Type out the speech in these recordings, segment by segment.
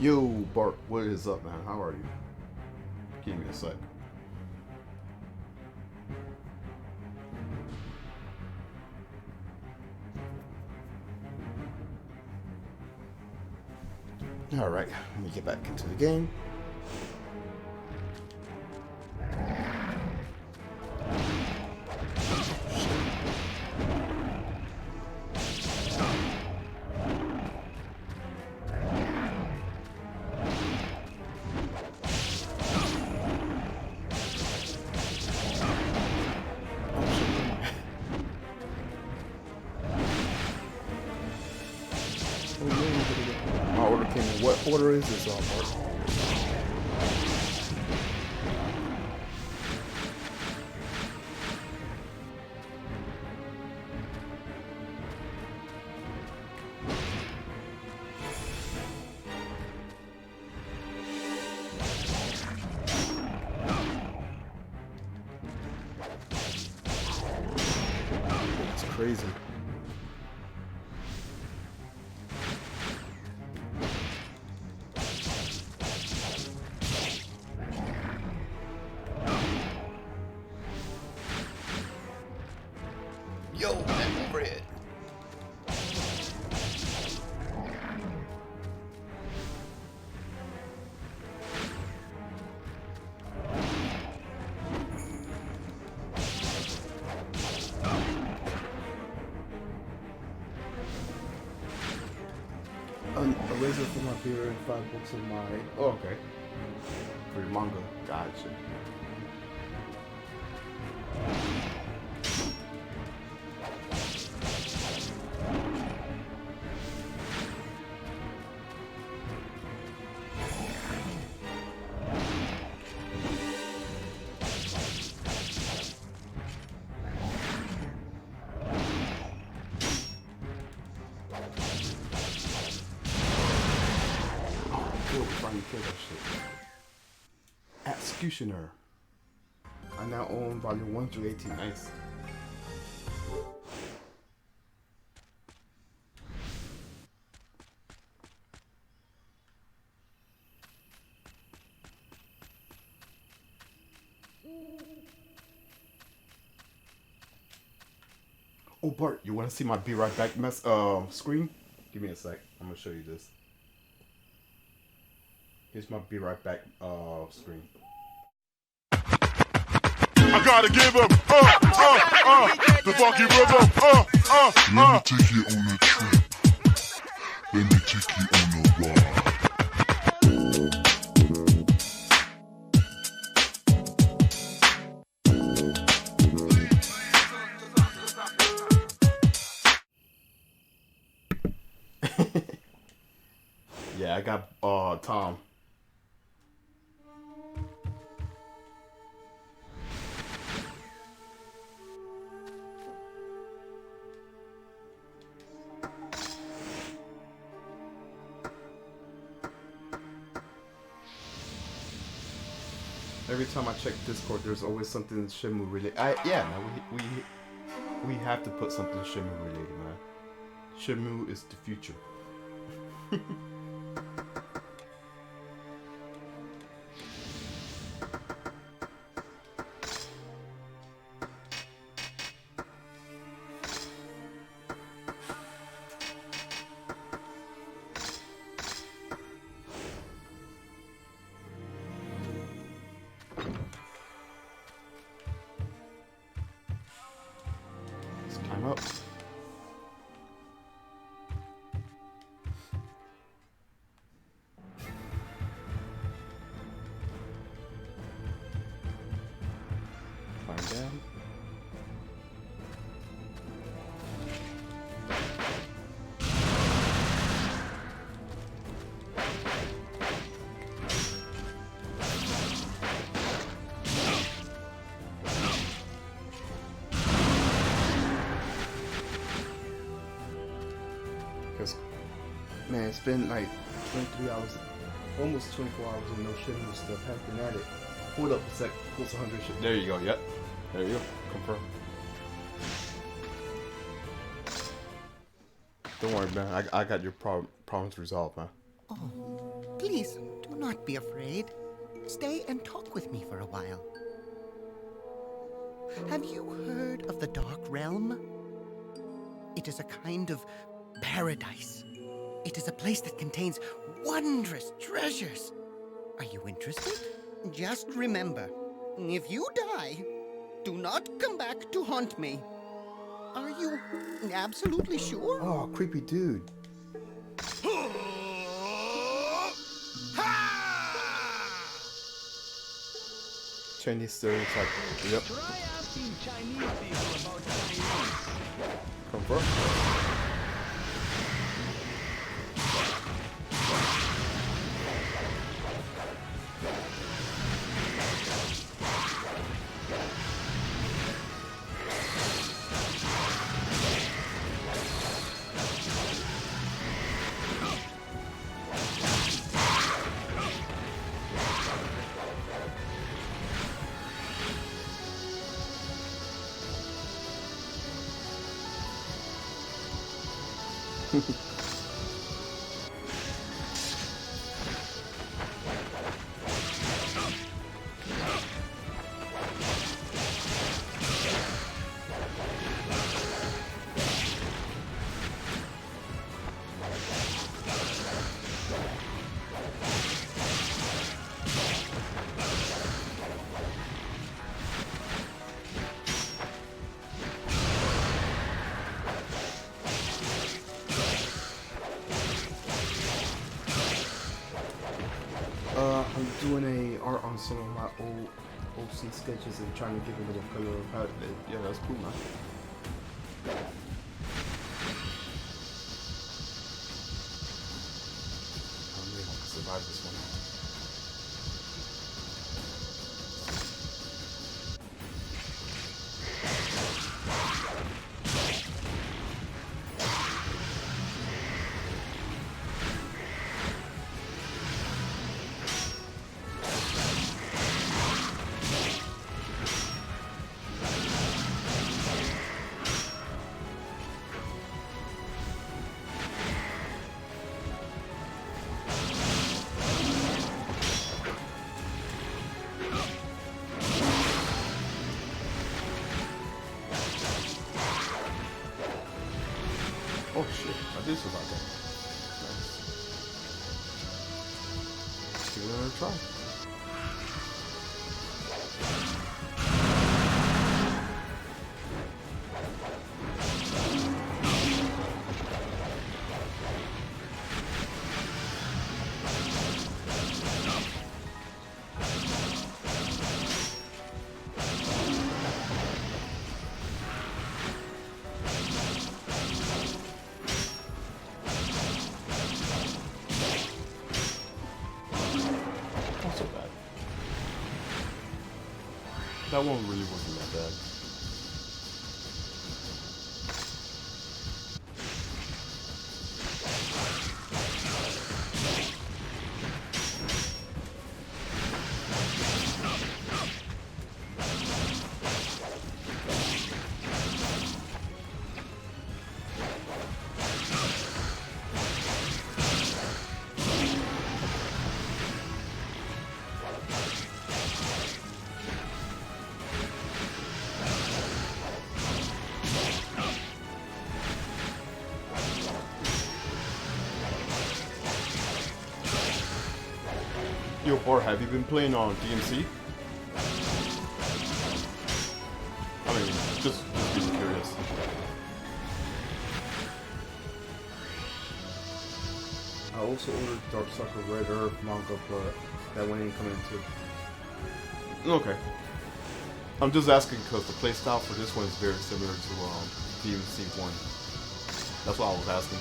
Yo, Bart, what is up, man? How are you? Give me a sec. Alright, let me get back into the game. My order came in. What order is this on, Bart? It's crazy. Yo, that bread. razor for my beard and 5 books of my. Oh, okay. For your manga, gotcha. Finally kill that shit. Executioner. I now own volume 1 through 18. Nice. Oh Bart, you want to see my be right back screen? Give me a sec. I'm gonna show you this. Here's my be right back screen. I gotta give him the funky rhythm. Let me take you on a trip. Let me take you on a ride. Yeah, I got Tom. Every time I check Discord, there's always something Shenmue related. Yeah, man, we have to put something Shenmue related, man. Shenmue is the future. Climb up. Climb down. Man, it's been like 23 hours, almost 24 hours and no Shenmue stuff. Have been at it. Hold up a sec. What's 100 shit? There you go. Yep. There you go. Confirm. Don't worry, man. I got your problems resolved, man. Oh, please do not be afraid. Stay and talk with me for a while. Have you heard of the Dark Realm? It is a kind of paradise. It is a place that contains wondrous treasures. Are you interested? Just remember, if you die, do not come back to haunt me. Are you absolutely sure? Oh, creepy dude. Chinese stereotype. Yep. Try asking Chinese people about Chinese. Confirm. art on some of my old OC sketches and trying to give it a little color of how yeah, that's cool, man. I'm really gonna survive this one. Oh shit, I did survive that. Nice. Give it another try. Not so bad. That one really wasn't that bad. Yo, Bar, have you been playing on DMC? I mean, just being curious. I also ordered Darkstalker Red Earth manga, but that one ain't coming too. Okay. I'm just asking because the playstyle for this one is very similar to DMC 1. That's why I was asking.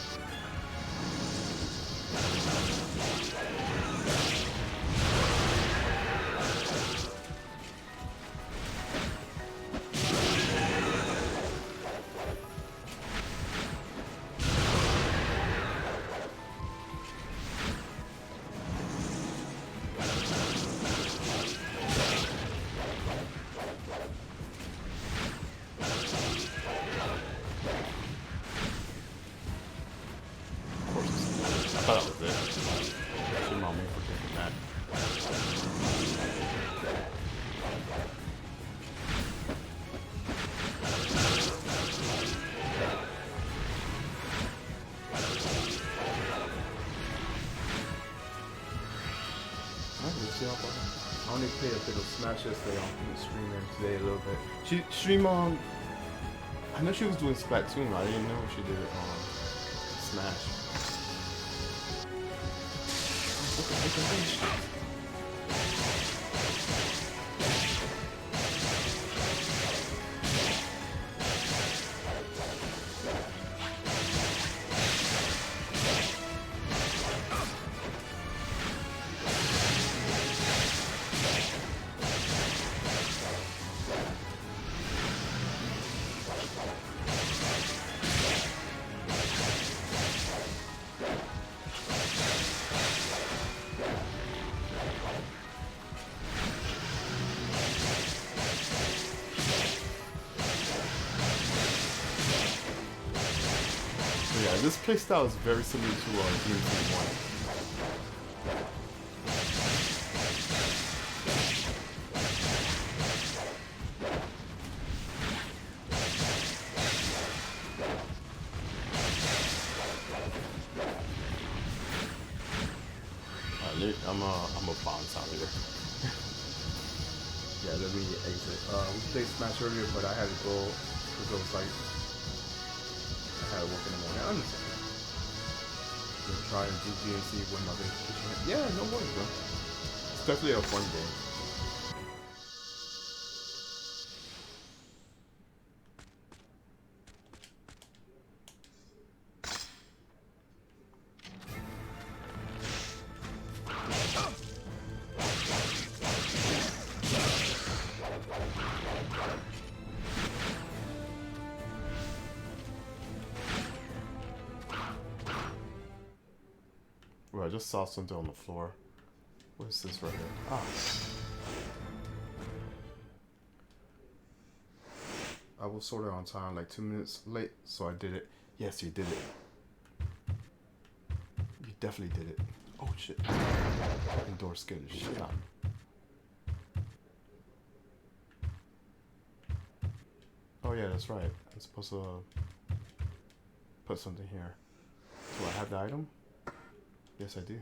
I thought that was it. Shame on me for thinking that. I only played a bit of Smash yesterday on streaming today a little bit. She streamed on. I know she was doing Splatoon. I didn't know she did it on Smash. Yeah, this playstyle is very similar to DMC 1. I'm a bounce out here. Yeah, let me exit. We played Smash earlier, but I had to go because it was like I had to work in the morning. I understand. Try and do DNC when my vacation. Yeah, no worries, bro. definitely a fun game. Well, I just saw something on the floor. What is this right here? Ah. I was sort of on time, like 2 minutes late, so I did it. Yes, you did it. You definitely did it. Oh shit. Indoor scared the shit out of me. Oh yeah, that's right. I'm supposed to put something here. Do I have the item? Yes, I do.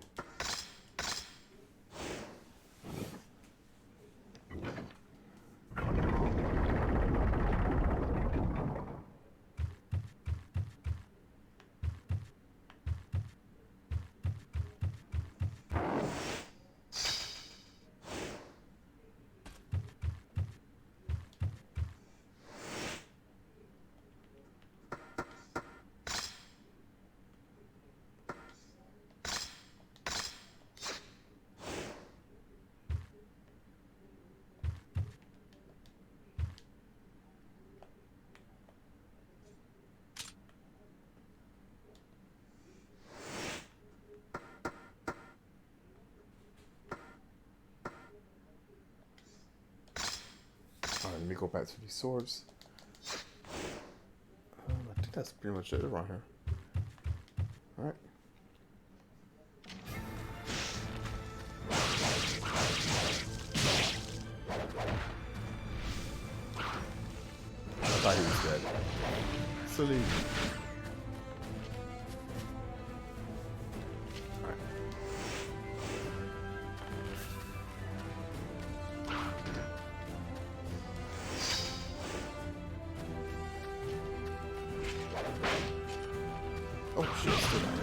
Alright, let me go back to these swords. I think that's pretty much it around here. Alright. I thought he was dead. Silly. Alright. Oh shit, still on it.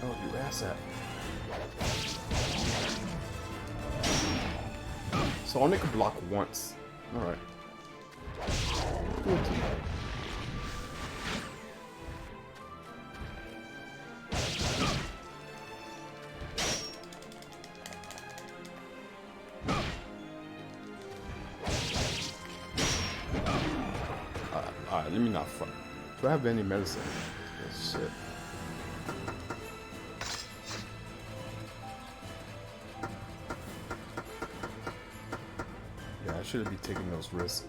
Oh, you asshat. So I only can block once. Alright. Alright, let me not fuck. Do I have any medicine? Yes, shit. Yeah, I shouldn't be taking those risks.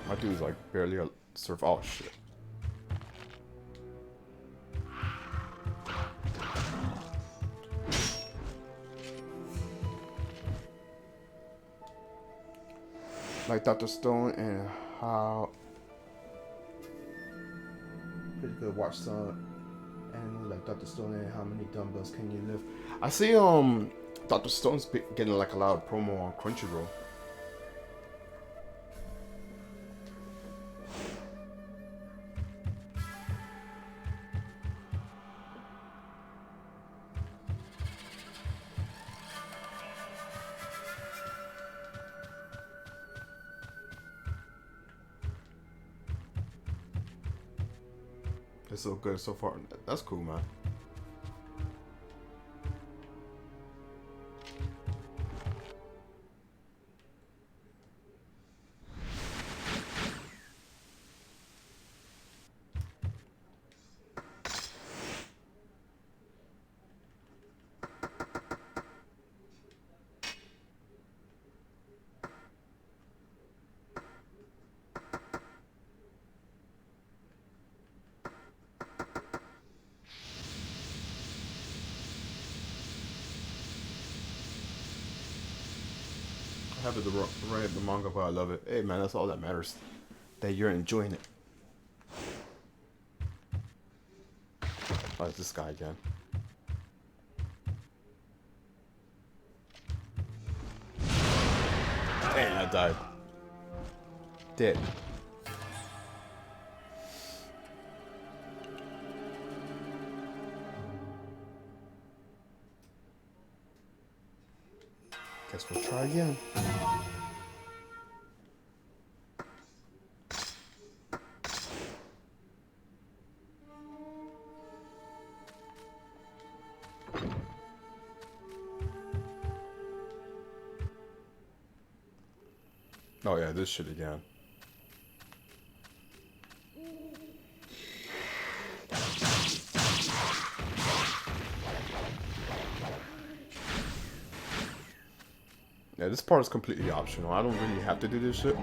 My dude's like barely a surf. Oh shit. Like Dr. Stone and how pretty good watch some animal like Dr. Stone and how many dumbbells can you lift. I see Dr. Stone's getting like a lot of promo on Crunchyroll. It's so good so far. That's cool, man. I have it right the manga, but I love it. Hey man, that's all that matters. That you're enjoying it. Oh, it's this guy again. Dang, I died. Dead. Guess we'll try again. Oh yeah, this shit again. Yeah, this part is completely optional. I don't really have to do this shit.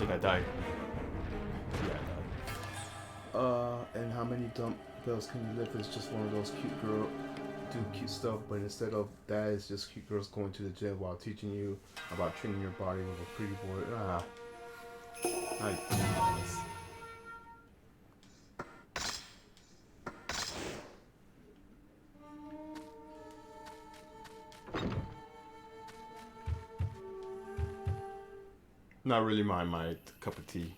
I died. Yeah, I died. And how many dumbbells can you lift? It's just one of those cute girl do cute stuff, but instead of that, it's just cute girls going to the gym while teaching you about training your body with a pretty boy. Nice. Not really my cup of tea.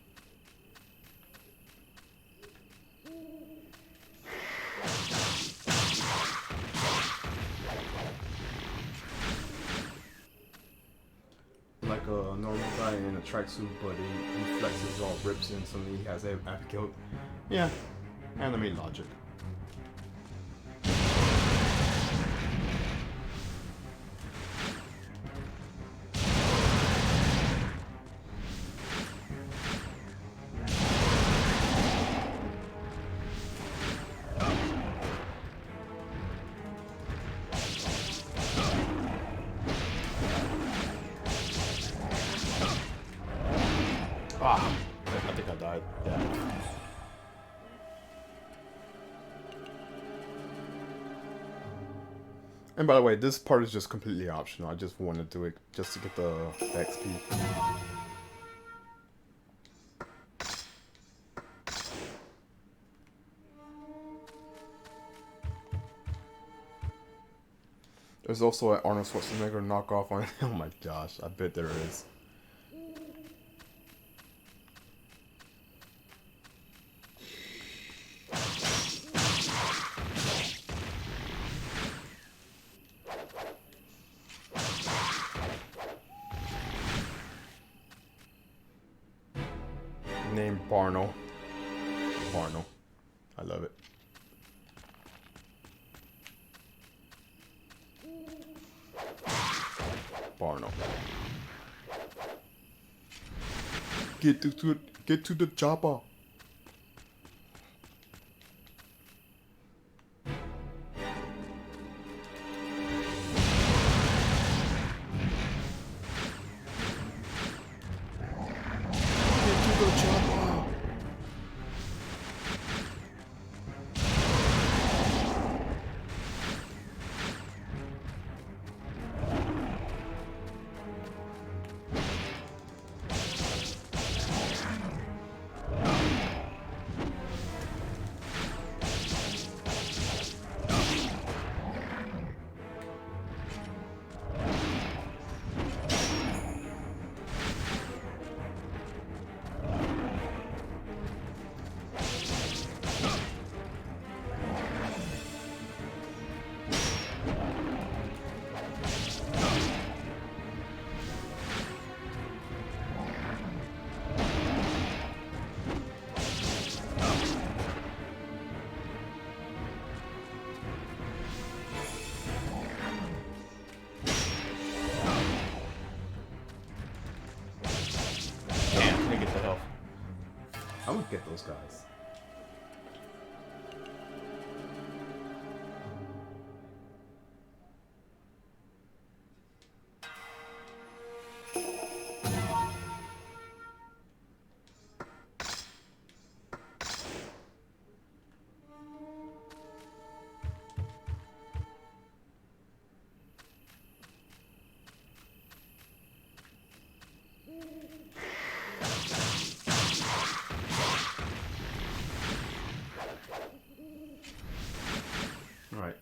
Like a normal guy in a tracksuit, but he flexes all rips and suddenly he has Abigail. Yeah, anime logic. Ah, I think I died. Yeah. And by the way, this part is just completely optional. I just want to do it just to get the XP. There's also an Arnold Schwarzenegger knockoff on it. Oh my gosh, I bet there is. Named Barno. Barno. I love it. Barno. Get to the chopper. get those guys.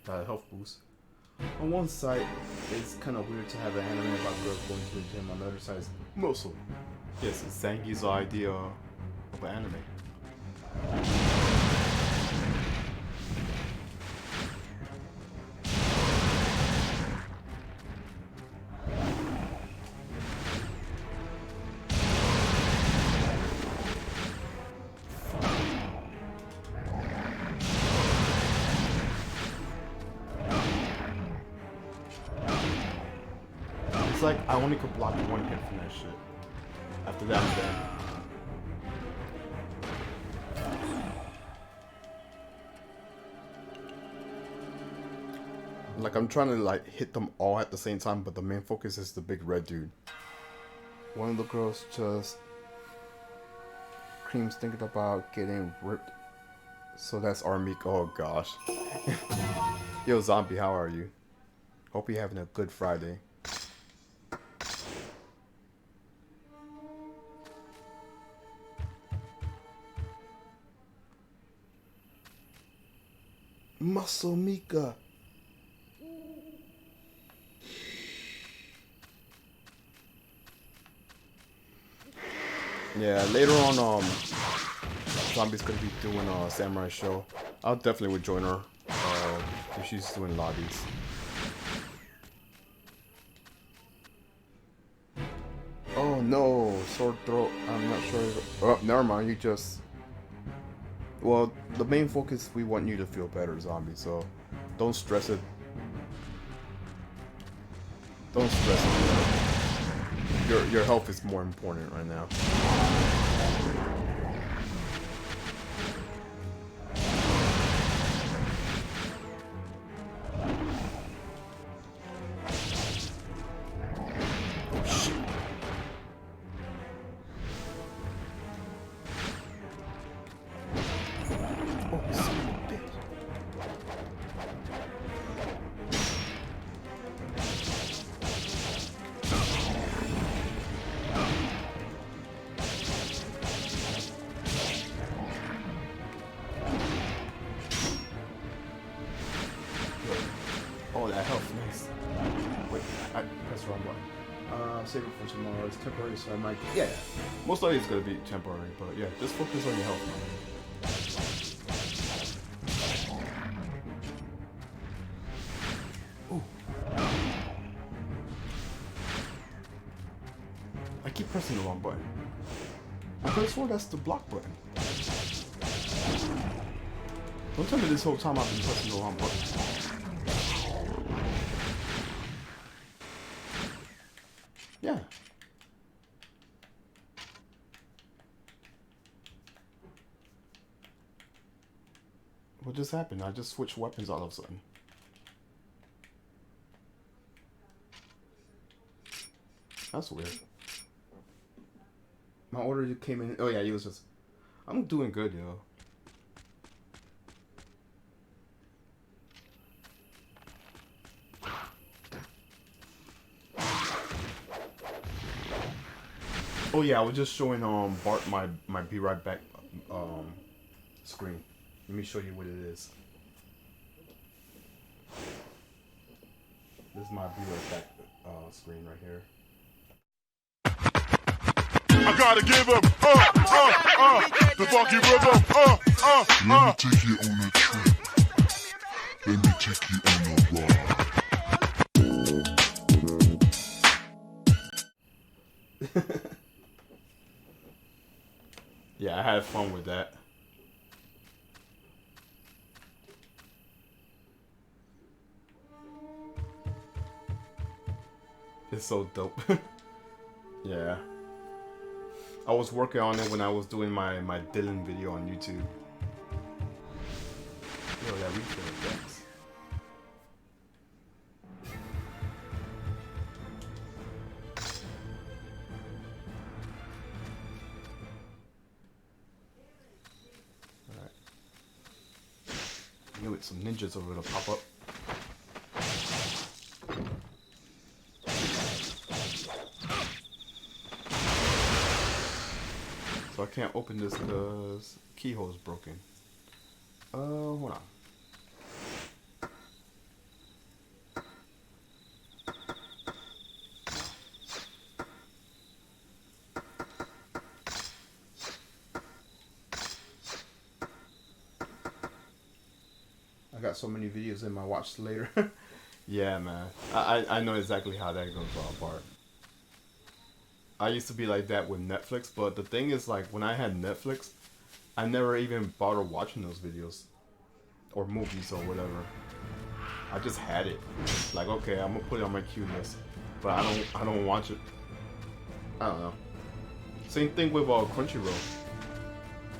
Alright, health boost. On one side, it's kind of weird to have an anime about girls going to the gym. On the other side, it's muscle. Yes, it's Zangi's idea of an anime. It's like I only could block one hit from that shit. After that, I'm dead. Like I'm trying to like hit them all at the same time, but the main focus is the big red dude. One of the girls just Cream's thinking about getting ripped. So that's Armik. Oh gosh. Yo zombie, how are you? Hope you're having a good Friday. Muscle Mika. Yeah, later on, Zombie's gonna be doing a samurai show. I'll definitely would join her if she's doing lobbies. Oh no, sore throat. I'm not sure. Oh, never mind. You just. Well, the main focus, we want you to feel better, Zombie, so don't stress it. Don't stress it. Your health is more important right now. Oh shit. Oh, that health, nice. Wait, I pressed the wrong button. Save it for tomorrow. It's temporary, so I might. Yeah, most likely it's gonna be temporary, but yeah, just focus on your health now. Ooh. I keep pressing the wrong button. I could have sworn that's the block button. Don't tell me this whole time I've been pressing the wrong button. Yeah. What just happened? I just switched weapons all of a sudden. That's weird. My order came in. Oh yeah, he was just. I'm doing good, yo. Oh yeah, I was just showing Bart my Be Right Back screen. Let me show you what it is. This is my Be Right Back screen right here. I gotta give him, the funky rhythm, Let me take you on a trip. Let me take you on a ride. Yeah, I had fun with that. It's so dope. Yeah. I was working on it when I was doing my Dylan video on YouTube. Yo, that refill, yes. Alright. Knew it, some ninjas over to pop up. So I can't open this because keyhole is broken. Hold on. I got so many videos in my watch later. Yeah, man. I know exactly how that goes all apart. I used to be like that with Netflix, but the thing is, like, when I had Netflix, I never even bothered watching those videos or movies or whatever. I just had it. Like, okay, I'm gonna put it on my queue list, but I don't watch it. I don't know. Same thing with Crunchyroll.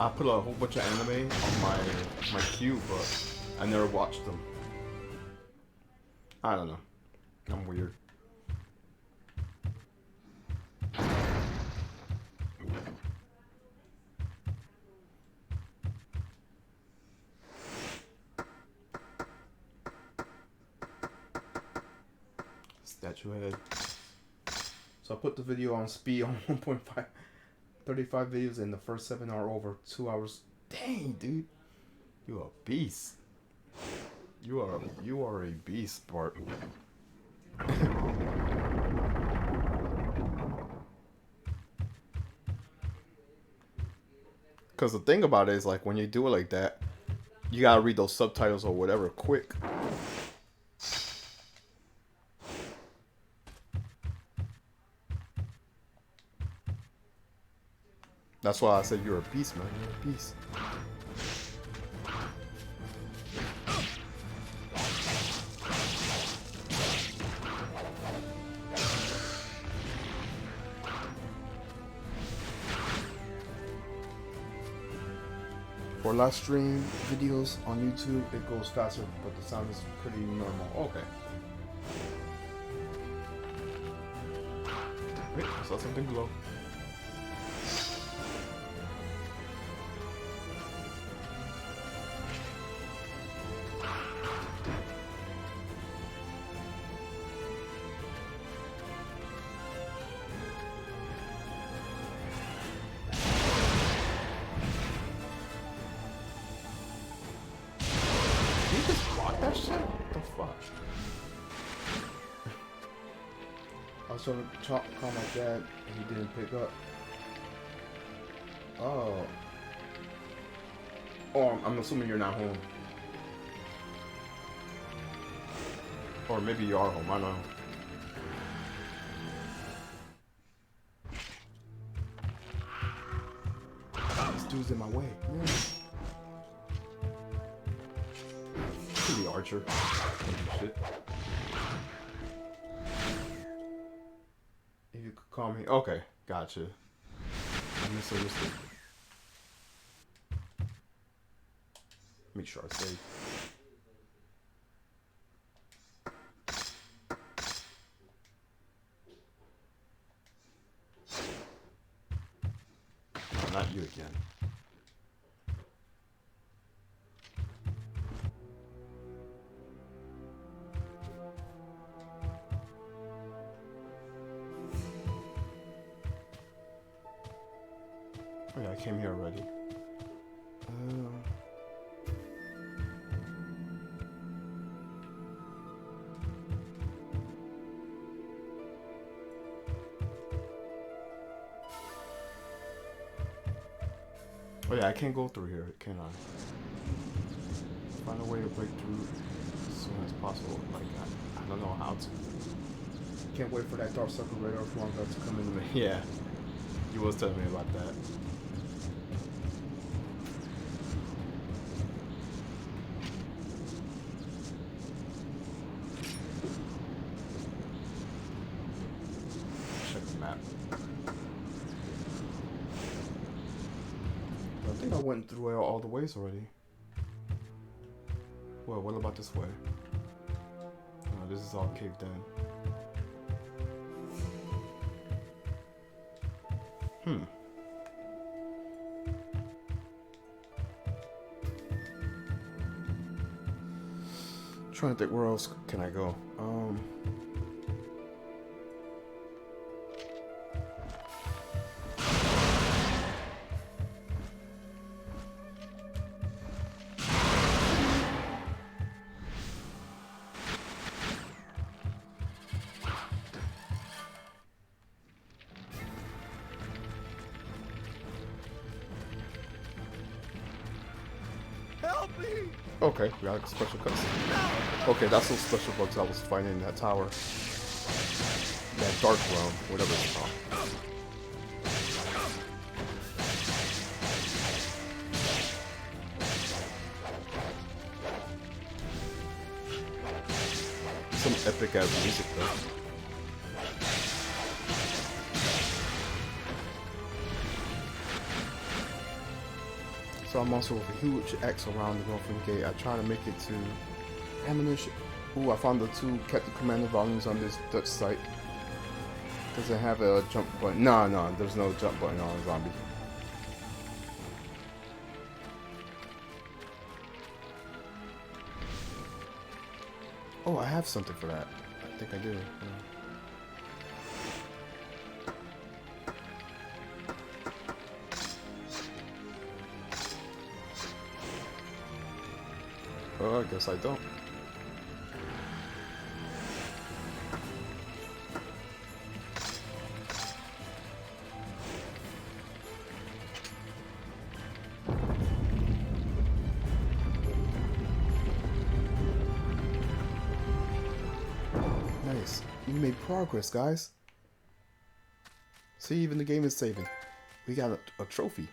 I put a whole bunch of anime on my queue, but I never watched them. I don't know. I'm weird. Statue head. So I put the video on speed on 1.5. 35 videos and the first 7 are over 2 hours. Dang, dude. You a beast. You are a beast, Bart. Because the thing about it is, like, when you do it like that, you gotta read those subtitles or whatever quick. That's why I said you're a beast, man. You're a beast. For live stream videos on YouTube, it goes faster, but the sound is pretty normal. Okay. Wait, I saw something glow. That shit? What the fuck? I was trying to call my dad and he didn't pick up. Oh. Oh, I'm assuming you're not home. Or maybe you are home, I don't know. This dude's in my way. Yeah. The archer. Shit. If you could call me. Okay, gotcha. I misunderstood. Make sure I save. No, not you again. Oh yeah, I came here already. Oh yeah, I can't go through here, can I? Find a way to break through as soon as possible. Like, I don't know how to. Can't wait for that Dark Circle Radar manga to come into me. Yeah, you was telling me about that. Check the map. went through all the ways already. Well, what about this way? Oh, this is all caved in. Trying to think, where else can I go? Help me! Okay, we got a special cutscene. Okay, that's those special bugs I was fighting in that tower. That dark realm, whatever it's called. Some epic ass music though. So I'm also with a huge X around the northern gate. I try to make it to ammunition. Ooh, I found the 2 Captain Commander volumes on this Dutch site. Does it have a jump button? No, there's no jump button on a zombie. Oh, I have something for that. I think I do. Yeah. Oh, I guess I don't. Nice. You made progress, guys. See, even the game is saving. We got a trophy.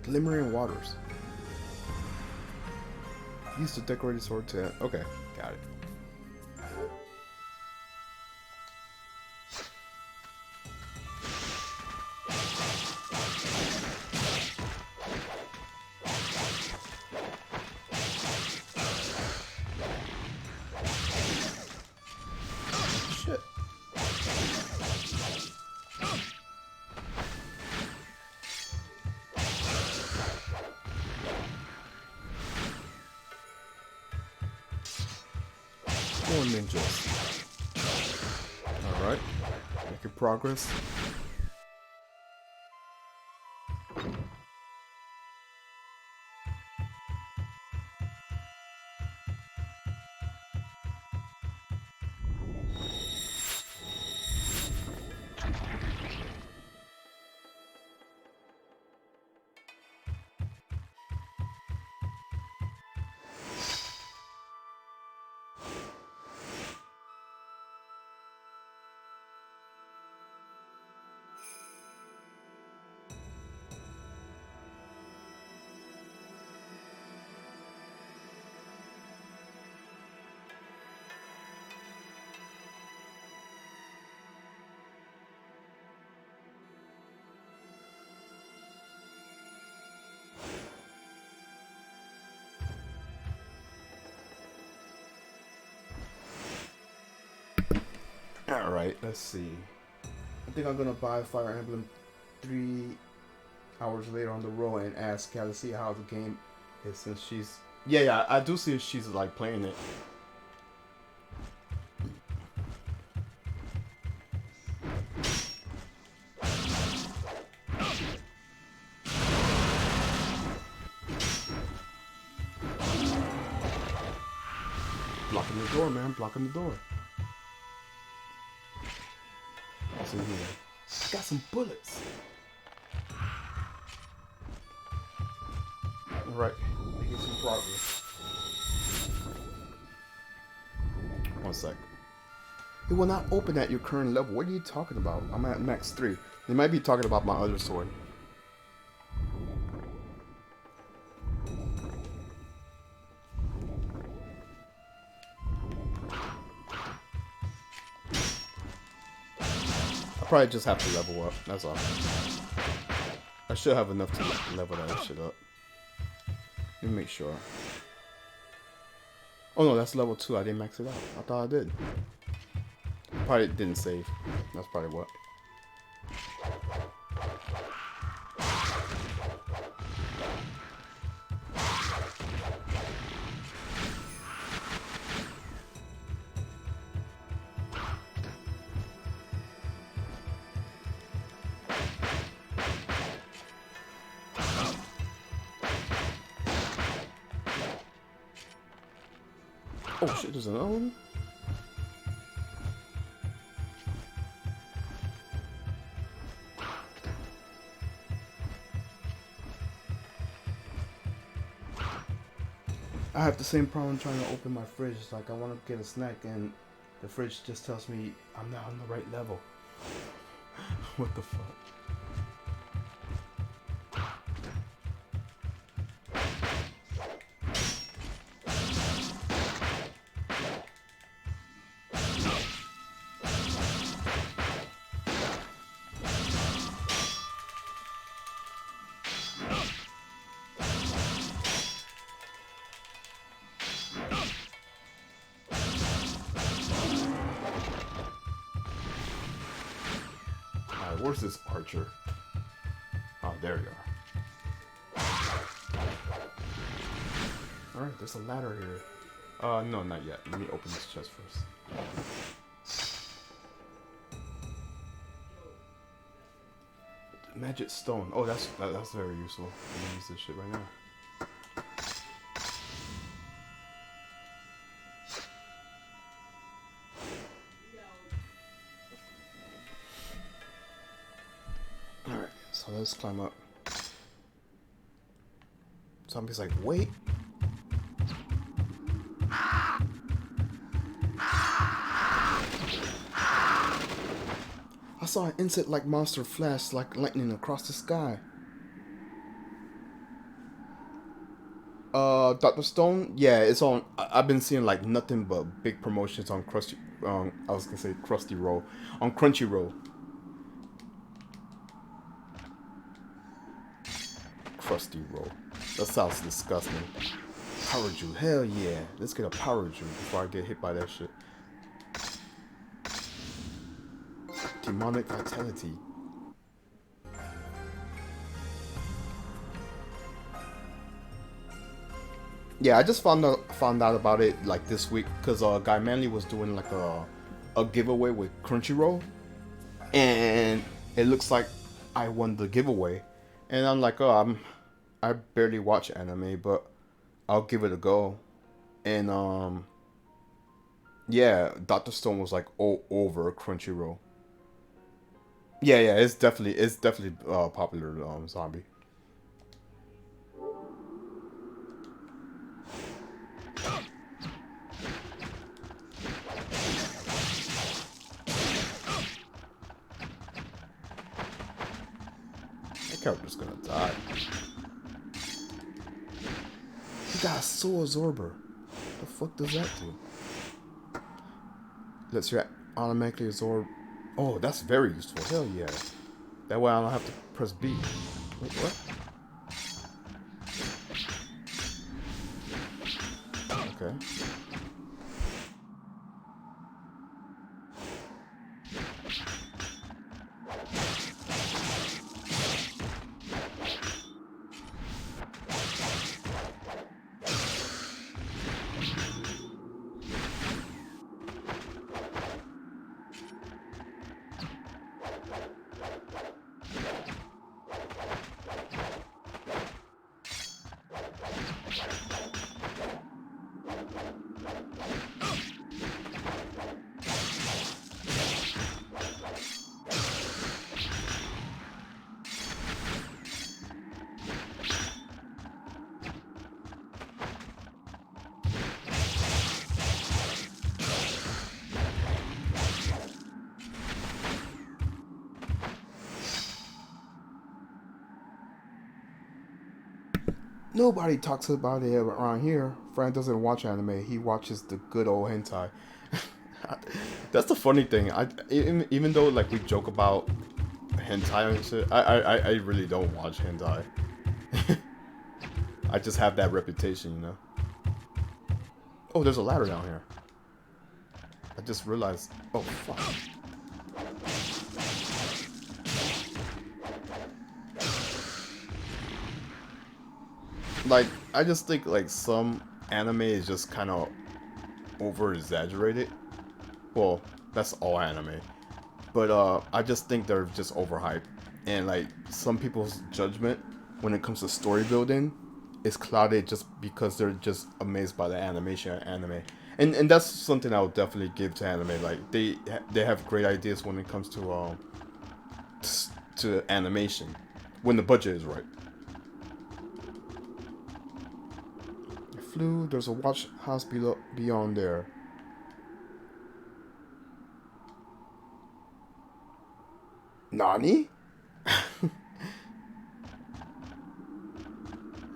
Glimmering Waters. Use the decorated sword to... Okay, got it. Shit. More ninjas. Alright. Making progress. Alright, let's see. I think I'm gonna buy Fire Emblem 3 hours later on the road and ask Cal to see how the game is, since she's... Yeah, I do see she's like playing it. Blocking the door, man. Blocking the door. What's in here? Got some bullets. Alright, making some progress. One sec. It will not open at your current level. What are you talking about? I'm at max 3. They might be talking about my other sword. I probably just have to level up, that's all. I should have enough to level that shit up. Let me make sure. Oh no, that's level 2. I didn't max it out. I thought I did. Probably didn't save. That's probably what. Oh shit, there's another one? I have the same problem trying to open my fridge. It's like I want to get a snack and the fridge just tells me I'm not on the right level. What the fuck? Where's this archer? Oh, there you are. Alright, there's a ladder here. No, not yet. Let me open this chest first. Magic stone. Oh, that's very useful. I'm gonna use this shit right now. So let's climb up. Zombie's like, wait. I saw an insect-like monster flash like lightning across the sky. Dr. Stone? Yeah, it's on. I've been seeing like nothing but big promotions on Krusty. I was gonna say Krusty Roll. On Crunchyroll. Krusty Roll. That sounds disgusting. Power Jew. Hell yeah. Let's get a Power Jew before I get hit by that shit. Demonic Vitality. Yeah, I just found out about it like this week because Guy Manley was doing like a giveaway with Crunchyroll, and it looks like I won the giveaway, and I'm like, oh, I barely watch anime, but I'll give it a go, and yeah, Dr. Stone was like over Crunchyroll. Yeah, it's definitely popular zombie. That character's gonna die. He got a soul absorber. The fuck does that do? Lets you automatically absorb. Oh, that's very useful. Hell yeah. That way I don't have to press B. Wait, what? Okay. Nobody talks about it around here. Fran doesn't watch anime. He watches the good old hentai. That's the funny thing. Even though like we joke about hentai and shit, I really don't watch hentai. I just have that reputation, you know. Oh, there's a ladder down here. I just realized. Oh, fuck. Like, I just think, like, some anime is just kind of over-exaggerated. Well, that's all anime. But, I just think they're just overhyped. And, like, some people's judgment when it comes to story building is clouded just because they're just amazed by the animation of anime. And that's something I would definitely give to anime. Like, they have great ideas when it comes to animation. When the budget is right. There's a watch house beyond there. Nani?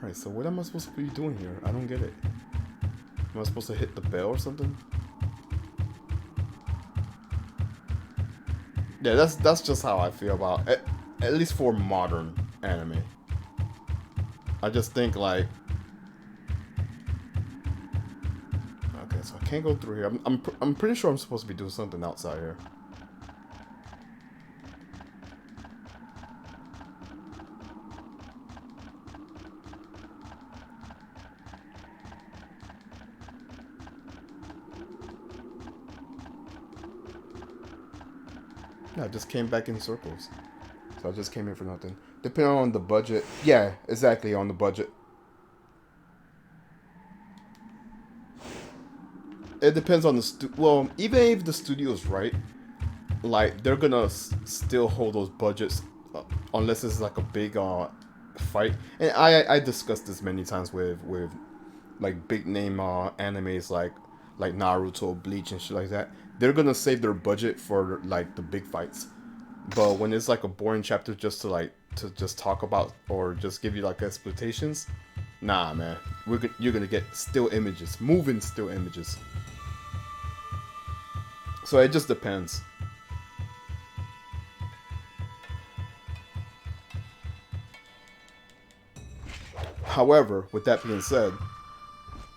Alright, so what am I supposed to be doing here? I don't get it. Am I supposed to hit the bell or something? Yeah, that's just how I feel about it. At least for modern anime. I just think like, okay, so I can't go through here. I'm pretty sure I'm supposed to be doing something outside here. Yeah, I just came back in circles. So I just came in for nothing. Depending on the budget. Yeah, exactly, on the budget. It depends on the well, even if the studio's right, like, they're gonna still hold those budgets unless it's like a big fight. And I discussed this many times with like big name animes like Naruto, Bleach, and shit like that. They're gonna save their budget for like the big fights. But when it's like a boring chapter just to just talk about or just give you like explanations, nah, man, you're gonna get still images, moving still images. So it just depends. However, with that being said,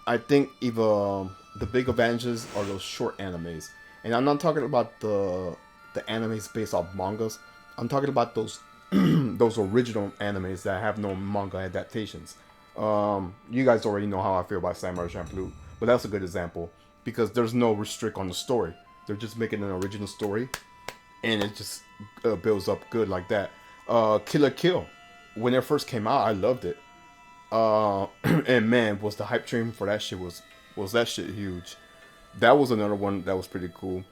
I think even the big advantages are those short animes, and I'm not talking about the animes based off mangas. I'm talking about those those original animes that have no manga adaptations. You guys already know how I feel about Samurai Champloo, but that's a good example because there's no restrict on the story. They're just making an original story, and it just builds up good like that. Kill la Kill, when it first came out, I loved it. And man, was the hype train for that shit was that shit huge. That was another one that was pretty cool.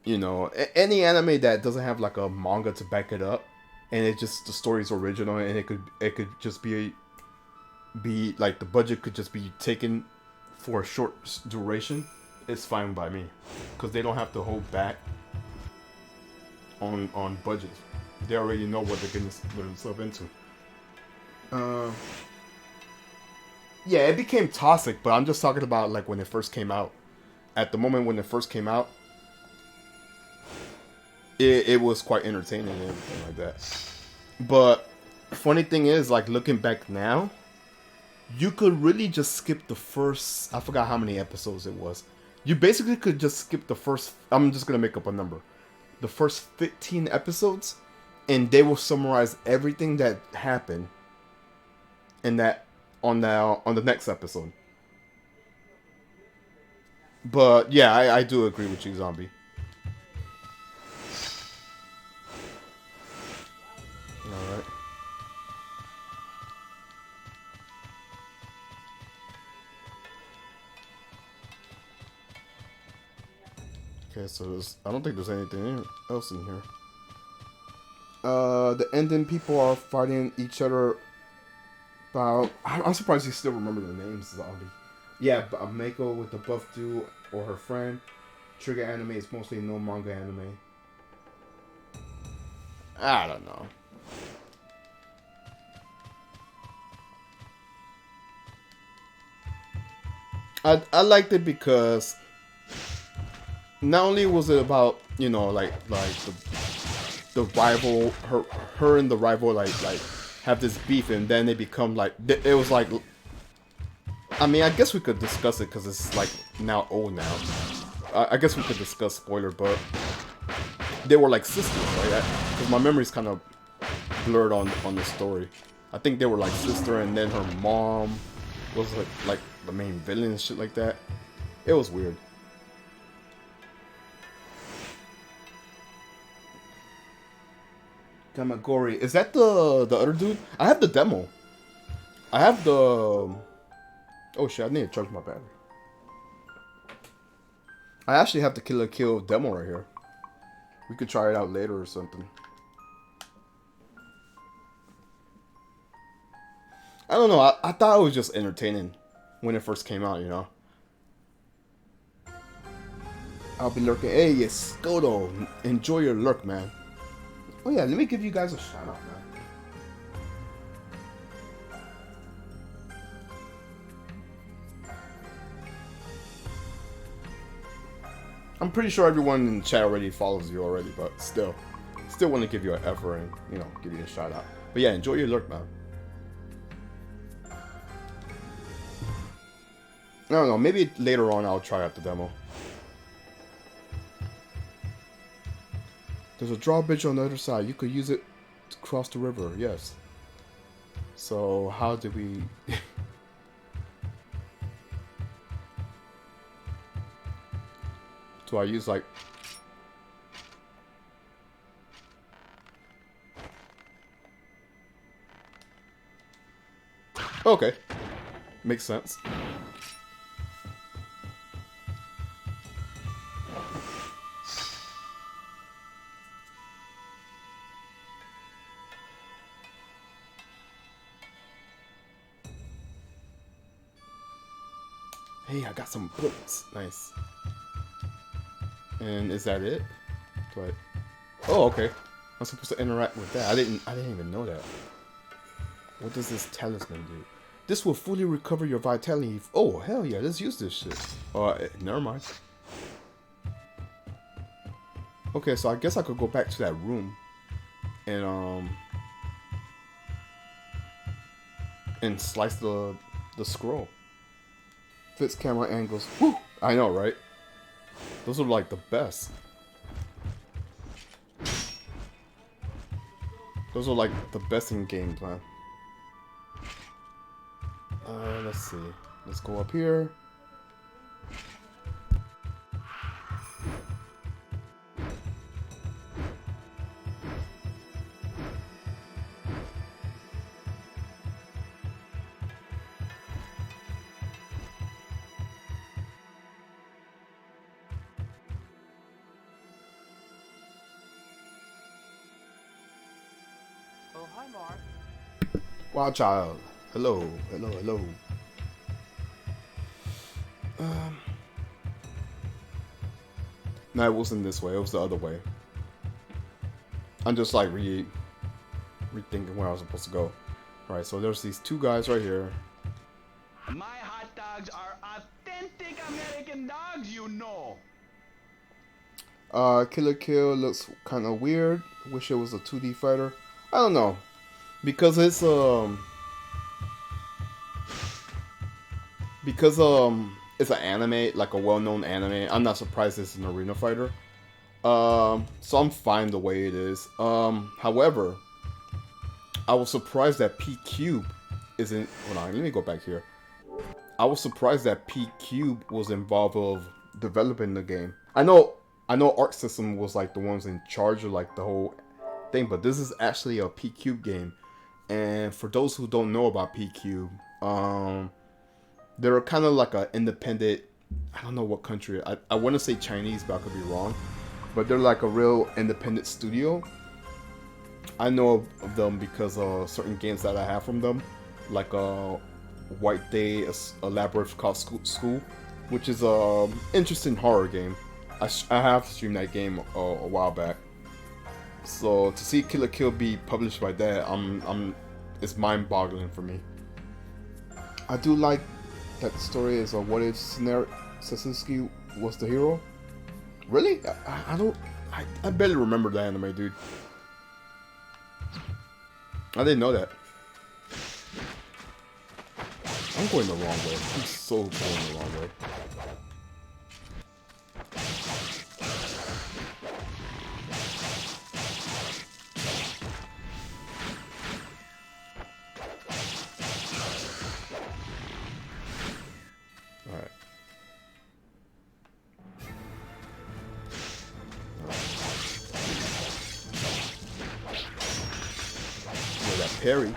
You know, any anime that doesn't have like a manga to back it up, and it just the story's original, and it could just be like the budget could just be taken for a short duration. It's fine by me, because they don't have to hold back on budgets. They already know what they're getting themselves into. Yeah, it became toxic, but I'm just talking about like when it first came out. At the moment when it first came out, it was quite entertaining and everything like that. But funny thing is, like looking back now, you could really just skip the first, I forgot how many episodes it was. You basically could just skip the first, I'm just gonna make up a number, the first 15 episodes, and they will summarize everything that happened in that on the next episode. But yeah, I do agree with you, Zombie. Alright. Okay, so I don't think there's anything else in here. The ending, people are fighting each other. I'm surprised you still remember the names, Zombie. Yeah, Mako with the buff dude or her friend. Trigger anime is mostly no manga anime. I don't know. I liked it because not only was it about, like the rival, her and the rival like have this beef, and then they become like it was like. I mean, I guess we could discuss it because it's like now old now. I guess we could discuss spoiler, but they were like sisters, right? Because my memory's kind of blurred on the story. I think they were like sister, and then her mom was like the main villain and shit like that. It was weird. Kamagori, is that the other dude? I have the demo. I have the. Oh shit! I need to charge my battery. I actually have the Kill la Kill demo right here. We could try it out later or something. I don't know. I thought it was just entertaining when it first came out, you know. I'll be lurking. Hey, yes, Skodo. Enjoy your lurk, man. Oh yeah, let me give you guys a shout out, man. I'm pretty sure everyone in the chat already follows you already, but still want to give you an effort and, you know, give you a shout out. But yeah, enjoy your lurk, man. I don't know, maybe later on I'll try out the demo. There's a drawbridge on the other side. You could use it to cross the river, yes. So how do we... Do I use like... Okay. Makes sense. Hey, I got some books. Nice. And is that it? Do I... Oh, okay. I'm supposed to interact with that. I didn't even know that. What does this talisman do? This will fully recover your vitality. Oh, hell yeah, let's use this shit. Never mind. Okay, so I guess I could go back to that room and slice the scroll. Fits camera angles. Woo! I know, right? Those are like the best. Those are like the best in games, man. Let's see. Let's go up here. Oh, hi, Mark. Wild child. Hello, hello, hello. No, it wasn't this way. It was the other way. I'm just like rethinking where I was supposed to go. All right, so there's these two guys right here. My hot dogs are authentic American dogs, you know. Kill la Kill looks kind of weird. Wish it was a 2D fighter. I don't know, because it's it's an anime, like a well-known anime. I'm not surprised it's an arena fighter. So I'm fine the way it is. However, I was surprised that P-Cube isn't. Hold on, let me go back here. I was surprised that P-Cube was involved of developing the game. I know Arc System was like the ones in charge of like the whole thing, but this is actually a P-Cube game. And for those who don't know about P-Cube, they're kind of like an independent, I don't know what country, I want to say Chinese, but I could be wrong. But they're like a real independent studio. I know of them because of certain games that I have from them. Like White Day, a Labyrinth called School, which is a interesting horror game. I have streamed that game a while back. So to see Kill la Kill be published by that, it's mind-boggling for me. I do like that the story is a what if Sasuke was the hero. Really? I barely remember the anime, dude. I didn't know that. I'm going the wrong way. I'm so going the wrong way. Alright. Oh, that parry.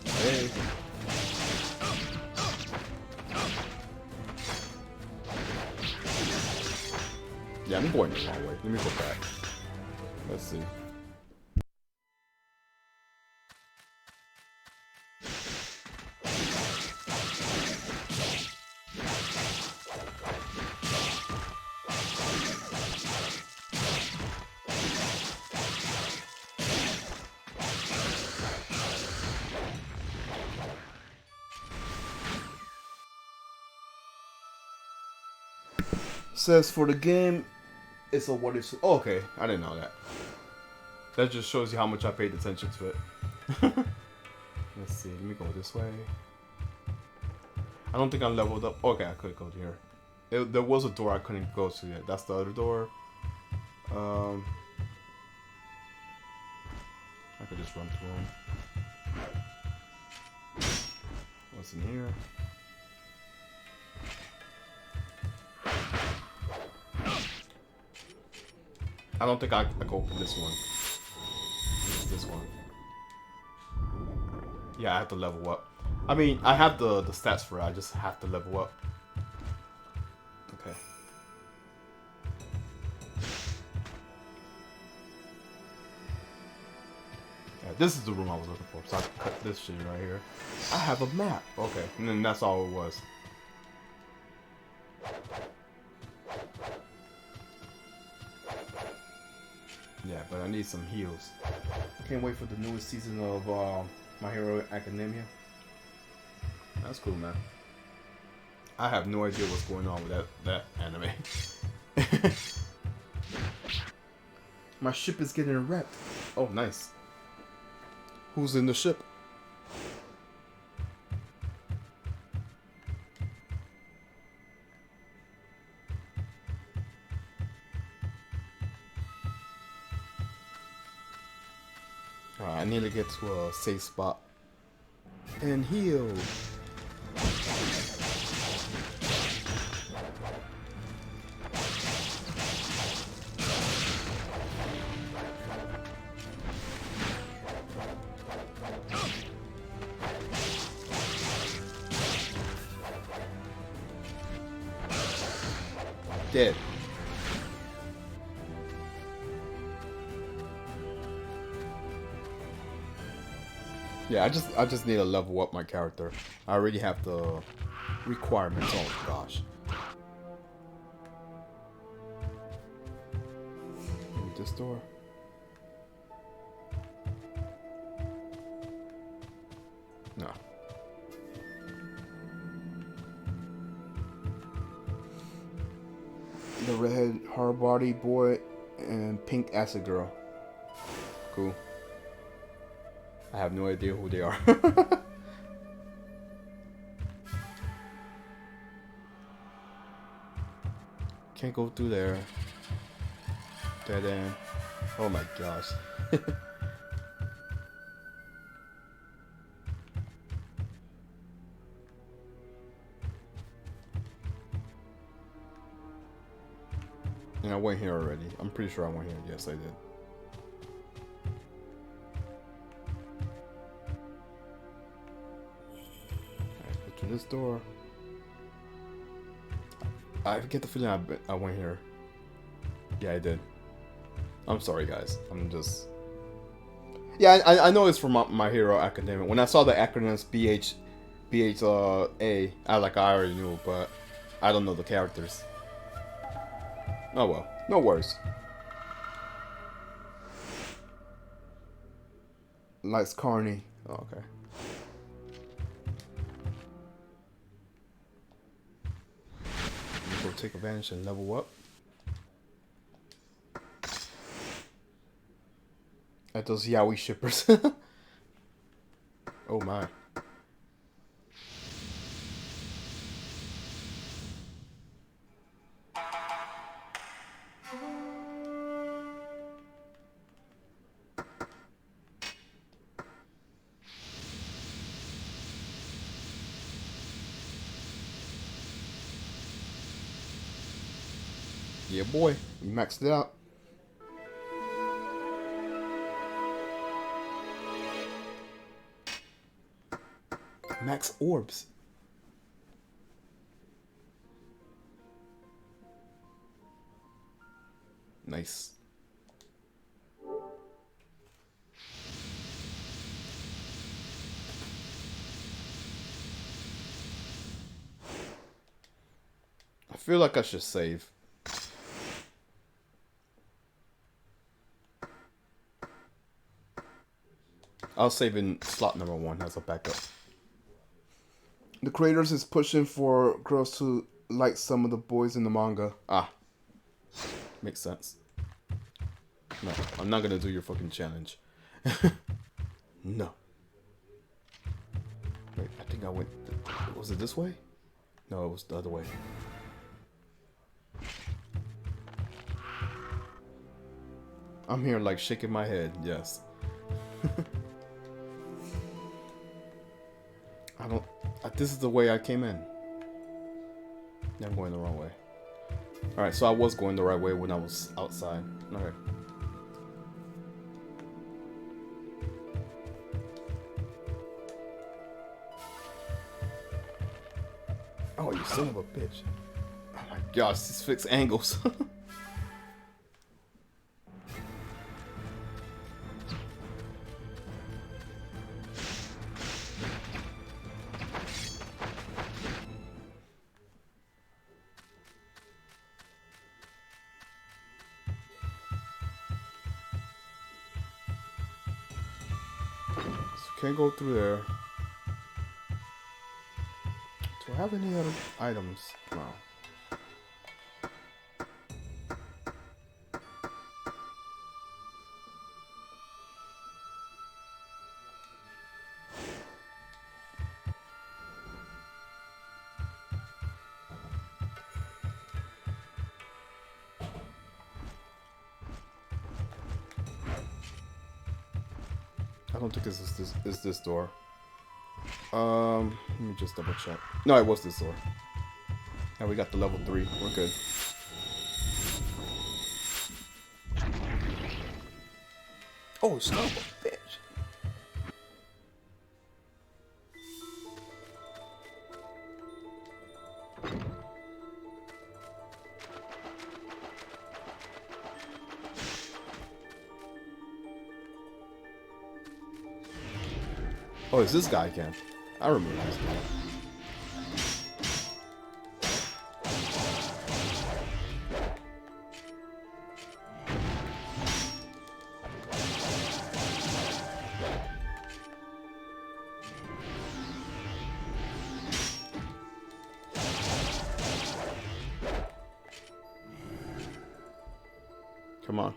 Hey. Yeah, I'm going the wrong way. Let me go back. Let's see. Says for the game, it's a what is. Oh, okay, I didn't know that. That just shows you how much I paid attention to it. Let's see. Let me go this way. I don't think I leveled up. Okay, I could go here. There was a door I couldn't go to yet. That's the other door. I could just run through them. What's in here? I don't think I can open this one. This one. Yeah, I have to level up. I mean, I have the stats for it. I just have to level up. Okay. Yeah, this is the room I was looking for. So I can cut this shit right here. I have a map. Okay, and then that's all it was. Yeah, but I need some heals. Can't wait for the newest season of My Hero Academia. That's cool, man. I have no idea what's going on with that anime. My ship is getting wrecked. Oh, nice. Who's in the ship? Alright, I need to get to a safe spot. And heal. Dead. Yeah, I just need to level up my character. I already have the requirements. Oh gosh. This door. No. The redhead hard body boy and pink acid girl. Cool. I have no idea who they are. Can't go through there. Dead end. Oh my gosh. And I went here already. I'm pretty sure I went here. Yes, I did. Alright, go to this door. I get the feeling I went here. Yeah, I did. I'm sorry, guys. I'm just... Yeah, I know it's from My Hero Academia. When I saw the acronyms BHA, I already knew, but I don't know the characters. Oh well, no worries. Likes Carney. Oh, okay. Go take advantage and level up. At those yaoi shippers. Oh my. Yeah, boy. We maxed it out. Max orbs. Nice. I feel like I should save. I'll save in slot number 1 as a backup. The creators is pushing for girls to like some of the boys in the manga. Ah. Makes sense. No, I'm not gonna do your fucking challenge. No. Wait, I think I went... Was it this way? No, it was the other way. I'm here like shaking my head, yes. I don't... This is the way I came in. Yeah, I'm going the wrong way. Alright, so I was going the right way when I was outside. Okay. Oh, you son of a bitch. Oh my gosh, these fixed angles. Can't go through there. Do I have any other items? No. I don't think is this door. Let me just double check. No, it was this door. Now we got the level 3. We're good. Oh, son of a bitch. Oh, it's this guy again. I remember this guy. Come on.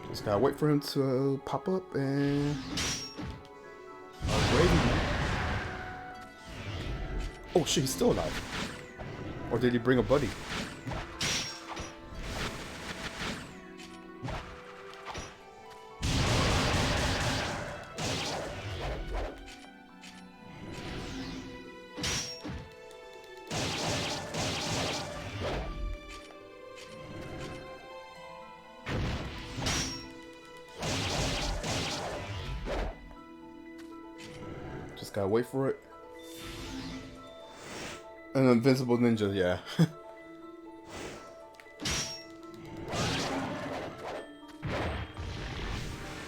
Just gotta wait for him to pop up and... Oh shit, he's still alive. Or did he bring a buddy? Just gotta wait for it. An invincible ninja, yeah.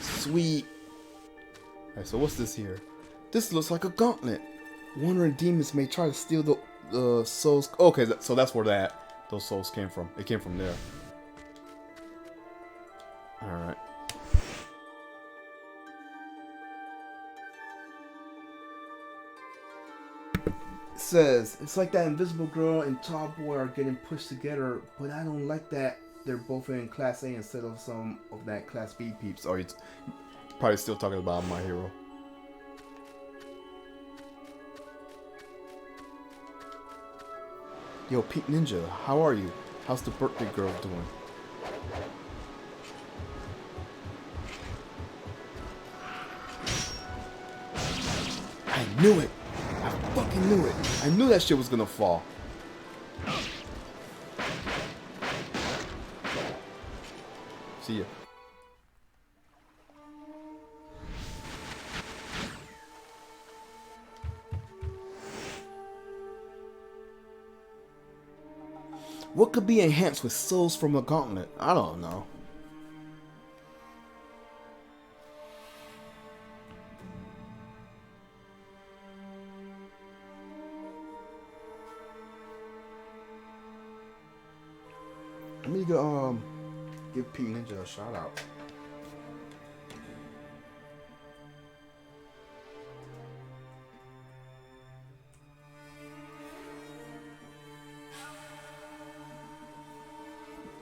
Sweet. Alright, so what's this here? This looks like a gauntlet. Wandering demons may try to steal the souls. Okay, so that's where those souls came from. It came from there. Alright. Says it's like that invisible girl and tall boy are getting pushed together, but I don't like that they're both in class A instead of some of that class B peeps. Or it's probably still talking about My Hero. Yo, Pete Ninja, how are you? How's the birthday girl doing? I knew it. I fucking knew it. I knew that shit was gonna fall. See ya. What could be enhanced with souls from a gauntlet? I don't know. Let me go, give Pete Ninja a shout out.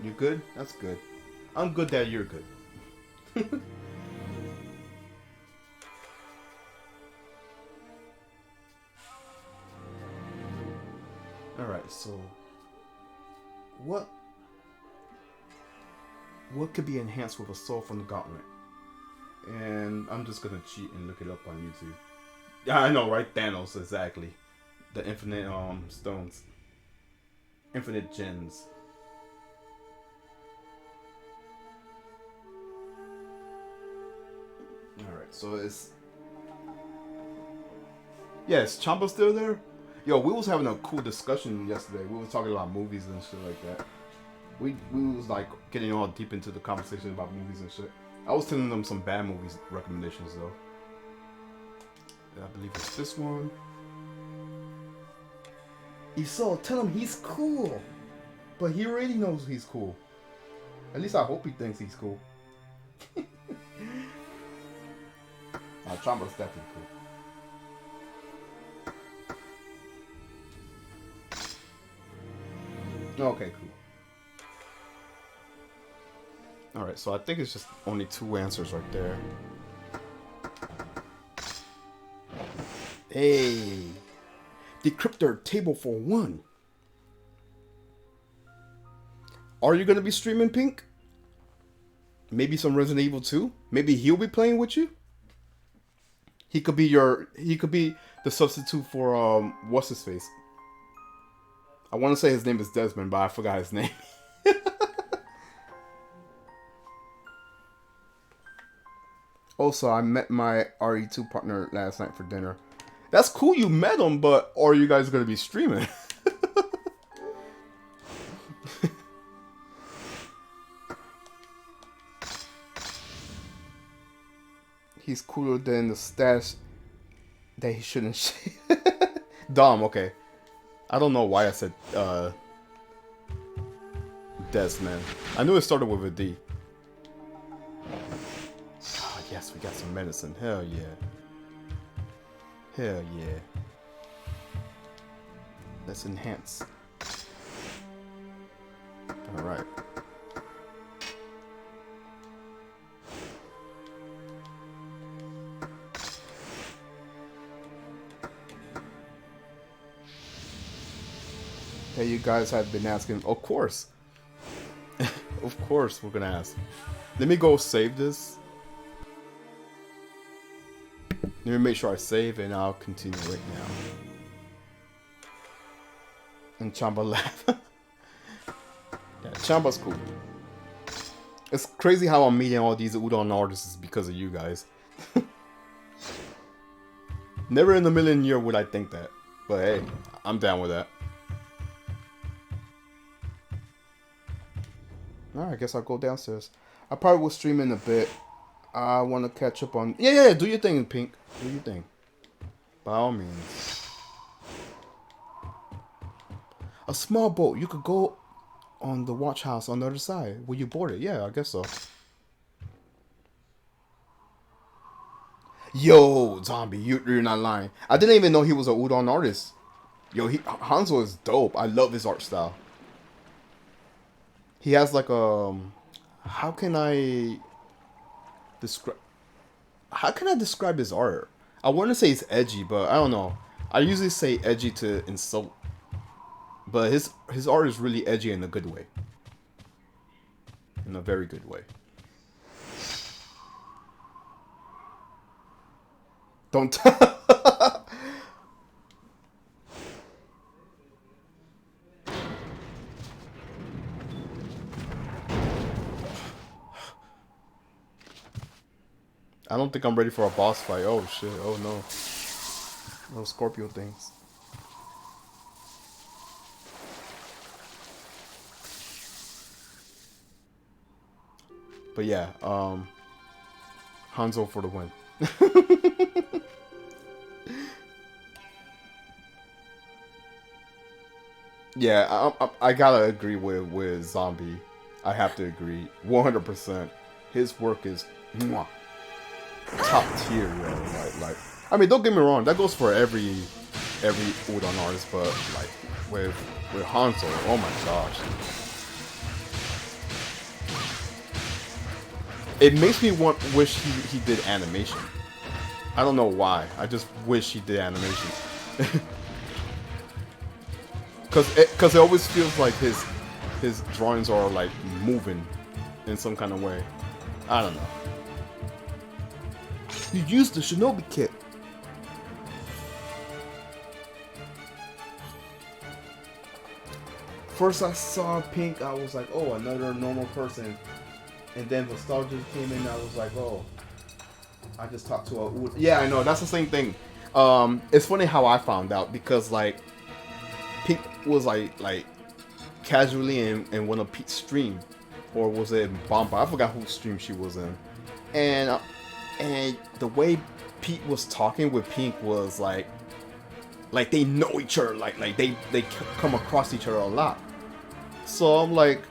You good? That's good. I'm good that you're good. Alright, so what could be enhanced with a soul from the gauntlet? And I'm just gonna cheat and look it up on YouTube. Yeah, I know, right? Thanos, exactly. The infinite stones. Infinite gems. Alright, so it's... Yeah, is Champa still there? Yo, we was having a cool discussion yesterday. We was talking about movies and shit like that. We was like getting all deep into the conversation about movies and shit. I was telling them some bad movies recommendations though. I believe it's this one. Esau, tell him he's cool. But he already knows he's cool. At least I hope he thinks he's cool. Chamba's definitely cool. Okay, cool. Alright, so I think it's just only 2 answers right there. Hey! Decryptor table for 1. Are you gonna be streaming, Pink? Maybe some Resident Evil 2? Maybe he'll be playing with you? He could be the substitute for what's his face? I want to say his name is Desmond, but I forgot his name. Also, I met my RE2 partner last night for dinner. That's cool you met him, but are you guys going to be streaming? He's cooler than the stash that he shouldn't shave. Dom, okay. I don't know why I said Desmond. I knew it started with a D. Oh, yes, we got some medicine. Hell yeah. Hell yeah. Let's enhance. Alright. Hey, you guys have been asking. Of course. Of course we're gonna ask. Let me go save this. Let me make sure I save and I'll continue right now. And Chamba laugh. Yeah, Chamba's cool. It's crazy how I'm meeting all these udon artists because of you guys. Never in a million years would I think that. But hey, I'm down with that. Alright, I guess I'll go downstairs. I probably will stream in a bit. I want to catch up on... Yeah, do your thing, Pink. Do your thing. By all means. A small boat. You could go on the watch house on the other side. Will you board it? Yeah, I guess so. Yo, Zombie, you're not lying. I didn't even know he was a udon artist. Yo, Hanzo is dope. I love his art style. He has like a... How can I describe his art? I want to say it's edgy, but I don't know. I usually say edgy to insult. But his art is really edgy in a good way. In a very good way. Don't I don't think I'm ready for a boss fight. Oh shit. Oh no. Those Scorpio things. But yeah, Hanzo for the win. Yeah, I gotta agree with Zombie. I have to agree, 100%. His work is mwah, top tier, yo. I mean, don't get me wrong, that goes for every udon artist, but like with Hanzo, oh my gosh, it makes me wish he did animation. I don't know why. I just wish he did animation. Cause it always feels like his drawings are like moving in some kind of way. I don't know. You used the Shinobi kit. First I saw Pink, I was like, oh, another normal person. And then Nostalgia came in, I was like, oh, I just talked to a... Yeah, I know, that's the same thing. It's funny how I found out, because like, Pink was like casually in one of Pete's stream, or was it Bomba? I forgot whose stream she was in. And the way Pete was talking with Pink was like they know each other, like they come across each other a lot. So I'm like,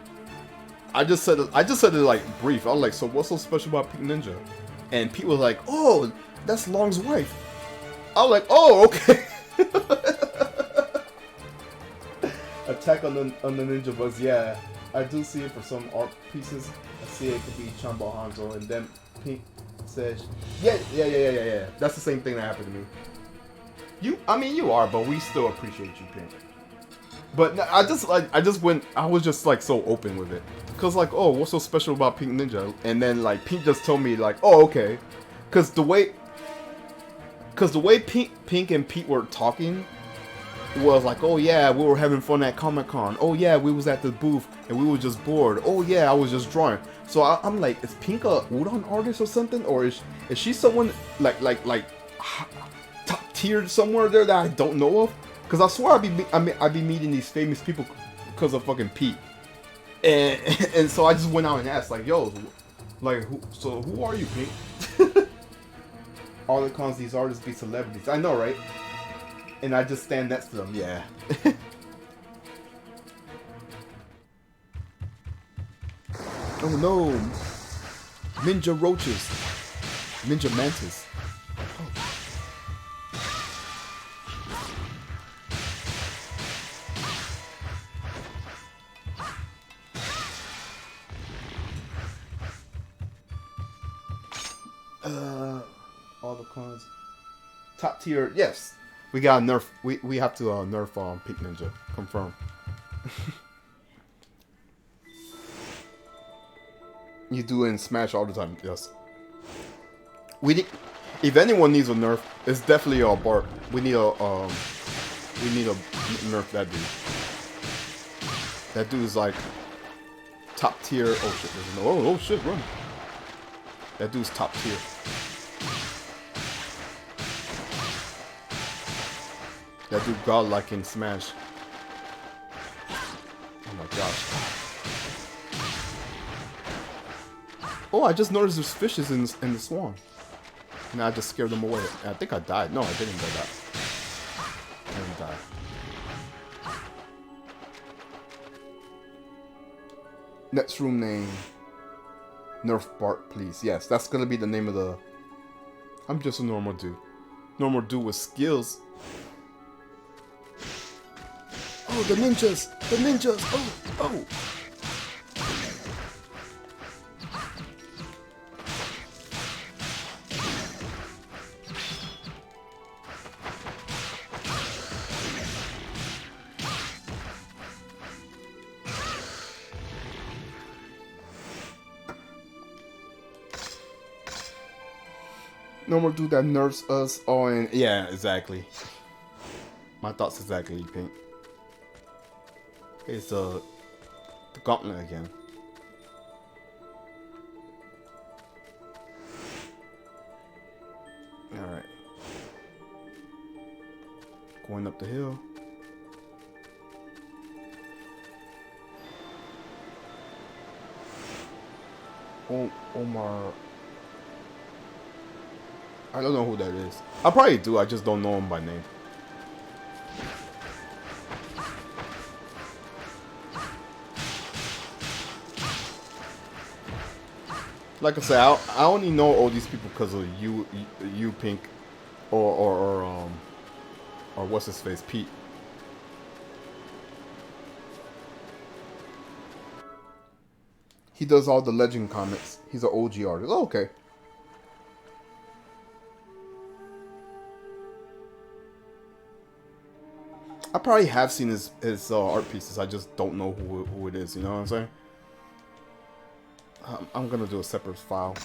I just said it like brief. I was like, so what's so special about Pink Ninja? And Pete was like, oh, that's Long's wife. I was like, oh, okay. Attack on the Ninja Buzz, yeah. I do see it for some art pieces. I see it could be Chamba Hanzo, and then Pink says, yeah. That's the same thing that happened to me. I mean, you are, but we still appreciate you, Pink. But I was just like so open with it, cause like, oh, what's so special about Pink Ninja? And then like Pink just told me like, oh, okay, cause the way Pink and Pete were talking was like, oh yeah, we were having fun at Comic-Con. Oh yeah, we was at the booth and we were just bored. Oh yeah, I was just drawing. So I'm like, is Pink a udon artist or something, or is she someone like top tier somewhere there that I don't know of? Because I swear I'd be meeting these famous people because of fucking Pete. And so I just went out and asked, like, yo, like, who are you, Pink? All the cons these artists be celebrities. I know, right? And I just stand next to them, yeah. Oh no! Ninja roaches. Ninja mantis. All the cons. Top tier, yes. We got nerf. We have to nerf Pink Ninja. Confirm. You do it in Smash all the time. Yes. If anyone needs a nerf, it's definitely Bart. We need a nerf that dude. That dude is like top tier. Oh shit! Oh shit! Run. That dude's top tier. That dude godlike in Smash. Oh my gosh. Oh, I just noticed there's fishes in the swan. And I just scared them away. I think I died. No, I didn't die. I didn't die. Next room name. Nerf Bart, please. Yes, that's gonna be the name of the... I'm just a normal dude. Normal dude with skills. Oh, the ninjas! The ninjas! Oh! Normal dude that nerfs us. Oh, and yeah, exactly. My thoughts exactly, Pink. It's the gauntlet again. Going up the hill. Omar. I don't know who that is. I probably do. I just don't know him by name. Like I said, I only know all these people because of you Pink, or what's his face, Pete. He does all the Legend comics. He's an OG artist. Oh, okay. I probably have seen his art pieces. I just don't know who it is. You know what I'm saying? I'm gonna do a separate file.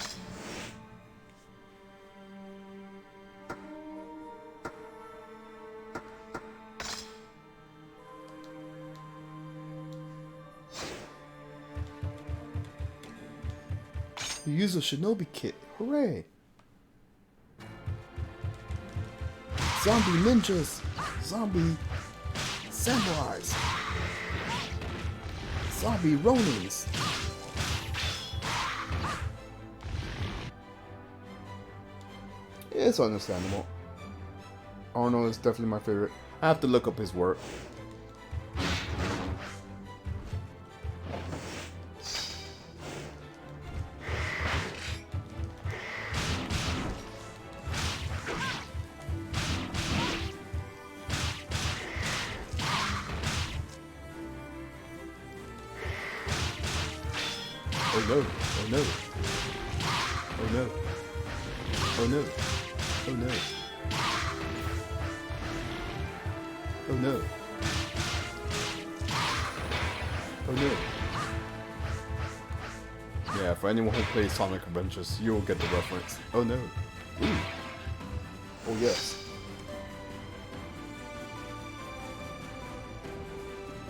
You use a Shinobi kit. Hooray! Zombie ninjas! Zombie samurais! Zombie ronins! It's understandable. Arnold is definitely my favorite. I have to look up his work. Oh no, oh no. Oh no. Oh no. Oh no. Oh no. Oh no. Yeah, for anyone who plays Sonic Adventures, you will get the reference. Oh no. Ooh. Oh yes.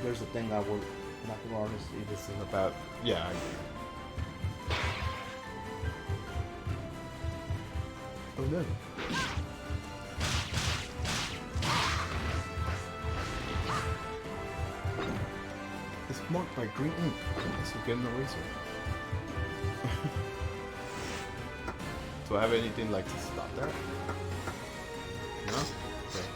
There's a thing I would not be honest, this is about. Yeah. Oh no. It's marked by green ink. Let's get an eraser. Do I have anything like to stop that? No? Okay.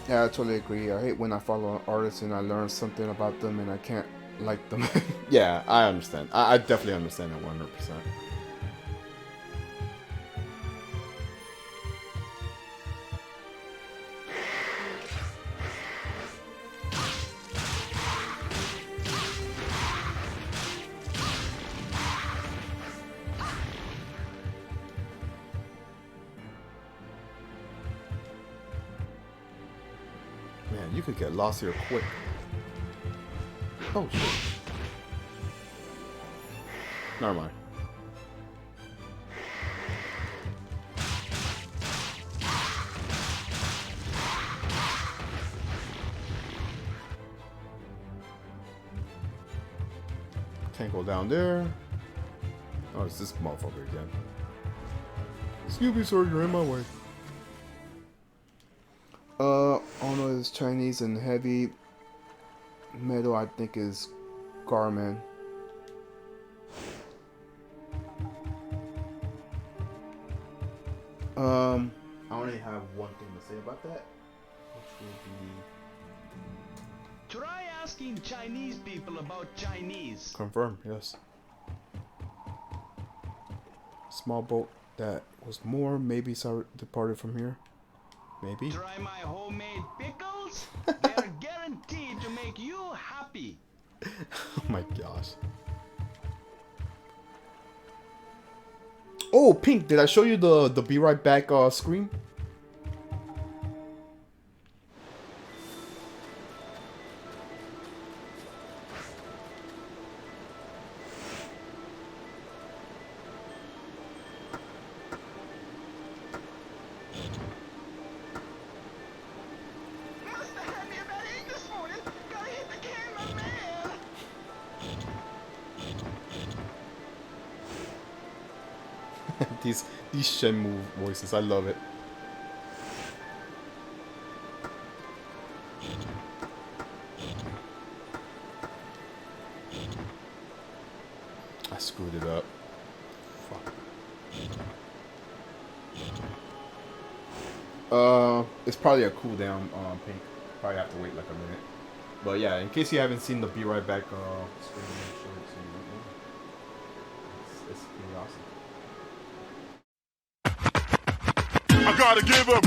Yeah, I totally agree. I hate when I follow an artist and I learn something about them and I can't like them. Yeah, I understand. I definitely understand it 100%. Man, you could get lost here quick. Oh shit. Never mind. Can't go down there. Oh, it's this motherfucker again. Excuse me, sir, you're in my way. Ono is Chinese and heavy metal, I think, is Garmin. I only have one thing to say about that, which will be... Try asking Chinese people about Chinese. Confirm, yes. Small boat that was more, maybe departed from here. Maybe. Try my homemade pickles. They're guaranteed to make you happy. Oh my gosh. Oh, Pink, did I show you the Be Right Back screen? These Shenmue voices, I love it. I screwed it up. Fuck. It's probably a cooldown, Pink. Probably have to wait like a minute. But yeah, in case you haven't seen the Be Right Back screen, I'll show it to you right now. It's pretty awesome. I gotta give him,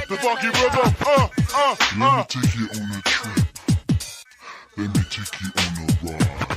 the funky rhythm, Let me take you on a trip. Let me take you on a ride.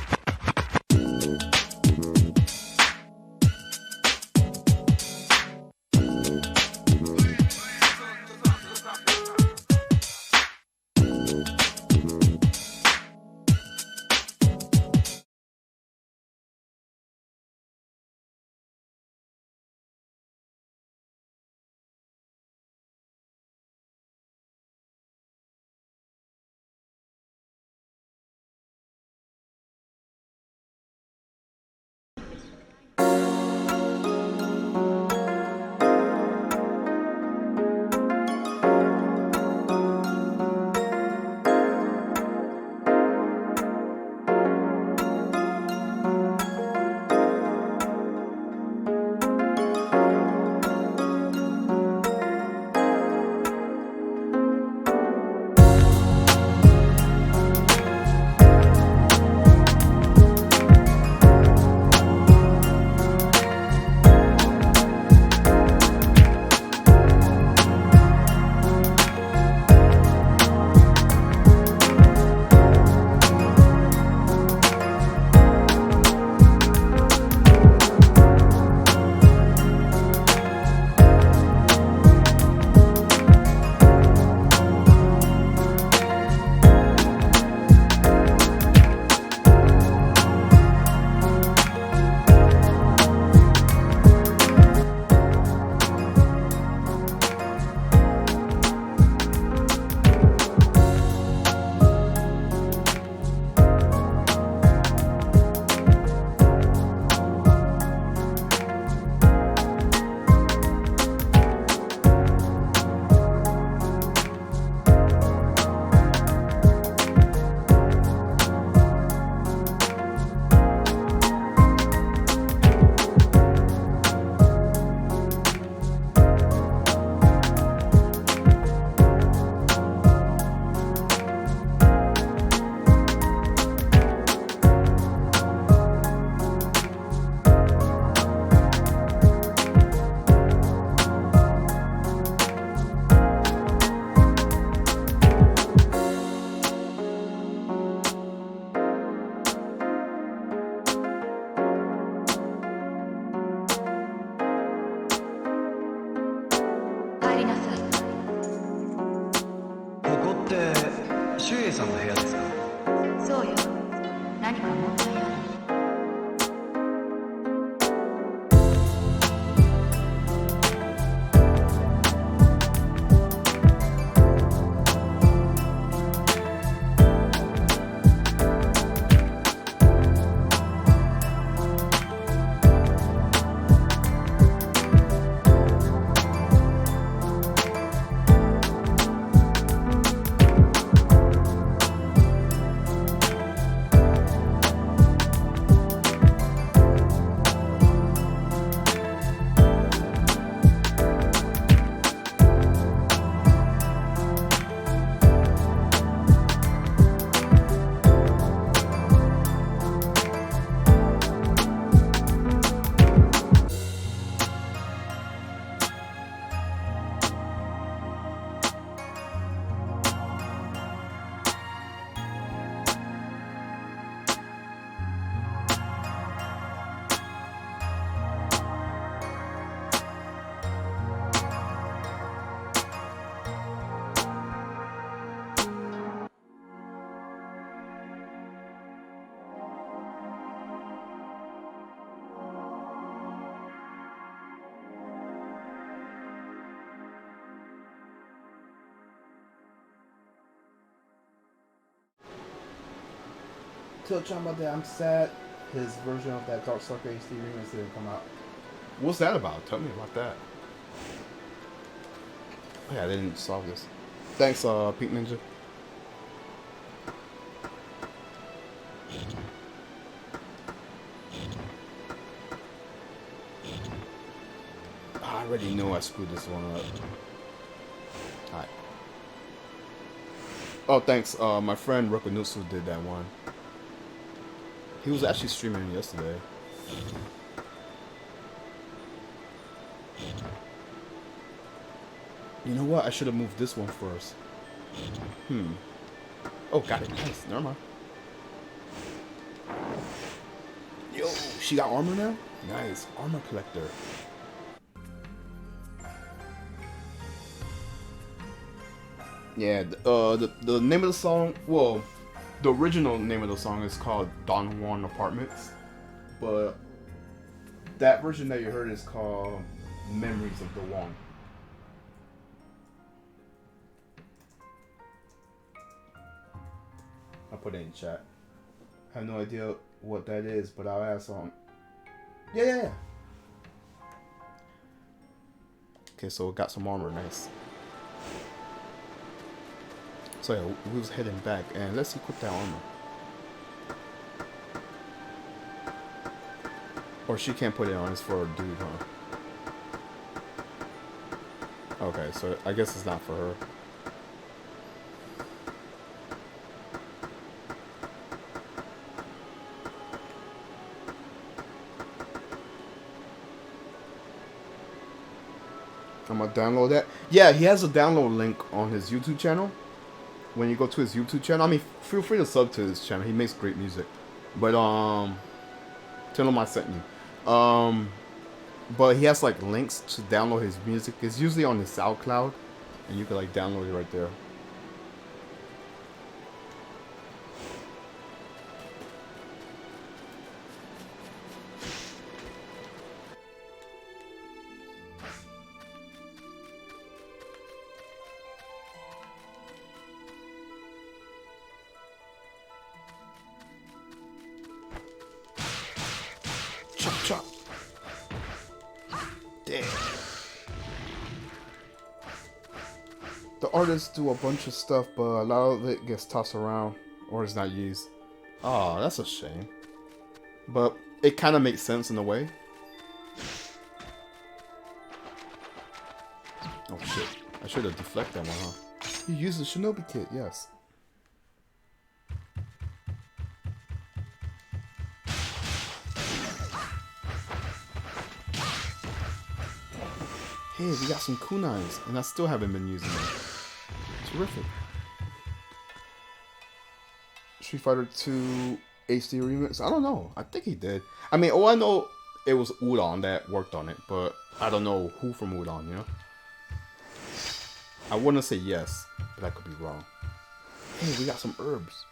Tell John about that. I'm sad his version of that Dark Sucker HD remix didn't come out. What's that about? Tell me about that. Oh, yeah, I didn't solve this. Thanks, Pink Ninja. I already know I screwed this one up. Alright. Oh, thanks. My friend Rokonutsu did that one. He was actually streaming yesterday. You know what? I should have moved this one first. Oh, got it. Nice. Never mind. Yo, she got armor now? Nice. Armor collector. Yeah, the name of the song, well, the original name of the song is called Don Juan Apartments, but that version that you heard is called Memories of the Juan. I'll put it in chat. I have no idea what that is, but I'll ask on. Yeah. Okay, so we got some armor, nice. So yeah, we was heading back, and let's equip that armor. Or she can't put it on, it's for a dude, huh? Okay, so I guess it's not for her. I'm gonna download that. Yeah, he has a download link on his YouTube channel. When you go to his YouTube channel, I mean, feel free to sub to his channel. He makes great music. But tell him I sent you. But he has like links to download his music. It's usually on his SoundCloud, and you can like download it right there. Chop. Damn. The artists do a bunch of stuff, but a lot of it gets tossed around or is not used. Oh, that's a shame. But it kind of makes sense in a way. Oh shit. I should have deflected that one, huh? You use the Shinobi kit, yes. Hey, we got some kunais, and I still haven't been using them. Terrific. Street Fighter 2 HD remix? I don't know. I think he did. I mean, I know it was Udon that worked on it, but I don't know who from Udon, you know? I wouldn't say yes, but I could be wrong. Hey, we got some herbs.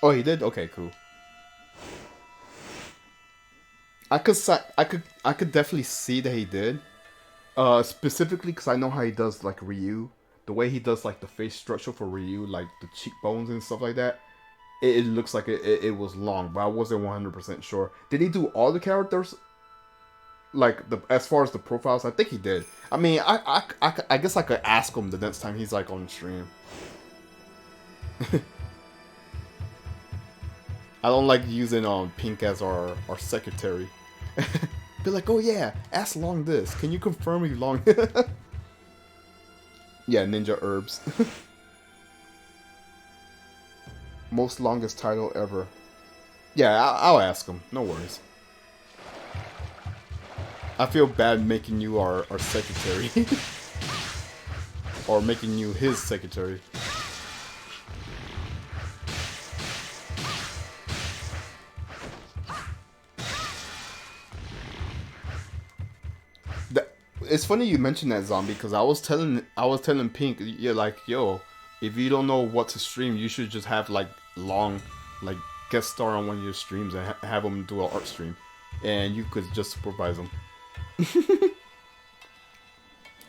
Oh, he did? Okay, cool. I could definitely see that he did. Specifically because I know how he does like Ryu. The way he does like the face structure for Ryu, like the cheekbones and stuff like that. It looks like it was long, but I wasn't 100% sure. Did he do all the characters? Like as far as the profiles, I think he did. I mean, I guess I could ask him the next time he's like on stream. I don't like using Pink as our secretary. Be like, oh yeah, ask Long this. Can you confirm you Long? Yeah, Ninja Herbs. Most longest title ever. Yeah, I'll ask him. No worries. I feel bad making you our secretary. Or making you his secretary. It's funny you mentioned that, Zombie, because I was telling Pink, you're like, yo, if you don't know what to stream, you should just have like Long, like guest star on one of your streams and have him do an art stream, and you could just supervise him.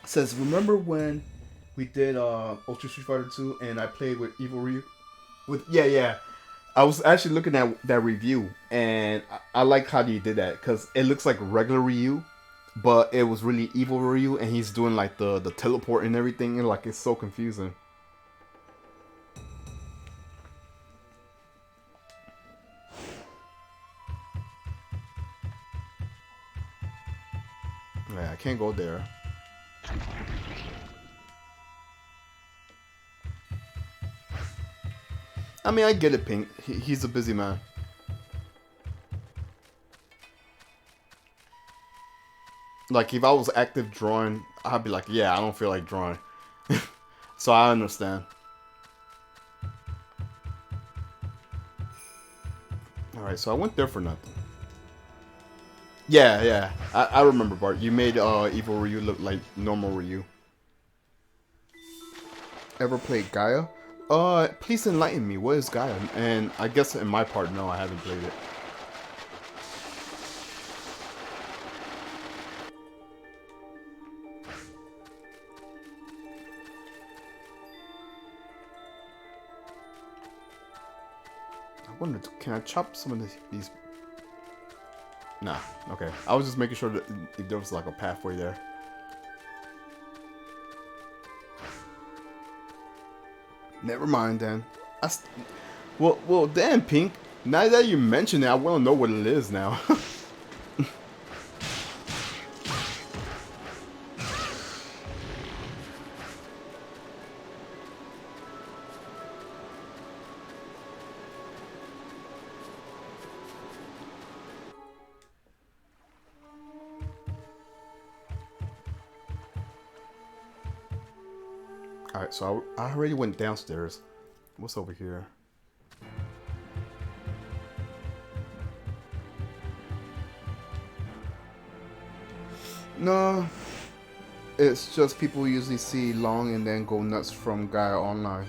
Says, remember when we did Ultra Street Fighter 2 and I played with Evil Ryu? Yeah. I was actually looking at that review and I like how you did that because it looks like regular Ryu, but it was really Evil Ryu and he's doing like the teleport and everything, and like it's so confusing. Yeah, I can't go there. I mean, I get it, Pink. He's a busy man. Like, if I was active drawing, I'd be like, yeah, I don't feel like drawing. So I understand. Alright, so I went there for nothing. Yeah. I remember, Bart. You made Evil Ryu look like normal Ryu. Ever played Gaia? Please enlighten me. What is Gaia? And I guess in my part, no, I haven't played it. I wonder, can I chop some of these? Nah, okay. I was just making sure that if there was like a pathway there. Never mind then. Well, damn, Pink. Now that you mention it, I want to know what it is now. Alright, so I already went downstairs. What's over here? No. It's just people usually see Long and then go nuts from Gaia Online.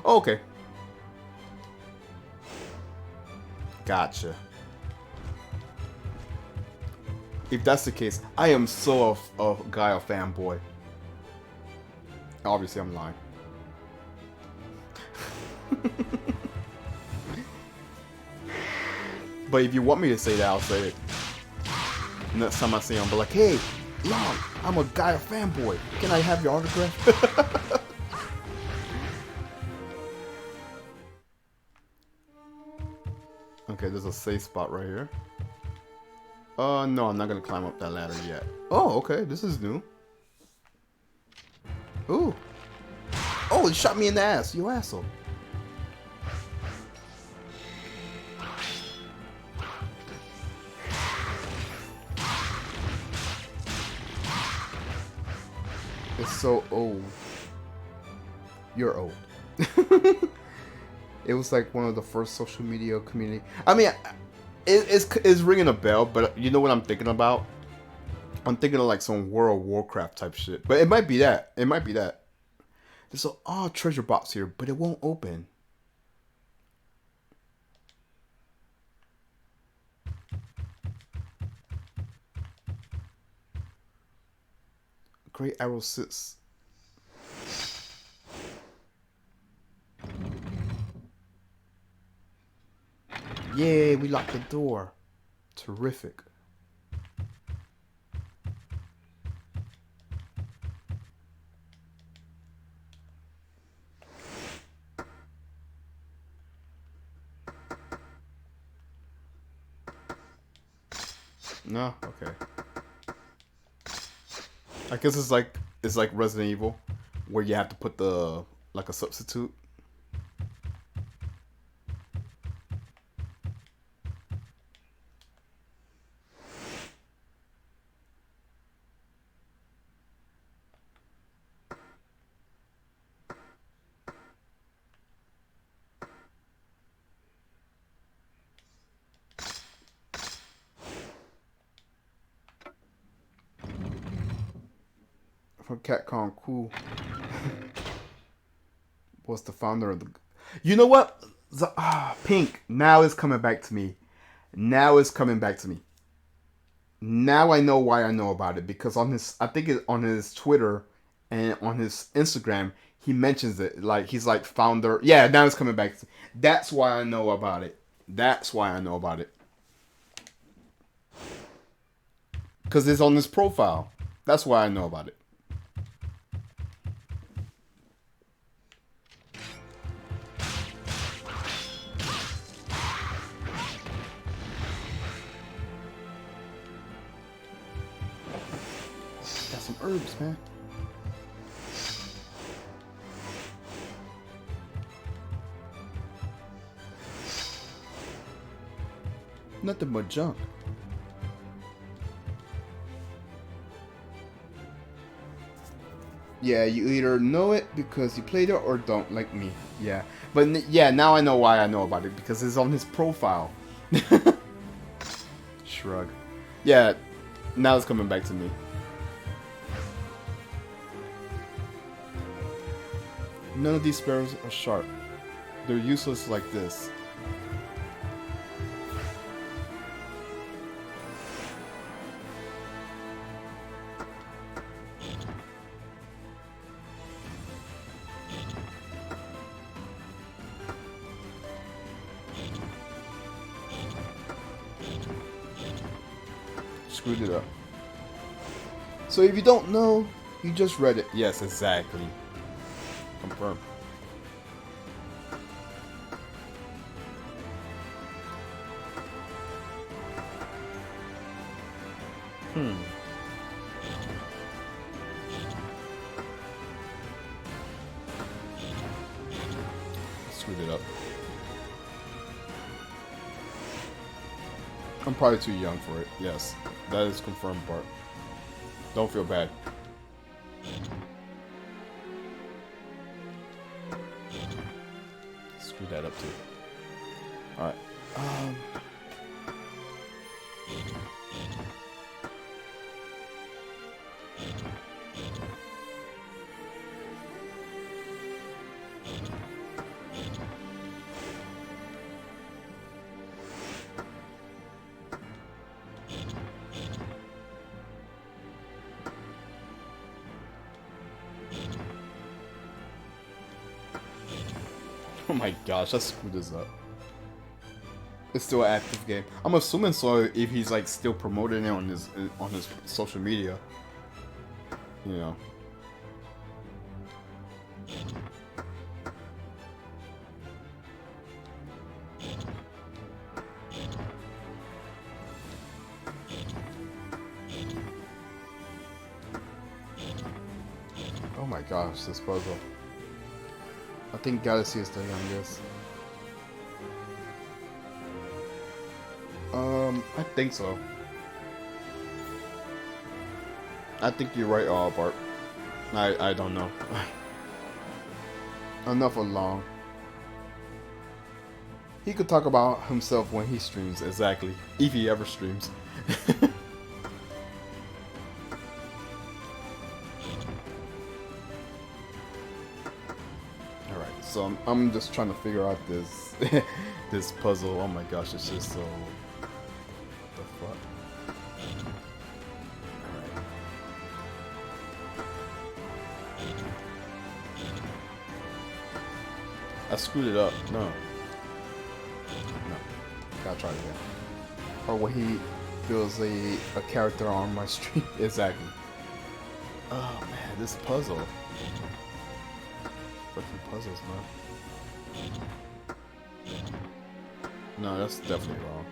Oh, okay. Gotcha. If that's the case, I am so a Gaia fanboy. Obviously, I'm lying. But if you want me to say that, I'll say it. Next time I see him, I'll be like, hey, Long, I'm a Gaia fanboy. Can I have your autograph? Okay, there's a safe spot right here. No, I'm not gonna climb up that ladder yet. Oh, okay, this is new. Ooh. Oh, he shot me in the ass, you asshole. It's so old. You're old. It was like one of the first social media community. I mean, it's ringing a bell, but you know what I'm thinking about? I'm thinking of like some World of Warcraft type shit. But it might be that. It might be that. There's a treasure box here, but it won't open. Great Arrow sits. Yay, we locked the door. Terrific. No, okay. I guess it's like Resident Evil, where you have to put like a substitute. From Capcom, cool. Was the founder of the... You know what? Pink, now it's coming back to me. Now it's coming back to me. Now I know why I know about it, because on his, I think it on his Twitter and on his Instagram, he mentions it. Like he's like founder. Yeah, now it's coming back. That's why I know about it. That's why I know about it. Because it's on his profile. That's why I know about it. Got some herbs, man. Nothing but junk. Yeah, you either know it because you played it or don't, like me. Yeah. But yeah, now I know why I know about it, because it's on his profile. Shrug. Yeah, now it's coming back to me. None of these sparrows are sharp. They're useless like this. Screwed it up. So if you don't know, you just read it. Yes, exactly. Confirm. Screwed it up. I'm probably too young for it. Yes, that is confirmed part. Don't feel bad. Screw that up too. Alright. Oh my gosh, I screwed this up. It's still an active game. I'm assuming so if he's like still promoting it on his social media. You know. Oh my gosh, this puzzle. I think Galaxy is the youngest. I think so. I think you're right, Bart. I don't know. Enough alone. He could talk about himself when he streams, exactly. If he ever streams. Alright, so I'm just trying to figure out this this puzzle. Oh my gosh, it's just so... What the fuck? Alright. I screwed it up. No. Gotta try it again. Or when he builds a character on my stream. Exactly. Oh man, this puzzle. Fucking puzzles, man. No, that's definitely wrong.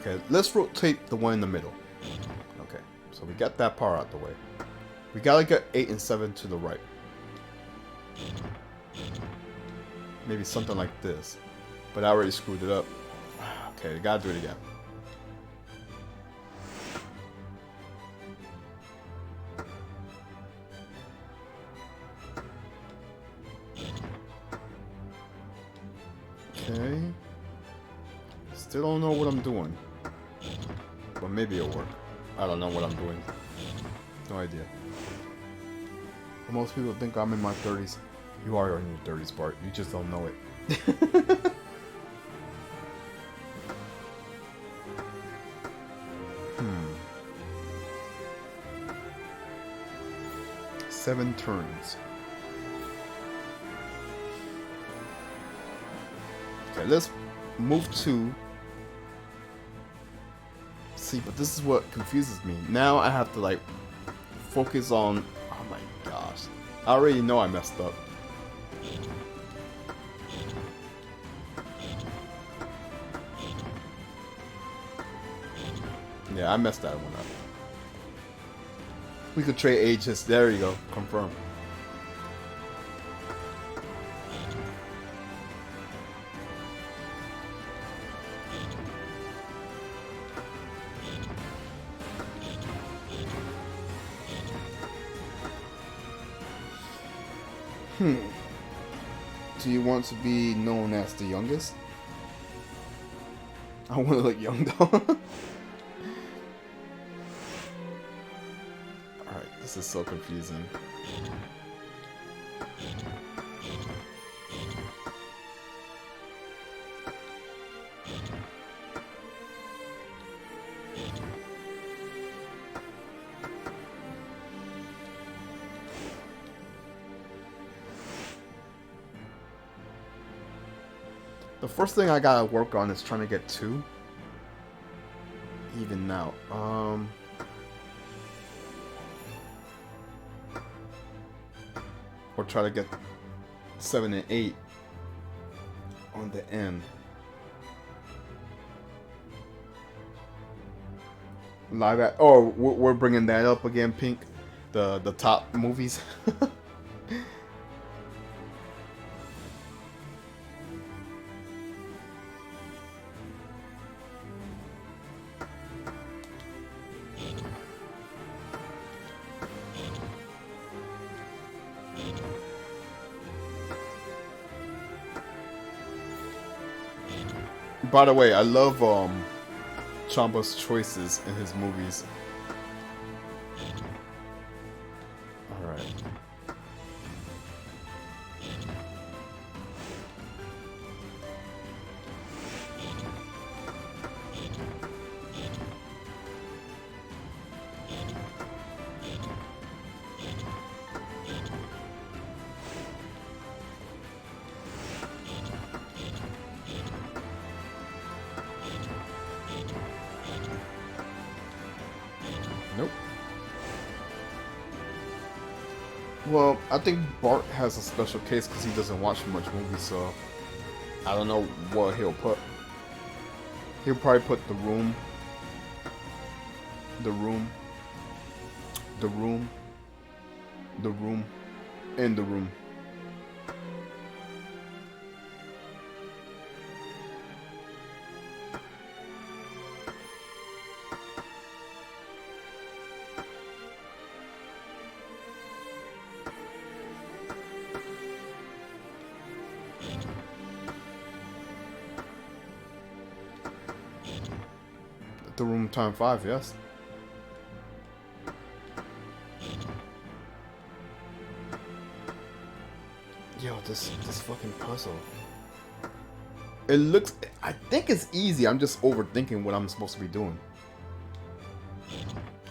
Okay, let's rotate the one in the middle. Okay, so we got that part out the way. We gotta get 8 and 7 to the right. Maybe something like this. But I already screwed it up. Okay, gotta do it again. Okay. Still don't know what I'm doing. But maybe it'll work. I don't know what I'm doing. No idea. Most people think I'm in my 30s. You are in your 30s, Bart. You just don't know it. 7 turns. Okay, let's move to... See, but this is what confuses me. Now I have to, like, focus on... Oh my gosh. I already know I messed up. Yeah, I messed that one up. We could trade ages. There you go. Confirm. Do you want to be known as the youngest? I want to look young though. Alright, this is so confusing. The first thing I gotta work on is trying to get 2. Even now. Or try to get 7 and 8 on the end. Live at... Oh, we're bringing that up again, Pink. The top movies. By the way, I love Chamba's choices in his movies. Alright. Nope. Well, I think Bart has a special case because he doesn't watch much movies, so I don't know what he'll put. He'll probably put The Room, The Room, The Room, The Room, and The Room. The Room time 5, yes. Yo, this fucking puzzle. It looks... I think it's easy. I'm just overthinking what I'm supposed to be doing.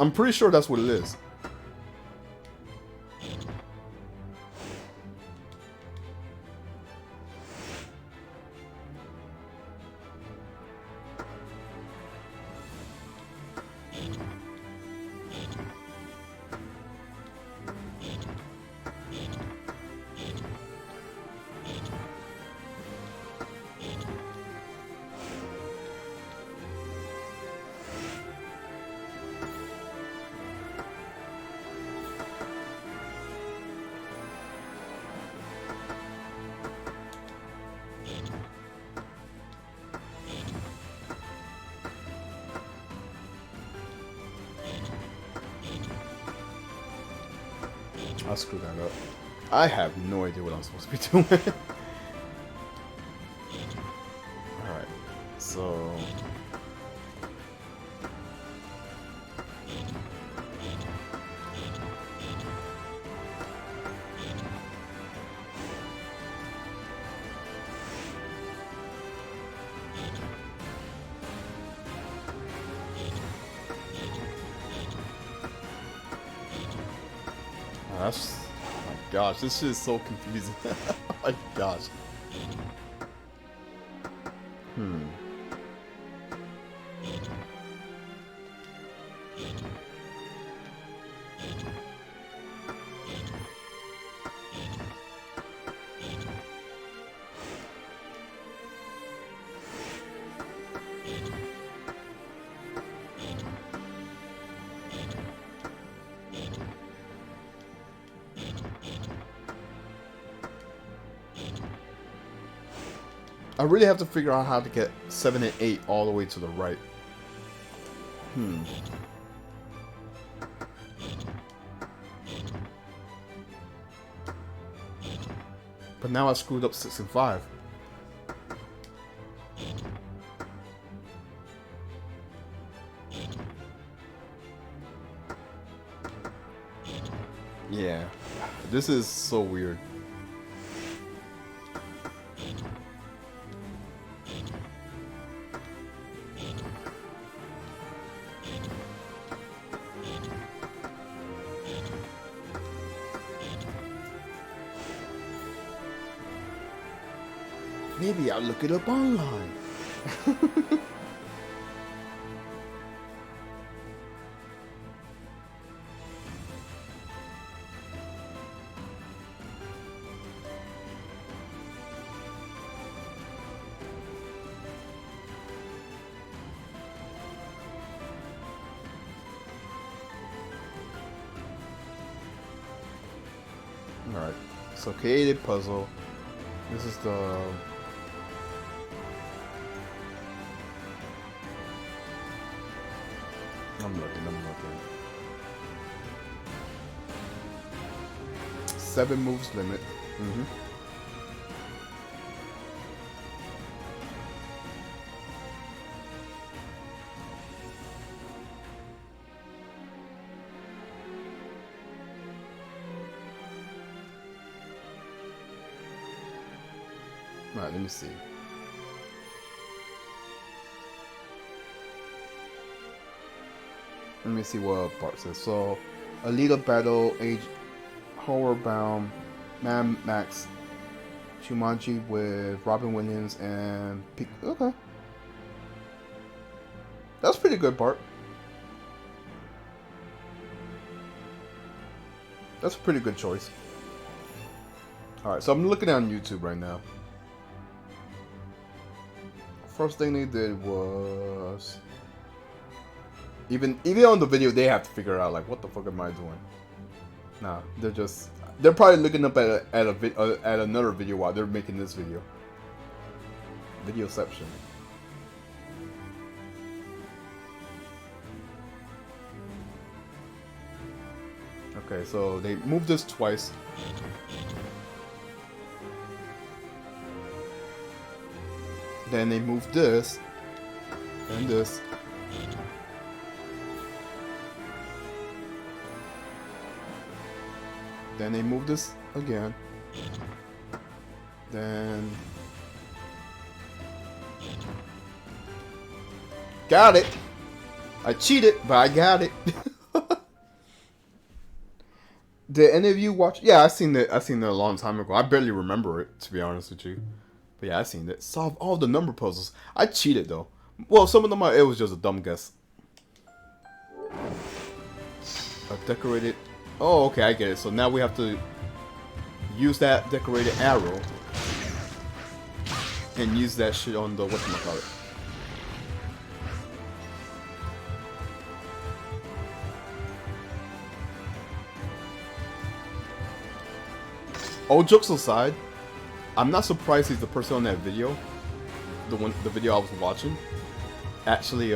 I'm pretty sure that's what it is. I'll screw that up. I have no idea what I'm supposed to be doing. Alright, so... That's, oh my gosh, this shit is so confusing. Oh my gosh. I really have to figure out how to get 7 and 8 all the way to the right. But now I screwed up 6 and 5. Yeah, this is so weird. Maybe I'll look it up online. Alright, so created puzzle. This is the... I'm looking. 7 moves limit. Alright, let me see. Let me see what part says. So, Alita Battle, Age, Homeward Bound, Mad Max, Shumanji with Robin Williams and okay. That's a pretty good part. That's a pretty good choice. Alright, so I'm looking on YouTube right now. First thing they did was... Even on the video, they have to figure out, like, what the fuck am I doing? Nah, they're probably looking up at another video while they're making this video. Videoception. Okay, so they moved this twice. Then they moved this and this. Then they moved this again. Then got it. I cheated, but I got it. Did any of you watch? Yeah, I seen it a long time ago. I barely remember it, to be honest with you. But yeah, I seen it. Solve all the number puzzles. I cheated though. Well, some of them it was just a dumb guess. A decorated. Oh, okay, I get it. So now we have to use that decorated arrow and use that shit on the whatchamacallit. All jokes aside, I'm not surprised he's the person on that video. The video I was watching actually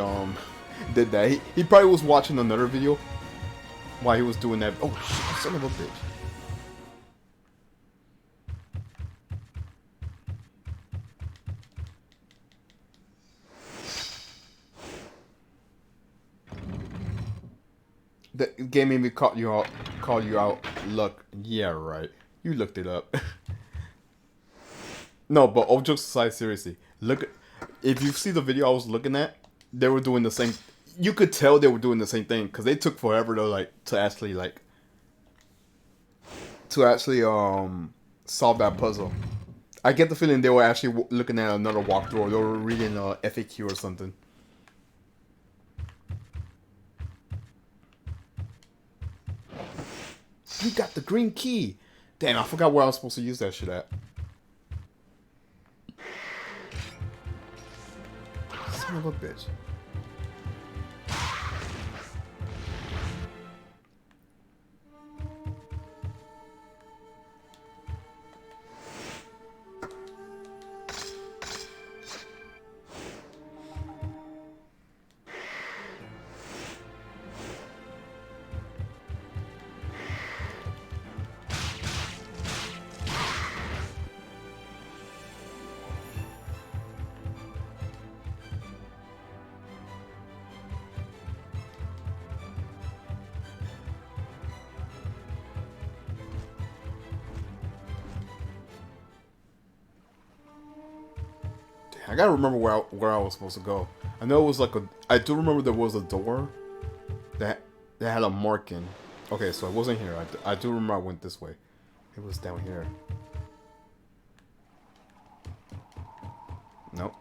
did that. He probably was watching another video while he was doing that. Oh shit, son of a bitch. The game made me call you out. Look, yeah, right. You looked it up. No, but all jokes aside, seriously, look. If you see the video I was looking at, they were doing the same. You could tell they were doing the same thing because they took forever to actually to actually solve that puzzle. I get the feeling they were actually looking at another walkthrough, or they were reading a FAQ or something. You got the green key. Damn, I forgot where I was supposed to use that shit at. Son of a bitch. I gotta remember where I was supposed to go. I know it was like I do remember there was a door that had a marking. Okay, so it wasn't here. I do remember I went this way. It was down here. Nope.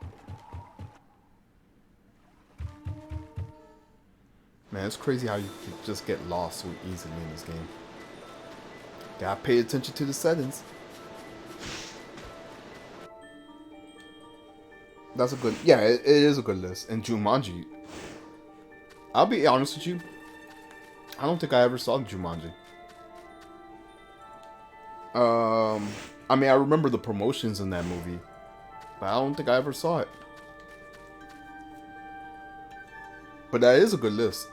Man, it's crazy how you can just get lost so easily in this game. Gotta pay attention to the settings. That's a good... Yeah, it is a good list. And Jumanji. I'll be honest with you. I don't think I ever saw Jumanji. I mean, I remember the promotions in that movie. But I don't think I ever saw it. But that is a good list.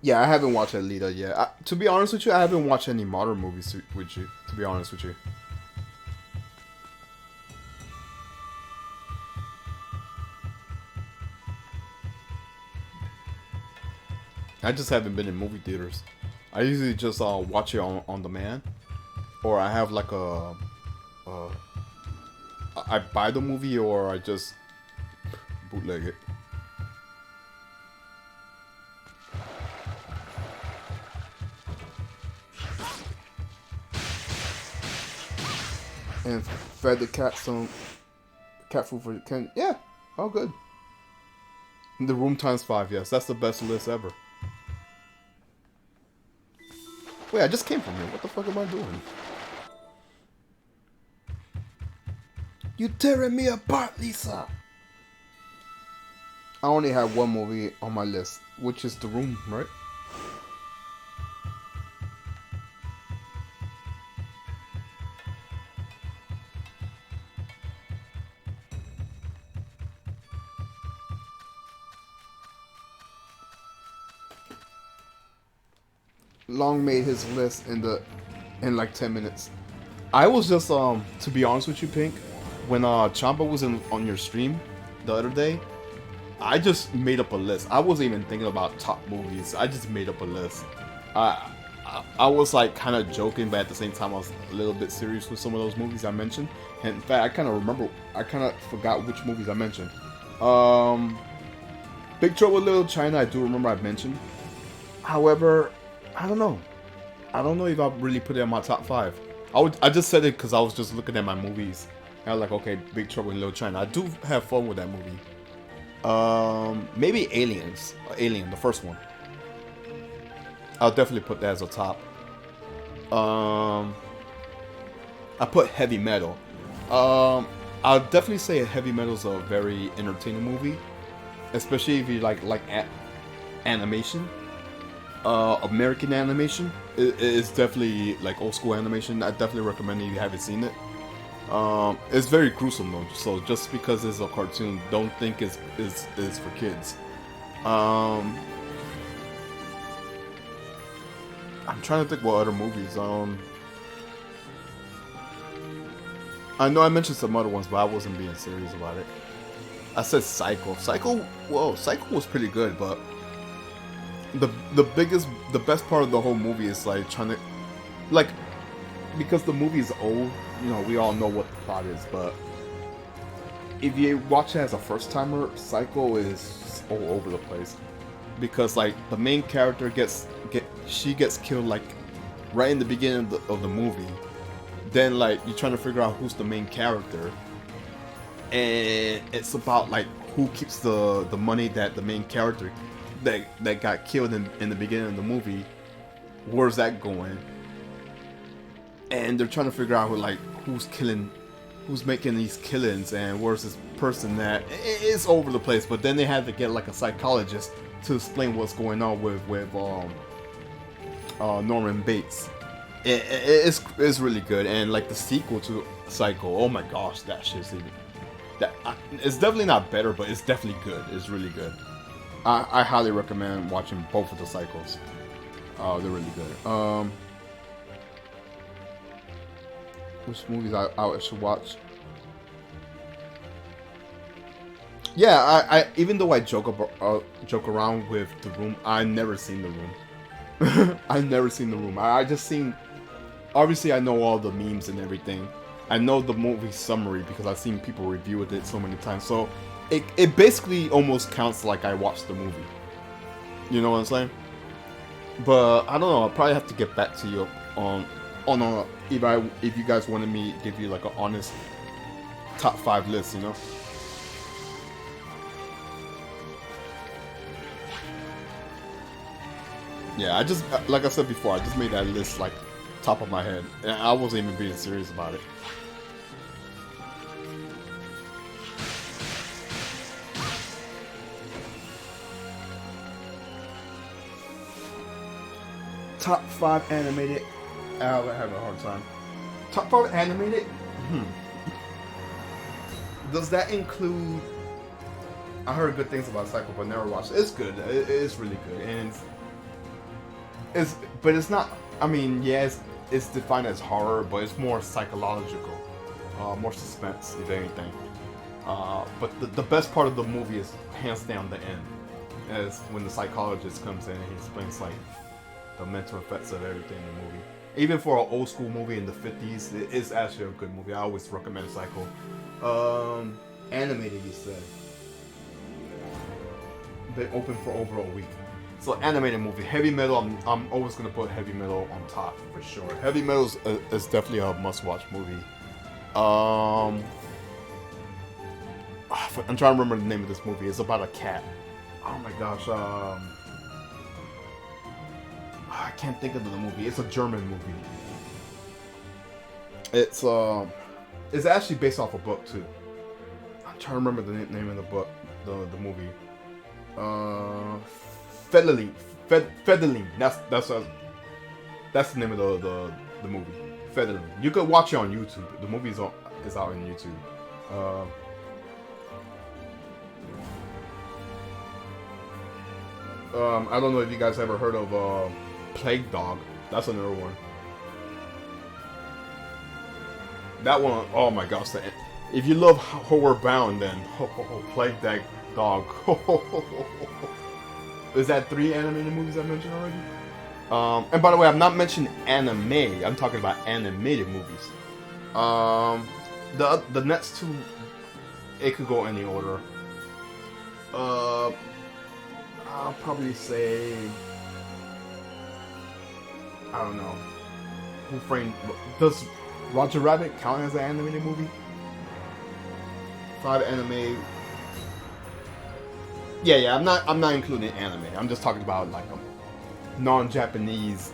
Yeah, I haven't watched Alita yet. To be honest with you, I haven't watched any modern movies with you. To be honest with you. I just haven't been in movie theaters. I usually just watch it on demand. Or I have like I buy the movie or I just bootleg it. And fed the cat some cat food for Ken. Yeah, all good. The room times 5, yes, that's the best list ever. Wait, I just came from here. What the fuck am I doing? You tearing me apart, Lisa. I only have one movie on my list, which is The Room, right? Long made his list in like 10 minutes. I was just to be honest with you, Pink, when Chamba was on your stream the other day, I just made up a list. I wasn't even thinking about top movies. I just made up a list. I was like kind of joking, but at the same time I was a little bit serious with some of those movies I mentioned. And in fact, I kind of forgot which movies I mentioned. Big Trouble in Little China, I do remember I mentioned. However, I don't know. I don't know if I'll really put it in my top 5. I just said it because I was just looking at my movies. And I was like, okay, Big Trouble in Little China. I do have fun with that movie. Maybe Alien, the first one. I'll definitely put that as a top. I put Heavy Metal. I'll definitely say Heavy Metal is a very entertaining movie, especially if you like animation. American animation. It's definitely like old school animation. I definitely recommend it if you haven't seen it. It's very gruesome though, so just because it's a cartoon, don't think it's for kids. I'm trying to think what other movies. I know I mentioned some other ones, but I wasn't being serious about it. I said Psycho. Psycho was pretty good, but the best part of the whole movie is like trying to, like, because the movie is old, you know, we all know what the plot is, but if you watch it as a first timer, Psycho is all over the place. because like the main character gets killed like right in the beginning of the movie. Then like you're trying to figure out who's the main character, and it's about like who keeps the money that the main character that got killed in the beginning of the movie. Where's that going? And they're trying to figure out who's making these killings, and where's this person that it's over the place. But then they had to get like a psychologist to explain what's going on with Norman Bates. It's really good, and like the sequel to Psycho, oh my gosh, that shit's even it's definitely not better, but it's definitely good. It's really good. I highly recommend watching both of the Psychos. They're really good. Which movies I should watch? Yeah, I even though I joke around with The Room, I've never seen The Room. I've never seen The Room. I just seen. Obviously, I know all the memes and everything. I know the movie summary because I've seen people review it so many times. So it basically almost counts like I watched the movie. You know what I'm saying? But I don't know. I'll probably have to get back to you on if you guys wanted me to give you like an honest top 5 list. You know. Yeah, I just, like I said before, I just made that list like top of my head, and I wasn't even being serious about it. Top 5 animated. I have a hard time. Top 5 animated. Does that include? I heard good things about Psycho, but never watched it. It's good. It's really good, and but it's not. I mean, yeah, it's defined as horror, but it's more psychological, more suspense, if anything. But the best part of the movie is hands down the end, as when the psychologist comes in and he explains like the mental effects of everything in the movie. Even for an old school movie in the 50s, it's actually a good movie. I always recommend Psycho. Animated, you said. Been open for over a week. So animated movie, Heavy Metal. I'm always gonna put Heavy Metal on top for sure. Heavy Metal is definitely a must-watch movie. I'm trying to remember the name of this movie. It's about a cat. Oh my gosh. I can't think of the movie. It's a German movie. It's actually based off a book too. I'm trying to remember the name of the book, the movie. Fedeline. That's the name of the movie. Fedeline. You could watch it on YouTube. The movie is out on YouTube. I don't know if you guys ever heard of Plague Dog. That's another one. That one, oh my gosh! If you love Homeward Bound, then Plague Dog. Is that 3 animated movies I mentioned already? And by the way, I'm not mentioning anime. I'm talking about animated movies. The next 2, it could go any order. I'll probably say, I don't know. Who Framed? Does Roger Rabbit count as an animated movie? 5 anime. Yeah. I'm not including anime. I'm just talking about like a non-Japanese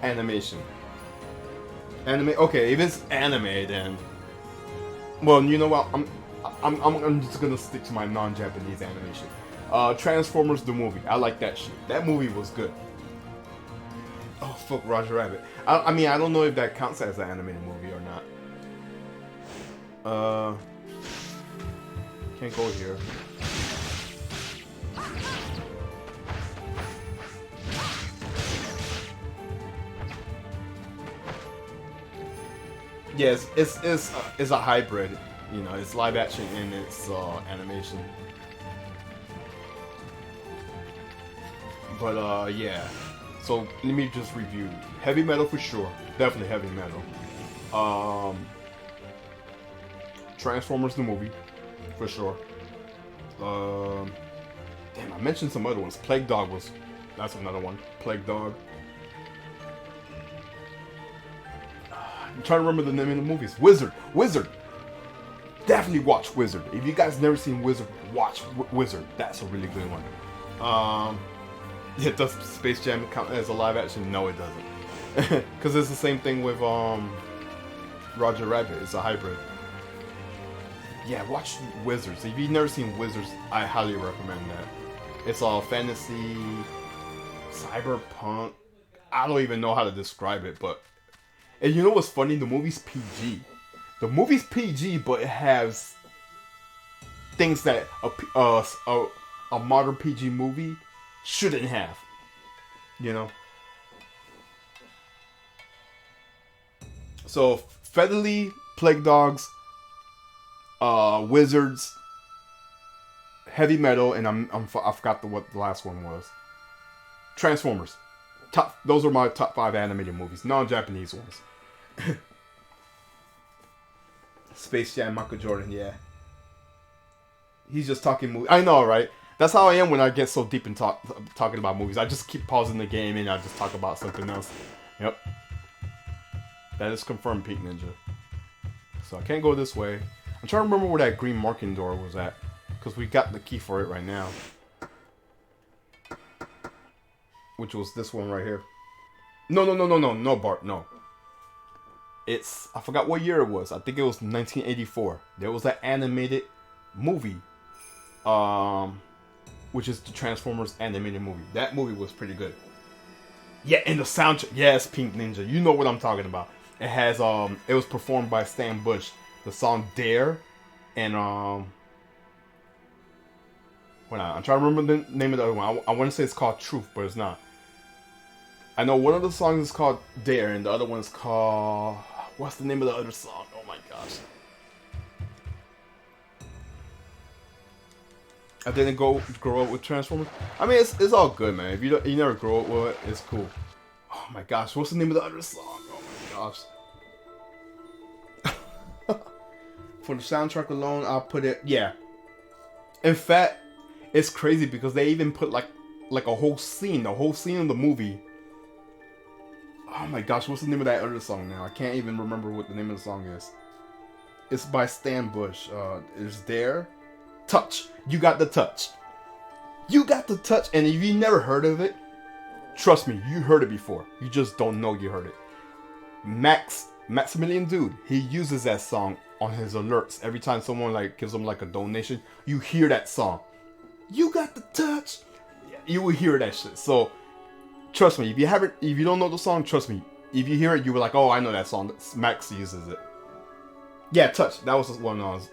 animation. Anime. Okay, if it's anime, then well, you know what? I'm just gonna stick to my non-Japanese animation. Transformers the movie. I like that shit. That movie was good. Oh fuck, Roger Rabbit. I mean, I don't know if that counts as an animated movie or not. Can't go here. Yes, it's a hybrid. You know, it's live action and it's animation. But yeah. So let me just review. Heavy Metal for sure, definitely Heavy Metal. Transformers the movie, for sure. Damn, I mentioned some other ones. Plague Dog was... That's another one. Plague Dog. I'm trying to remember the name of the movies. Wizard. Wizard. Definitely watch Wizard. If you guys never seen Wizard, watch Wizard. That's a really good one. Yeah, does Space Jam count as a live action? No, it doesn't. Because it's the same thing with Roger Rabbit. It's a hybrid. Yeah, watch Wizards. If you've never seen Wizards, I highly recommend that. It's all fantasy, cyberpunk. I don't even know how to describe it, but... And you know what's funny? The movie's PG. The movie's PG, but it has things that a modern PG movie shouldn't have. You know? So, Featherly, Plague Dogs, Wizards, Heavy Metal, and I forgot what the last one was. Transformers. Those are my top 5 animated movies, non-Japanese ones. Space Jam, Michael Jordan, yeah. He's just talking movies. I know, right? That's how I am when I get so deep in talking about movies. I just keep pausing the game and I just talk about something else. Yep. That is confirmed, Pink Ninja. So I can't go this way. I'm trying to remember where that green marking door was at. Because we got the key for it right now. Which was this one right here. No, Bart, no. It's, I forgot what year it was. I think it was 1984. There was that animated movie. Which is the Transformers animated movie. That movie was pretty good. Yeah, and the soundtrack. Yes, Pink Ninja. You know what I'm talking about. It has, it was performed by Stan Bush. The song Dare. And, I'm trying to remember the name of the other one. I want to say it's called Truth, but it's not. I know one of the songs is called Dare, and the other one's called... What's the name of the other song? Oh my gosh. I didn't grow up with Transformers. I mean, it's all good, man. If you never grow up with it, it's cool. Oh my gosh, what's the name of the other song? Oh my gosh. For the soundtrack alone, I'll put it... Yeah. In fact, it's crazy because they even put like a whole scene of the movie. Oh my gosh, what's the name of that other song now? I can't even remember what the name of the song is. It's by Stan Bush. It's Dare. Touch. You got the touch. You got the touch. And if you never heard of it, trust me, you heard it before. You just don't know you heard it. Maximilian Dude, he uses that song on his alerts. Every time someone like gives him like a donation, you hear that song. You got the touch. You will hear that shit. So trust me, if you don't know the song, trust me. If you hear it, you were like, oh, I know that song. Max uses it. Yeah, Touch. That was one I was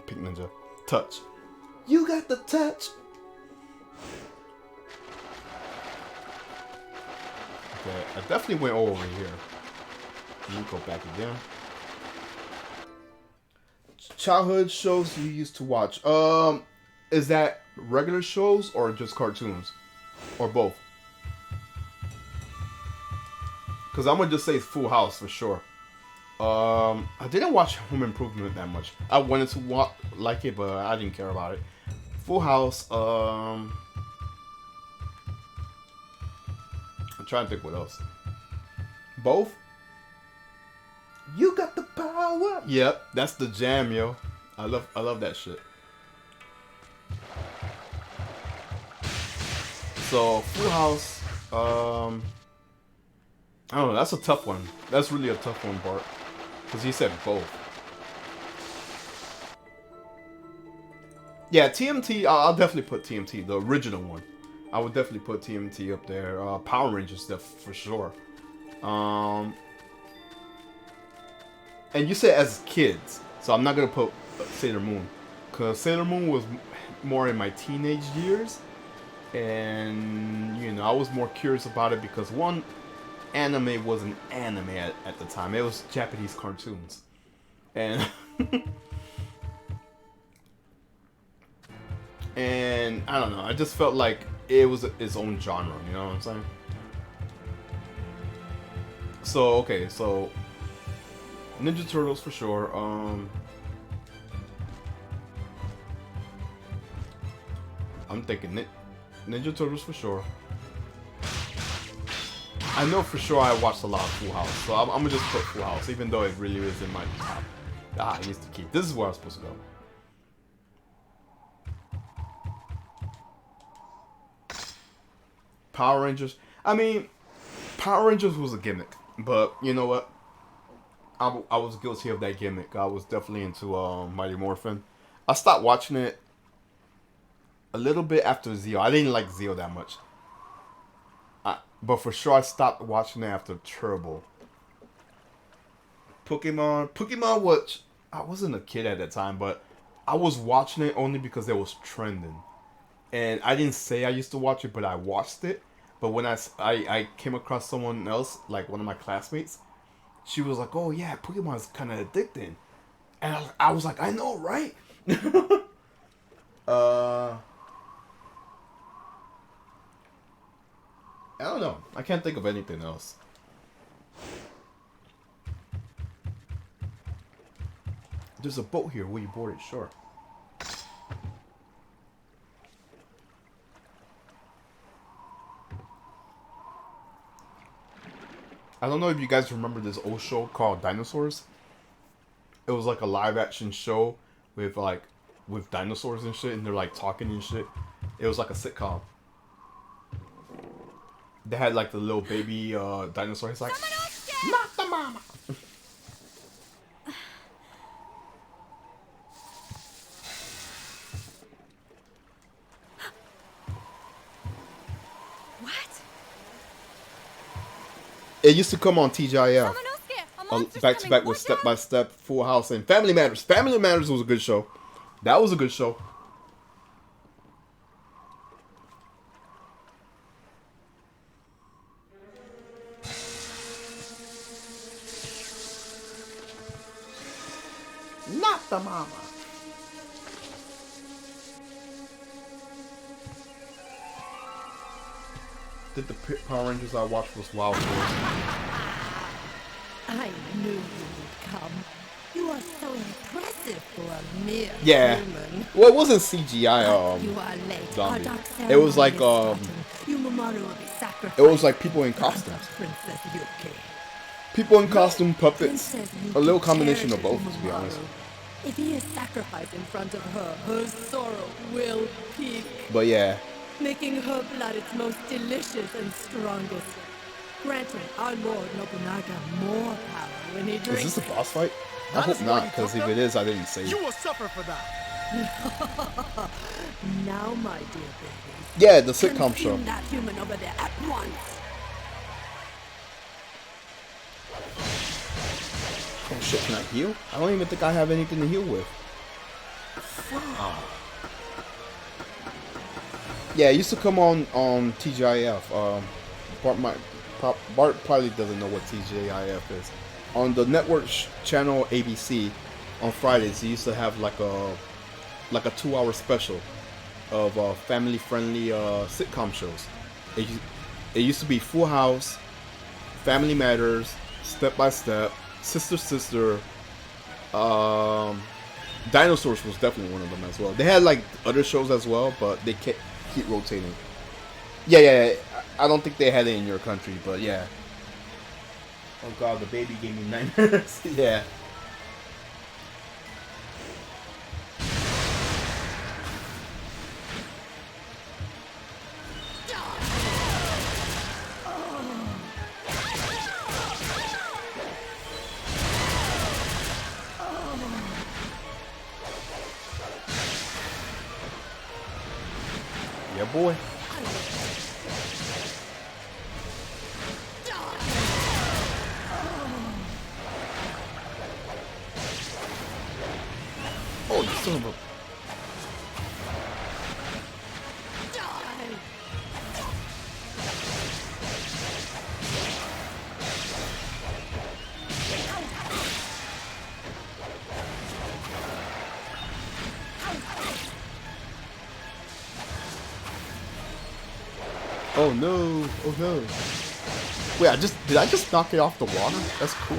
Pink Ninja. Touch. You got the touch. Okay, I definitely went over here. Let me go back again. Childhood shows you used to watch. Is that regular shows or just cartoons? Or both? Because I'm going to just say Full House for sure. I didn't watch Home Improvement that much. I wanted to like it, but I didn't care about it. Full House. I'm trying to think what else. Both? You got the power. Yep, that's the jam, yo. I love that shit. So Full House. I don't know. That's a tough one. That's really a tough one, Bart. Because he said both. Yeah, TMT, I'll definitely put TMT, the original one. I would definitely put TMT up there. Power Rangers stuff for sure. And you said as kids, so I'm not going to put Sailor Moon. Because Sailor Moon was more in my teenage years. And, you know, I was more curious about it because one, anime wasn't anime at the time. It was Japanese cartoons. And and I don't know, I just felt like it was its own genre, you know what I'm saying? So okay, so Ninja Turtles for sure. I'm thinking Ninja Turtles for sure. I know for sure I watched a lot of Full House, so I'm gonna just put Full House, even though it really is in my top. I used to keep. This is where I'm supposed to go. Power Rangers. I mean, Power Rangers was a gimmick, but you know what? I was guilty of that gimmick. I was definitely into Mighty Morphin. I stopped watching it a little bit after Zeo. I didn't like Zeo that much. But for sure, I stopped watching it after Turbo. Pokemon, which I wasn't a kid at that time, but I was watching it only because it was trending. And I didn't say I used to watch it, but I watched it. But when I came across someone else, like one of my classmates, she was like, "Oh yeah, Pokemon is kind of addicting," and I was like, "I know, right?" I don't know. I can't think of anything else. There's a boat here. Will you board it? Sure. I don't know if you guys remember this old show called Dinosaurs. It was like a live action show with dinosaurs and shit, and they're like talking and shit. It was like a sitcom. They had like the little baby dinosaur. He's like, not the mama. What? It used to come on TGIF. Back to back with Step by Step, Full House, and Family Matters. Family Matters was a good show. That was a good show. Not the mama. Did the Power Rangers I watched was Wild Force. I knew you would come. You are so impressive for a mere human. Well, it wasn't CGI. You are late. Zombie. Our dark It was like ceremony is starting. Yumamoto will be sacrificed. It was like people in costumes. Princess Yuki. People in costume, puppets. Princess Yuki A little combination of cherishes both, to be honest. Yumamoto. If he is sacrificed in front of her, her sorrow will peak, But yeah. making her blood its most delicious and strongest, granting our Lord Nobunaga more power when he drinks. Is this a boss fight? I hope not, because if it is, I didn't save. You will suffer for that. Now, my dear baby. Yeah, the sitcom show. Consume that human over there at once. Oh shit, can I heal? I don't even think I have anything to heal with. Oh. Yeah, it used to come on TGIF. Bart probably doesn't know what TGIF is. On the network channel ABC, on Fridays, he used to have like a 2-hour special of family-friendly sitcom shows. It used to be Full House, Family Matters, Step by Step, Sister. Dinosaurs was definitely one of them as well. They had like other shows as well, but they keep rotating. Yeah. I don't think they had it in your country, but yeah. Oh god, the baby gave me nightmares. Yeah. Yeah, boy. Oh, you son of a... Oh no, oh no. Wait, did I just knock it off the water? That's cool.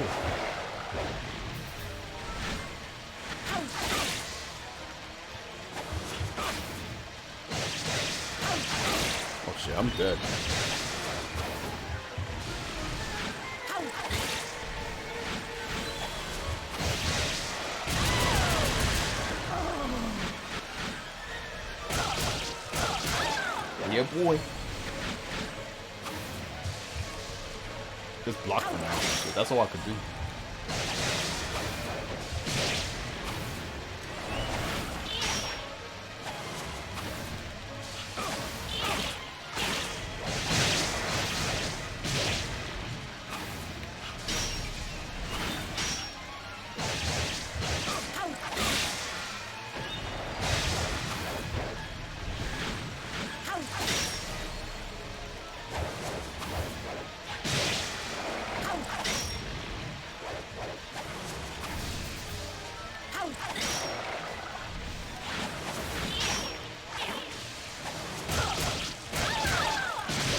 Oh shit, I'm dead. Yeah, boy. Just block for now. Shit, that's all I could do.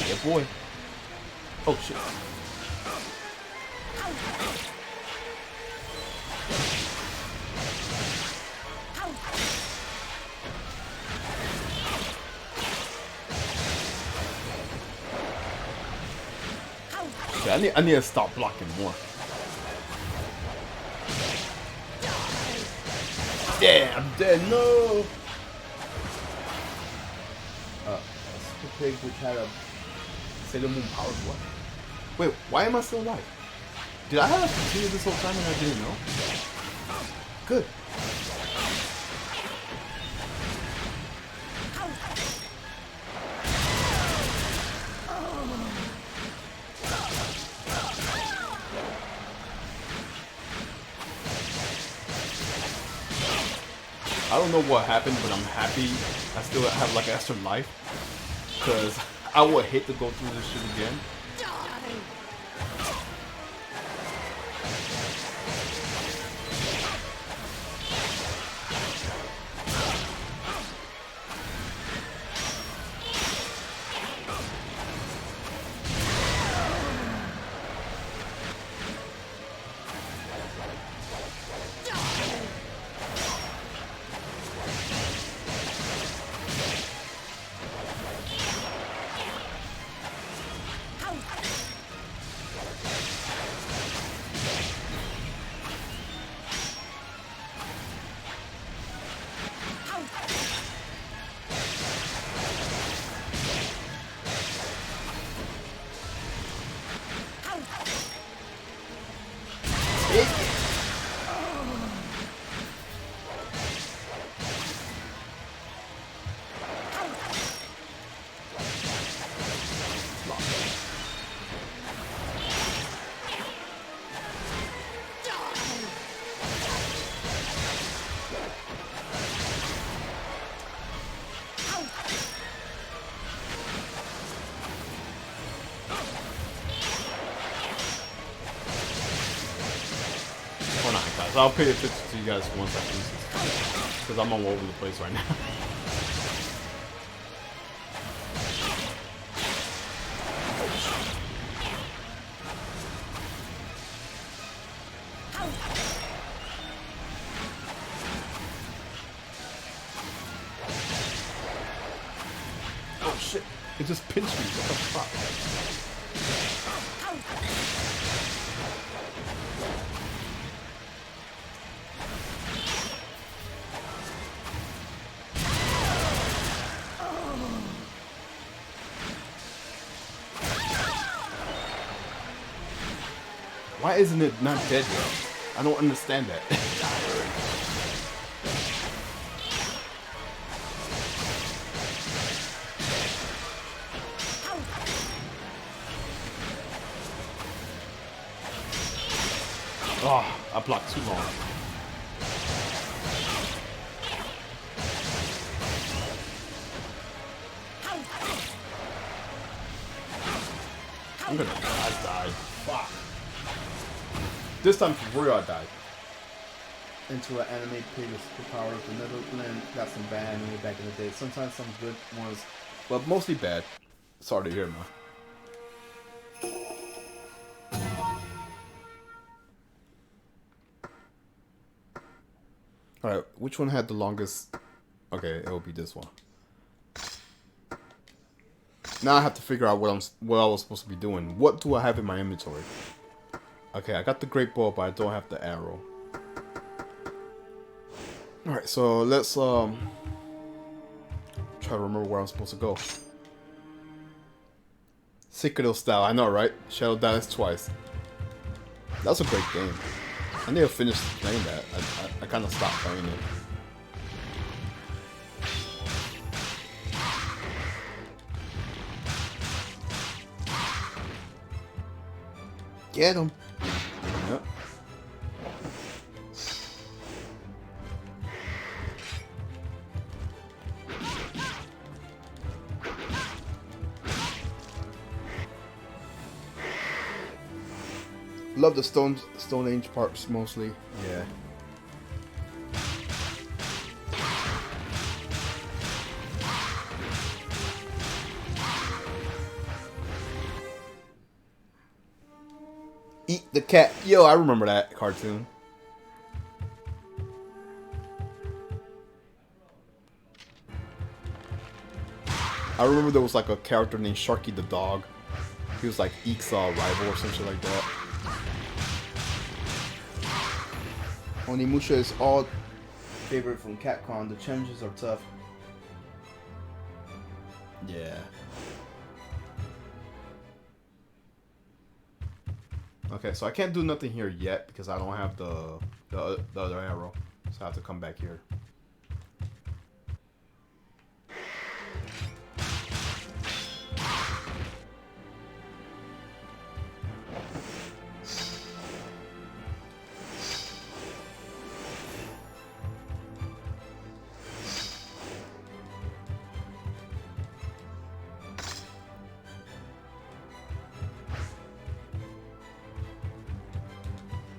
Yeah, boy. Oh shit. Yeah, I need to stop blocking more. Yeah, I'm dead. No. The pig which had a Sailor Moon powers. What? Wait, why am I still alive? Did I have to continue this whole time and I didn't know? Good. I don't know what happened, but I'm happy I still have like extra life. Because I would hate to go through this shit again. Or not, guys. I'll pay attention to you guys once I finish this. Because I'm all over the place right now. Oh shit. It just pinched me. What the fuck? Why isn't it not dead yet? I don't understand that. Oh, I blocked too long. I'm gonna die. I died. Fuck. This time for real I died. Into an anime pig with superpowers. The Netherlands got some bad anime back in the day. Sometimes some good ones, but mostly bad. Sorry to hear, man. Alright, which one had the longest? Okay, it'll be this one. Now I have to figure out what I was supposed to be doing. What do I have in my inventory? Okay, I got the great bow, but I don't have the arrow. All right, so let's try to remember where I'm supposed to go. Citadel style, I know, right? Shadow Dance twice. That's a great game. I need to finish playing that. I kind of stopped playing it. Get him. Yep. Love the Stone Age parts mostly. Yeah. Eat the cat. Yo, I remember that cartoon. I remember there was like a character named Sharky the dog. He was like Eek's rival or some shit like that. Onimusha is all favorite from Capcom. The challenges are tough. Yeah. Okay, so I can't do nothing here yet because I don't have the other arrow. So I have to come back here.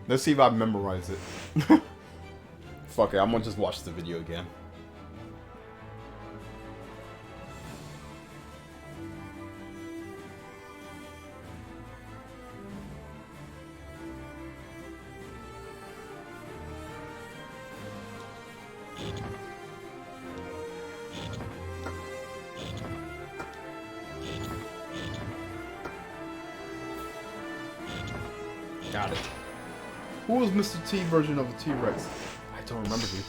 Let's see if I memorize it. Fuck it, I'm gonna just watch the video again. Got it. Who was Mr. T version of the T-Rex? I don't remember, dude.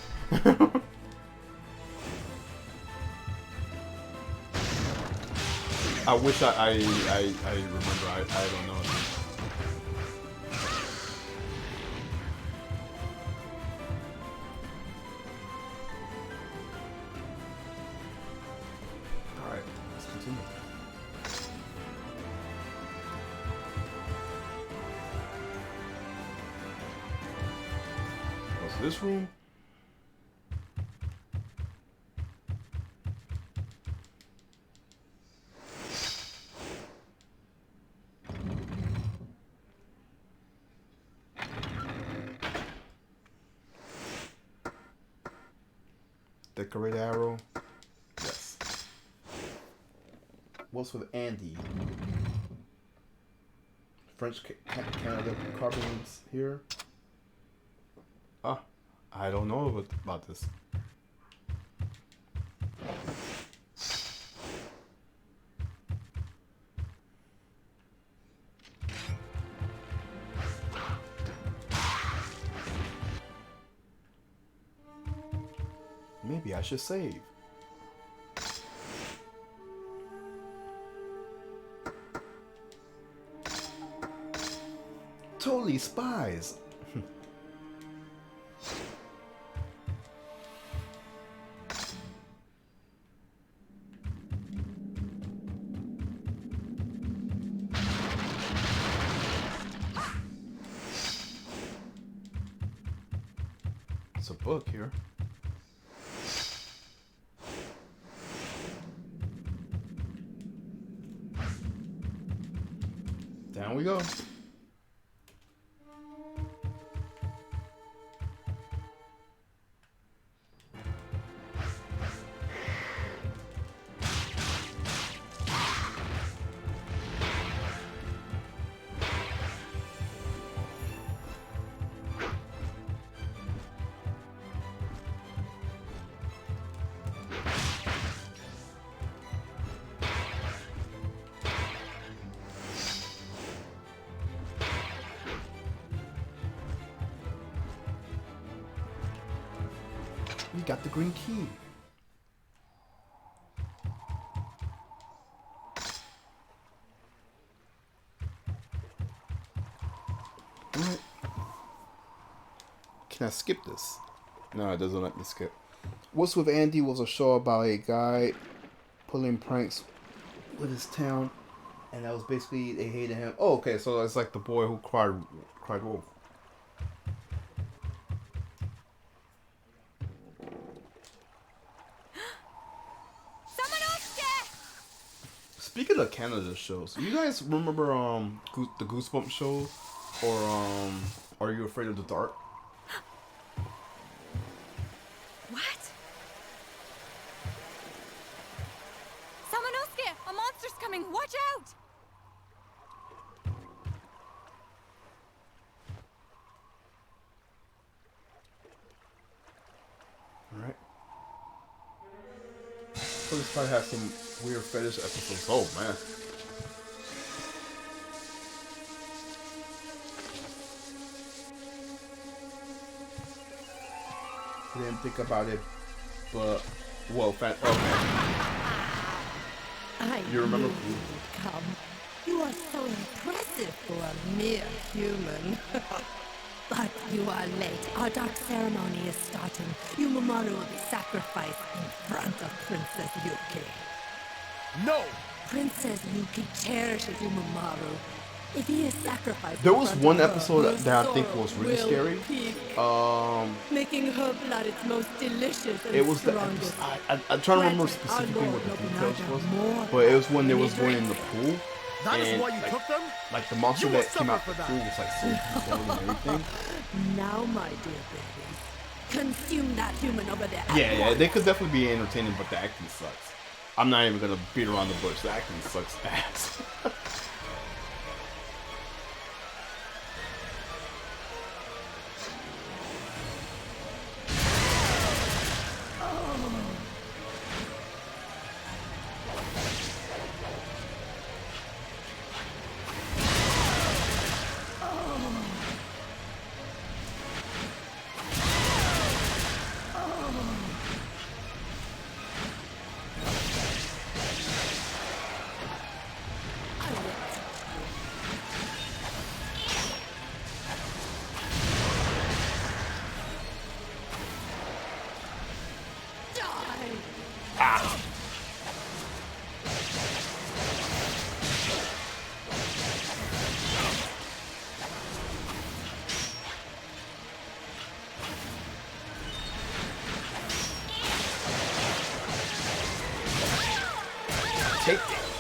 I wish I remember. I don't know. Alright, let's continue. This room. Decorate arrow. Yes. What's with Andy? French Canada carbonates here. Ah, I don't know about this. Maybe I should save. Totally spies. It's a book here. Down we go. you got the green key. Alright. Can I skip this? No, it doesn't let me skip. What's with Andy was a show about a guy pulling pranks with his town, and that was basically they hated him. Oh, okay, so it's like the boy who cried wolf. Speaking of Canada shows, you guys remember the Goosebumps show, or Are You Afraid of the Dark? What? Samanosuke! A monster's coming! Watch out! Alright. So this probably has some weird fetish episodes. Oh man. I didn't think about it, but okay. You remember? Knew you would come. You are so impressive for a mere human. But you are late. Our dark ceremony is starting. Yumamoru will be sacrificed in front of Princess Yuki. No! Princess Yuki cherishes Yumamoru. If he is sacrificed, There in was front one of her, episode her that I think sorrow was really will scary. peak, Making her blood its most delicious and It was the strongest. I'm trying to remember Granted, specifically our what the Lord details Nobunaga was, more but it was when they power was than going in the he pool. That is and why you took them? Like the monster You will that came out suffer the for pool that. was like so controlling and everything. Now, my dear babies, consume that human over there. at Yeah, once. they could definitely be entertaining, but the acting sucks. I'm not even gonna beat around the bush. The acting sucks ass.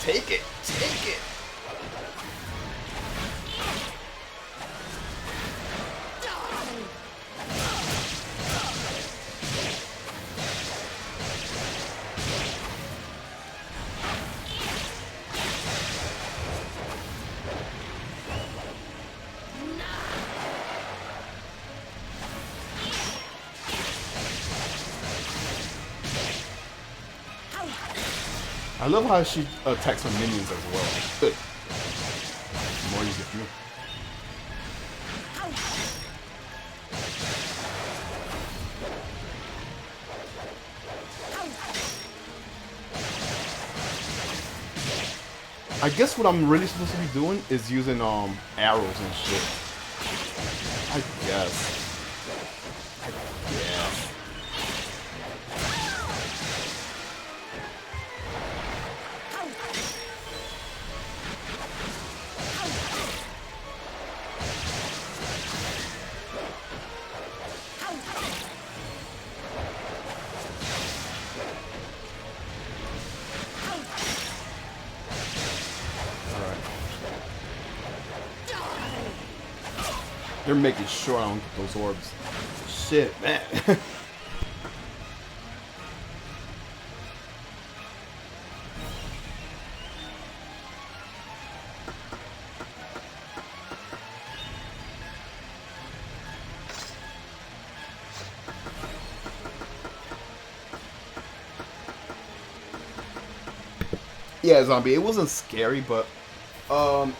Take it. I love how she attacks her minions as well. Good. More you get through. I guess what I'm really supposed to be doing is using arrows and shit. I guess. They're making sure I don't get those orbs. Shit, man. Yeah, zombie. It wasn't scary, but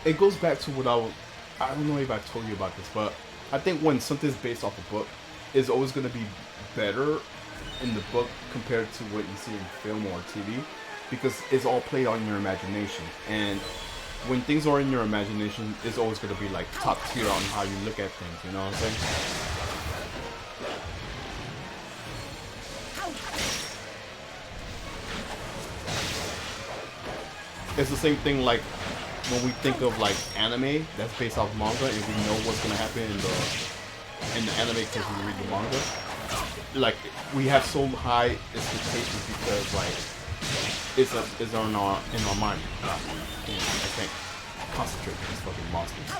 it goes back to what I don't know if I told you about this, but I think when something's based off a book, it's always going to be better in the book compared to what you see in film or TV, because it's all played on your imagination. And when things are in your imagination, it's always going to be like top tier on how you look at things. You know what I'm saying? It's the same thing like when we think of like anime that's based off manga, and we know what's gonna happen in the anime because we read the manga. Like we have so high expectations because like it's in our mind. I can't concentrate on these fucking monsters.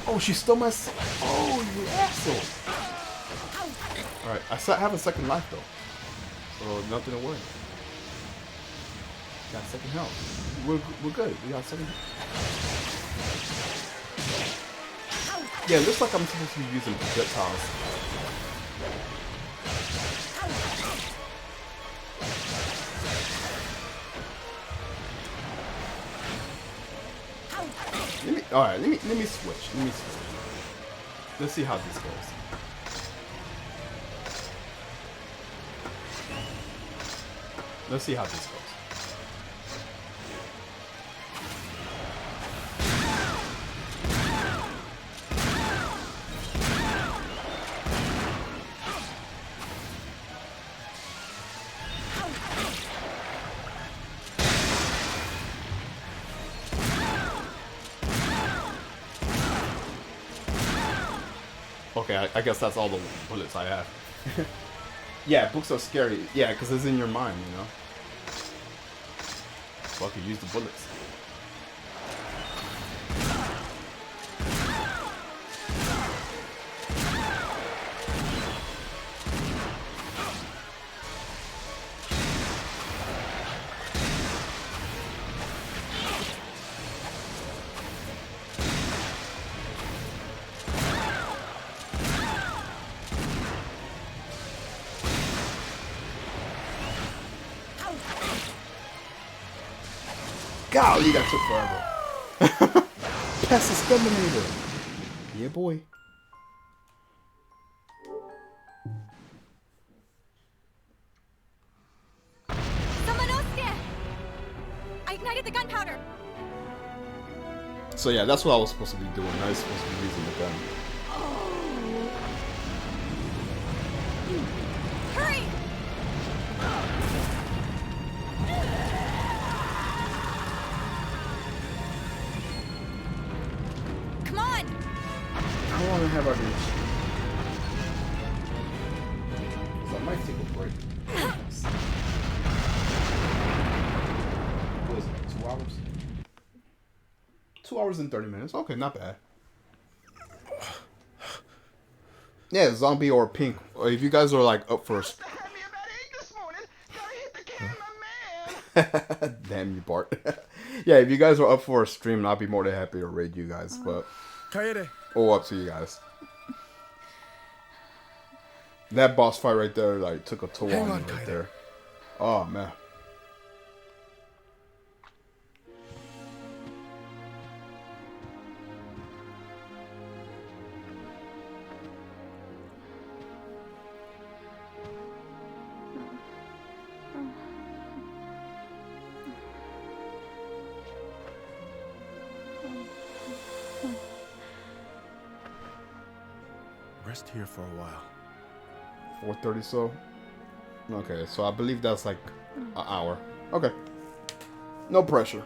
Oh, she stole my. Oh, you asshole! All right, I have a second life though, so nothing to worry. Got second health. We're good. We got second. Yeah, it looks like I'm supposed to be using projectiles. Alright, let me switch. Let's see how this goes. Let's see how this goes. Okay, I guess that's all the bullets I have. Yeah, books are scary. Yeah, because it's in your mind, you know? Fucking use the bullets. Golly, that took forever. Pest exterminator. Yeah, boy. Someone else there! I ignited the gunpowder! So yeah, that's what I was supposed to be doing. I was supposed to be using the gun. Hurry! Come on! How long have I been? So I might take a break. What is it? 2 hours? 2 hours and 30 minutes. Okay, not bad. Yeah, zombie or pink. If you guys are like up for a Had me a bad egg this morning. Gotta hit the camera, man. damn you, Bart. Yeah, if you guys are up for a stream, I'd be more than happy to raid you guys. But up to you guys. That boss fight right there, like, took a toll on me right there. Oh man. Rest here for a while. 4:30 so. Okay, so I believe that's like an hour. Okay. No pressure.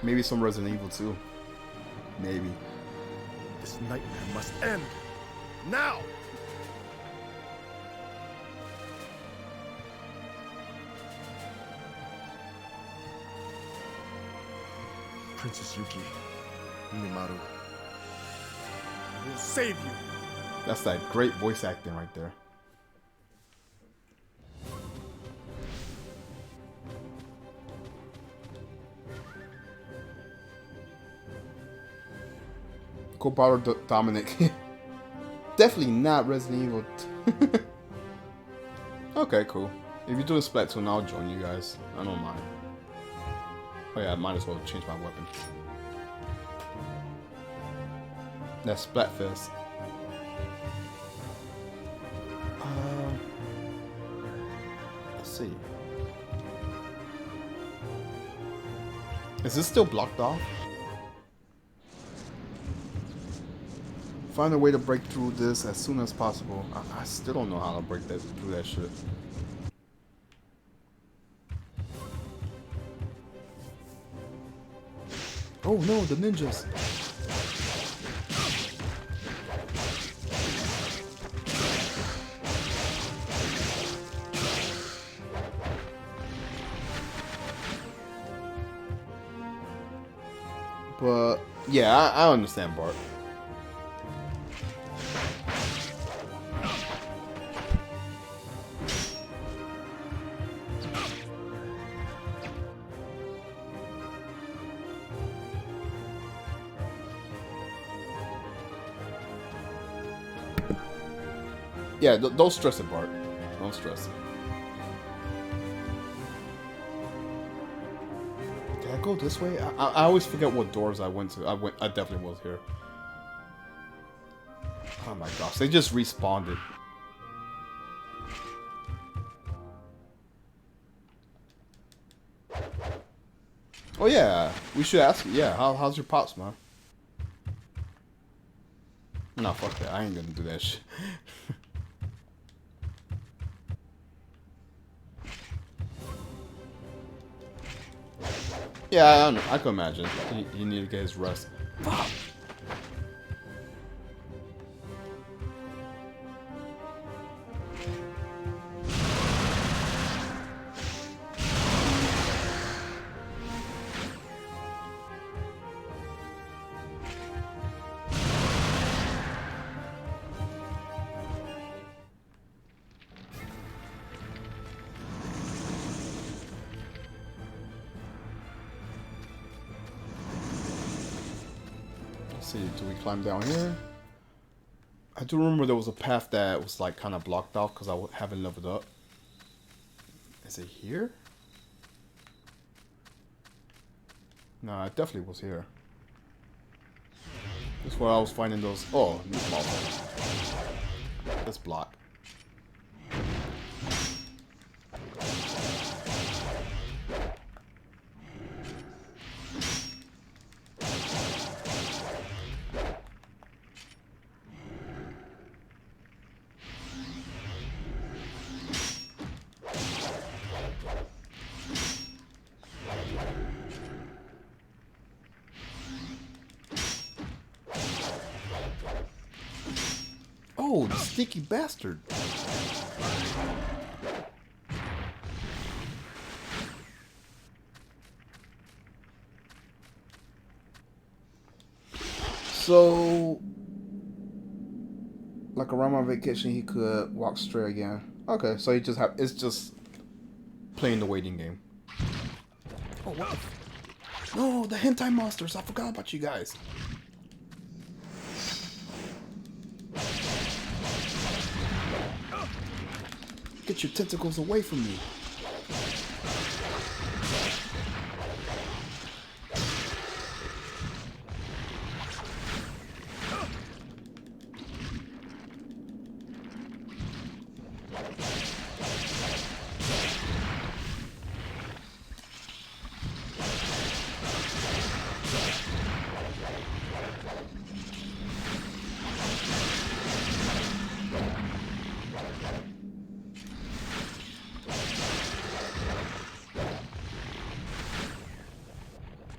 Maybe some Resident Evil 2. Maybe. This nightmare must end. Now! Princess Yuki, Onimusha, I will save you. That's that great voice acting right there. Co-power Dominic. Definitely not Resident Evil. Okay, cool. If you're doing Splatoon, I'll join you guys. I don't mind. Oh yeah, I might as well change my weapon. That's Splatfest. Let's see. Is this still blocked off? Find a way to break through this as soon as possible. I still don't know how to break through that shit. Oh no, the ninjas! But yeah, I understand, Bart. Yeah, don't stress it, Bart. Don't stress it. Did I go this way? I always forget what doors I went to. I definitely was here. Oh my gosh, they just respawned it. Oh yeah, we should ask. Yeah, how's your pops, man? Nah, fuck that. I ain't gonna do that shit. Yeah, I can imagine. He needed to get his rest. Fuck. See, do we climb down here? I do remember there was a path that was like kind of blocked off because I haven't leveled up. Is it here? No, it definitely was here. That's where I was finding those. Oh, new motherfucker. This block. Oh, the sneaky bastard. So, like around my vacation, he could walk straight again. Okay, so it's just playing the waiting game. Oh, what the no, the hentai monsters. I forgot about you guys. Get your tentacles away from me.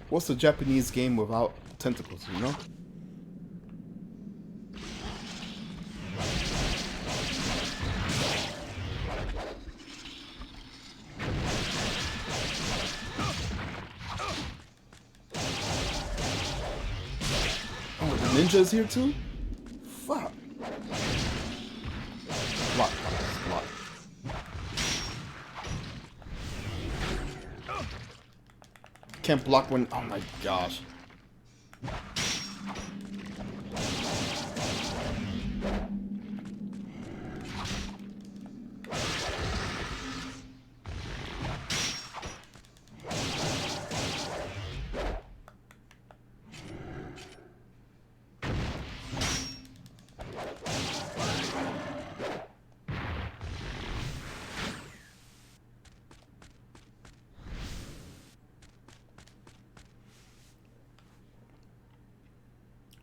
What's a Japanese game without tentacles, you know? Oh, the ninja is here too? Fuck. Block, block. Can't block when. Oh my gosh.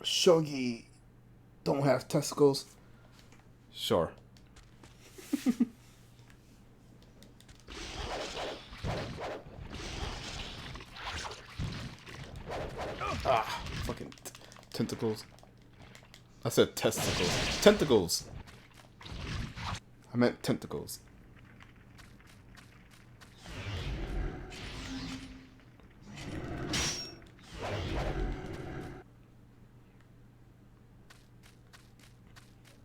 Shogi don't have testicles. Sure. Ah, fucking tentacles. I said testicles. Tentacles. I meant tentacles.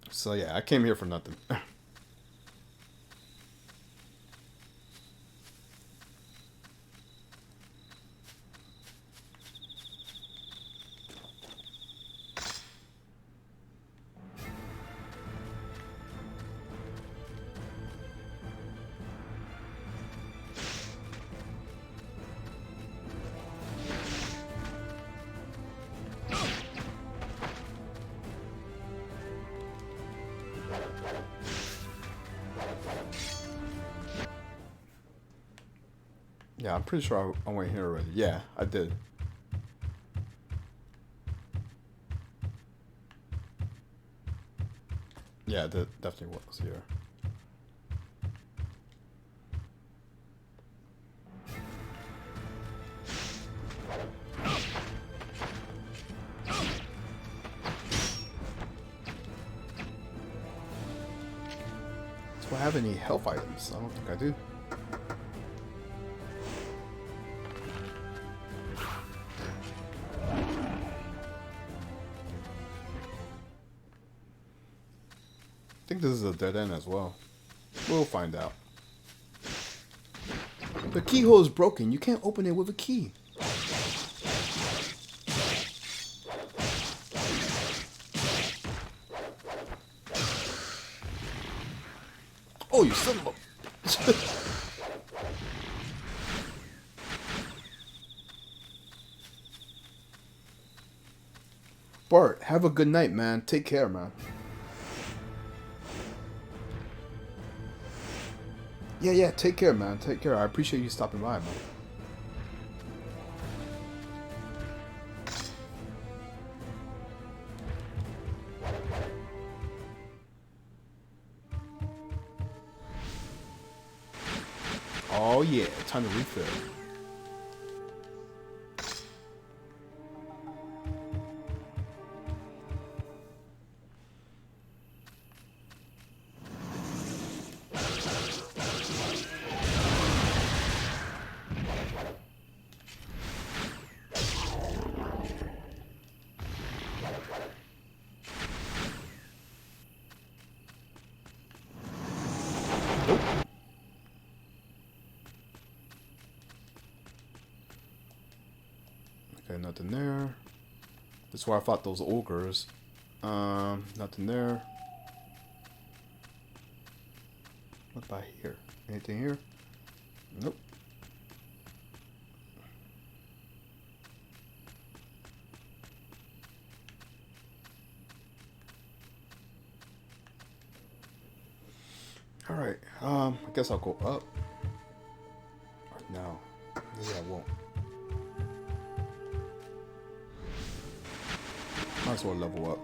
So yeah, I came here for nothing. Yeah, I'm pretty sure I went here already. Yeah, I did. Yeah, that definitely was here. Do I have any health items? I don't think I do. I think this is a dead end as well. We'll find out. The keyhole is broken. You can't open it with a key. Oh, you son of a... Bart, have a good night, man. Take care, man. Yeah, take care, man. Take care. I appreciate you stopping by, man. Oh yeah, time to refill. Okay, nothing there. That's where I fought those ogres. Nothing there. What about here? Anything here? Nope. Alright, I guess I'll go up. Or no. Maybe I won't. Might as well level up.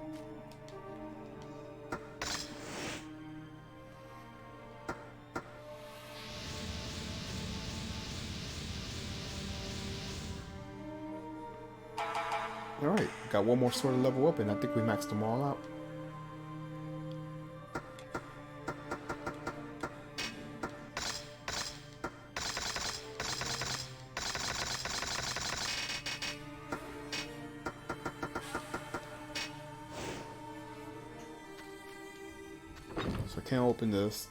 Alright, got one more sword to level up, and I think we maxed them all out. So I can't open this.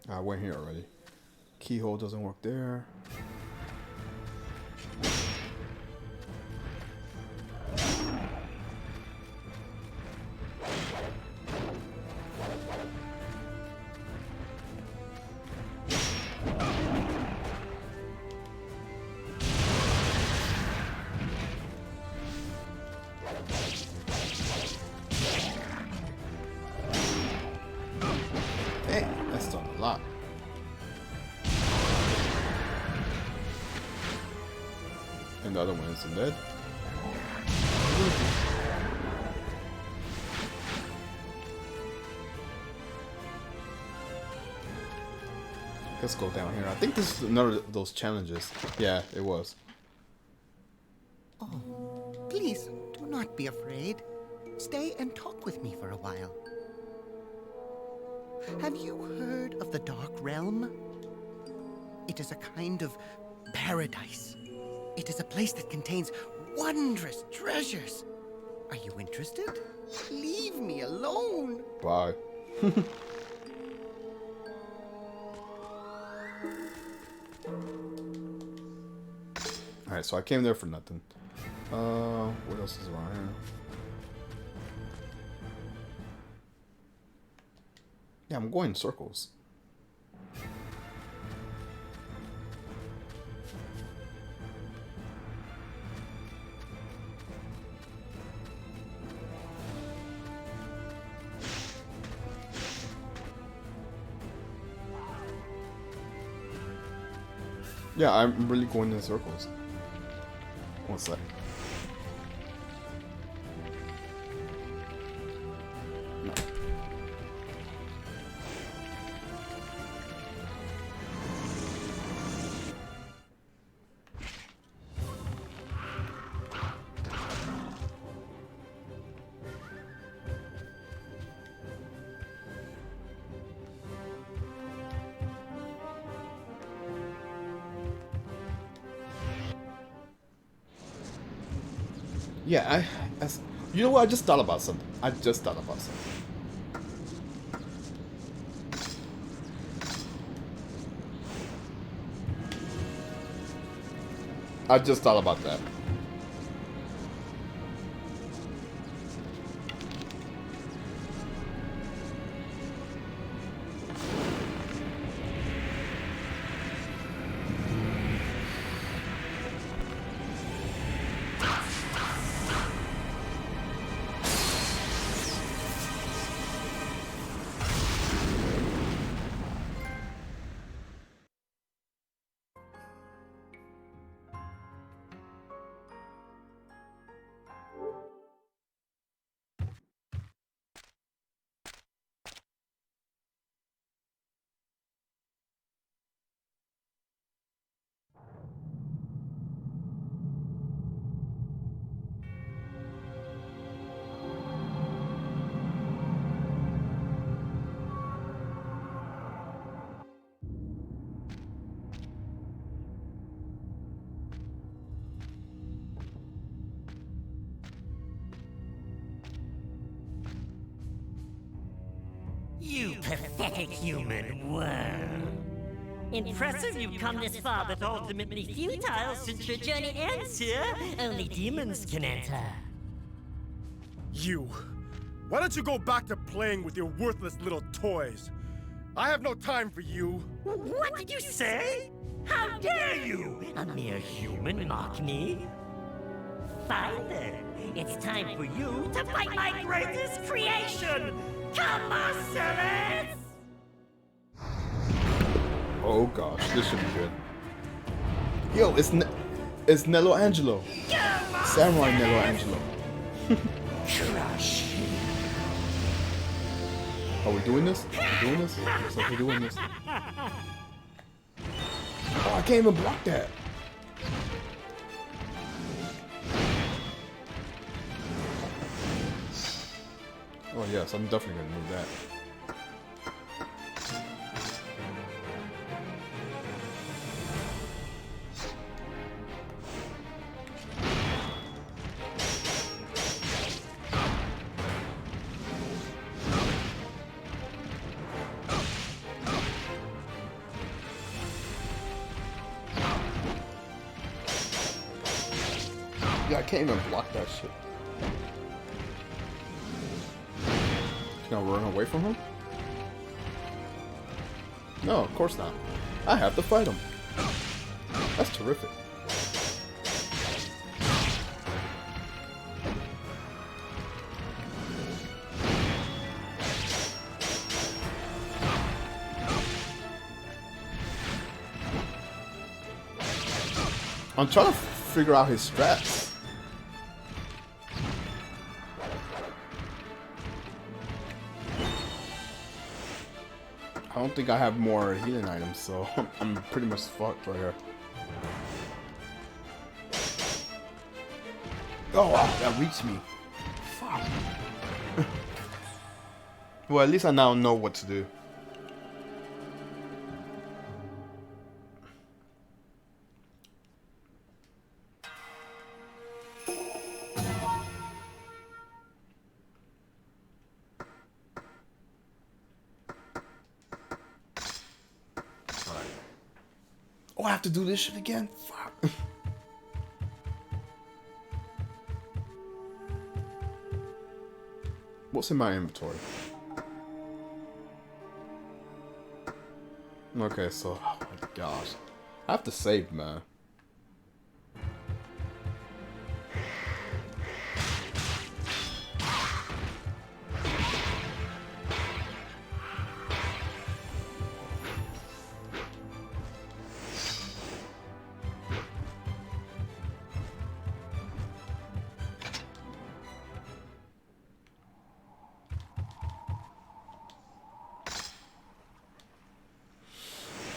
I went here already. Keyhole doesn't work there. the other one isn't dead. Let's go down here. I think this is another of those challenges. Yeah, it was. Oh, please, do not be afraid. Stay and talk with me for a while. Have you heard of the Dark Realm? It is a kind of paradise. It is a place that contains wondrous treasures. Are you interested? Leave me alone. Bye. Alright, so I came there for nothing. What else is around here? Yeah, I'm going in circles. Yeah, I'm really going in circles. What's that? No. Yeah, you know what? I just thought about something. I just thought about something. I just thought about that. You pathetic human worm. Impressive you've come this far, but ultimately futile since your journey ends here. Only demons can enter. You. Why don't you go back to playing with your worthless little toys? I have no time for you. What did you say? How dare you? A mere human mock me? Fine then. It's time for you to fight my greatest creation! Come on, servants! Oh gosh, this should be good. Yo, it's Nello Angelo. Samurai Nello Angelo. Crush. Are we doing this? Are we doing this? Looks like we're doing this. Oh, I can't even block that. Oh yes, I'm definitely gonna need that. Yeah, I can't even block that shit. Can I run away from him? No, of course not. I have to fight him. That's terrific. I'm trying to figure out his strats. I don't think I have more healing items, so I'm pretty much fucked right here. Oh, that reached me. Fuck. Well, at least I now know what to do. Oh, I have to do this shit again? Fuck. What's in my inventory? Okay, so, oh my gosh. I have to save, man.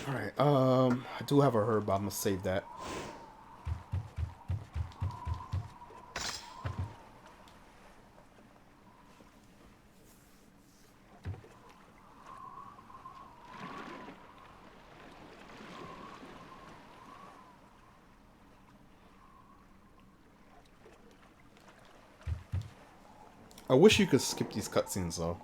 Alright, I do have a herb, but I'm gonna save that. I wish you could skip these cutscenes though.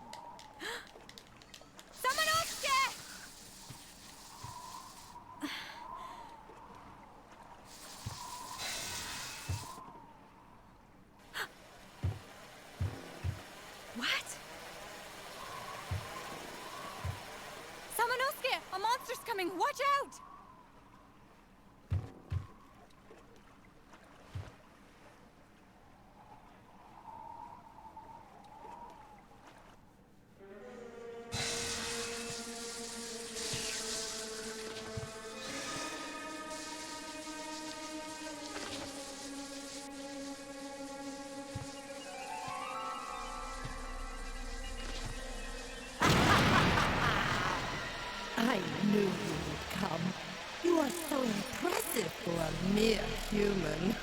Watch out! I knew you would come. You are so impressive for a mere human.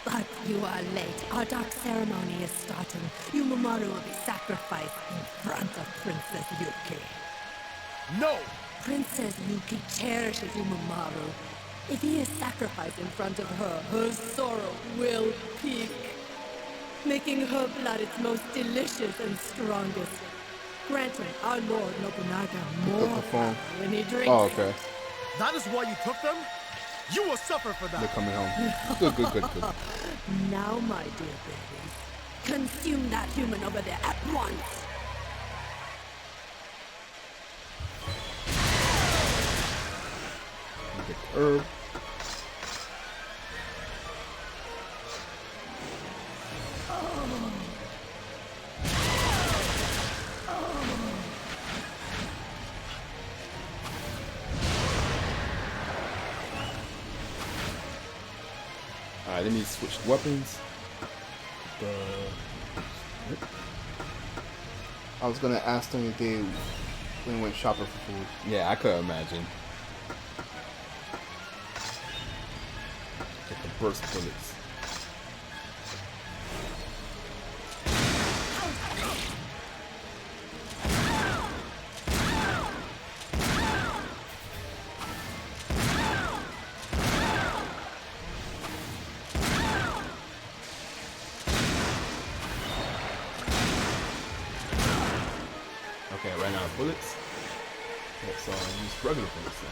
But you are late. Our dark ceremony is starting. Yumamoru will be sacrificed in front of Princess Yuki. No! Princess Yuki cherishes Yumamoru. If he is sacrificed in front of her, her sorrow will peak, making her blood its most delicious and strongest, granting our Lord Nobunaga more power when he drinks. Oh, okay. That is why you took them? You will suffer for They're that. coming home. Good, good, good, good. Now, my dear babies, consume that human over there at once. Get the herb. Alright, let me switch weapons. I was gonna ask them if they went shopping for food. Yeah, I could imagine. Get the burst bullets. Okay, I ran out of bullets. Okay, so I use regular bullets now.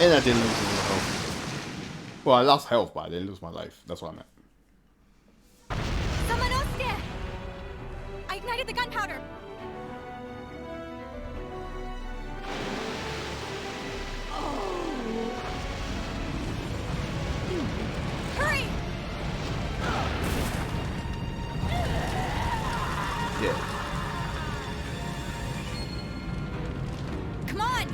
And I didn't lose any health. Well, I lost health, but I didn't lose my life. That's what I meant. Someone I ignited the gunpowder. Hurry! Yeah. Come on!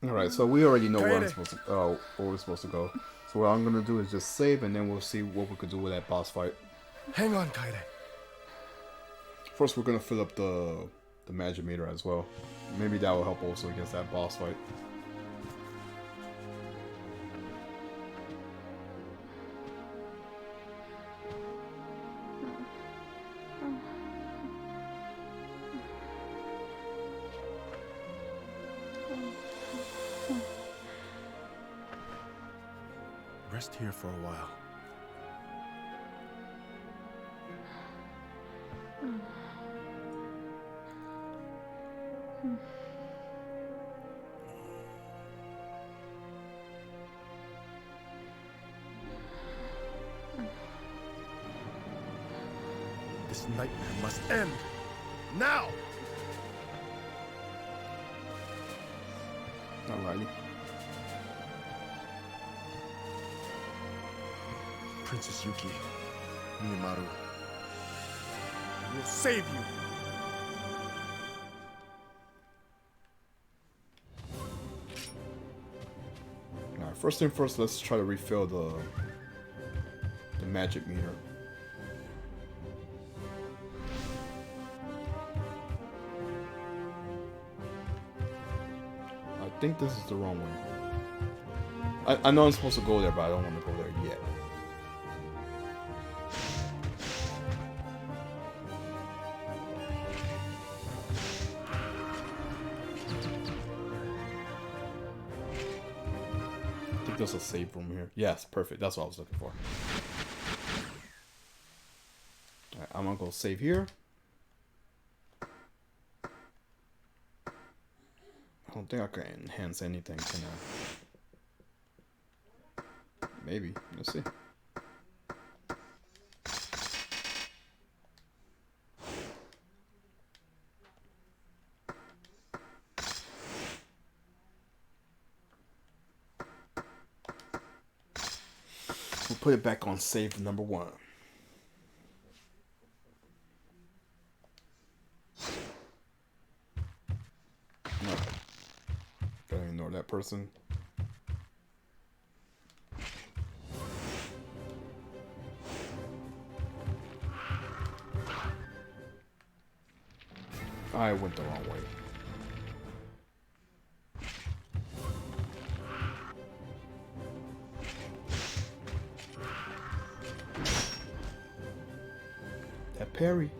Alright, so we already know where I'm Kaede. supposed to where we're supposed to go. So what I'm gonna do is just save and then we'll see what we could do with that boss fight. Hang on, Kaede. First we're gonna fill up the magic meter as well. Maybe that will help also against that boss fight. Rest here for a while. This nightmare must end. Now! Alrighty. Princess Yuki, Onimaru, I will save you. Alright, first thing first, let's try to refill the magic meter. I think this is the wrong way. I know I'm supposed to go there, but I don't want to go there yet. I think there's a save room here. Yes, perfect. That's what I was looking for. Alright, I'm gonna go save here. I don't think I can enhance anything, can I? Maybe. Let's see. We'll put it back on save number 1. No. Gotta ignore that person. I went the wrong way. That parry.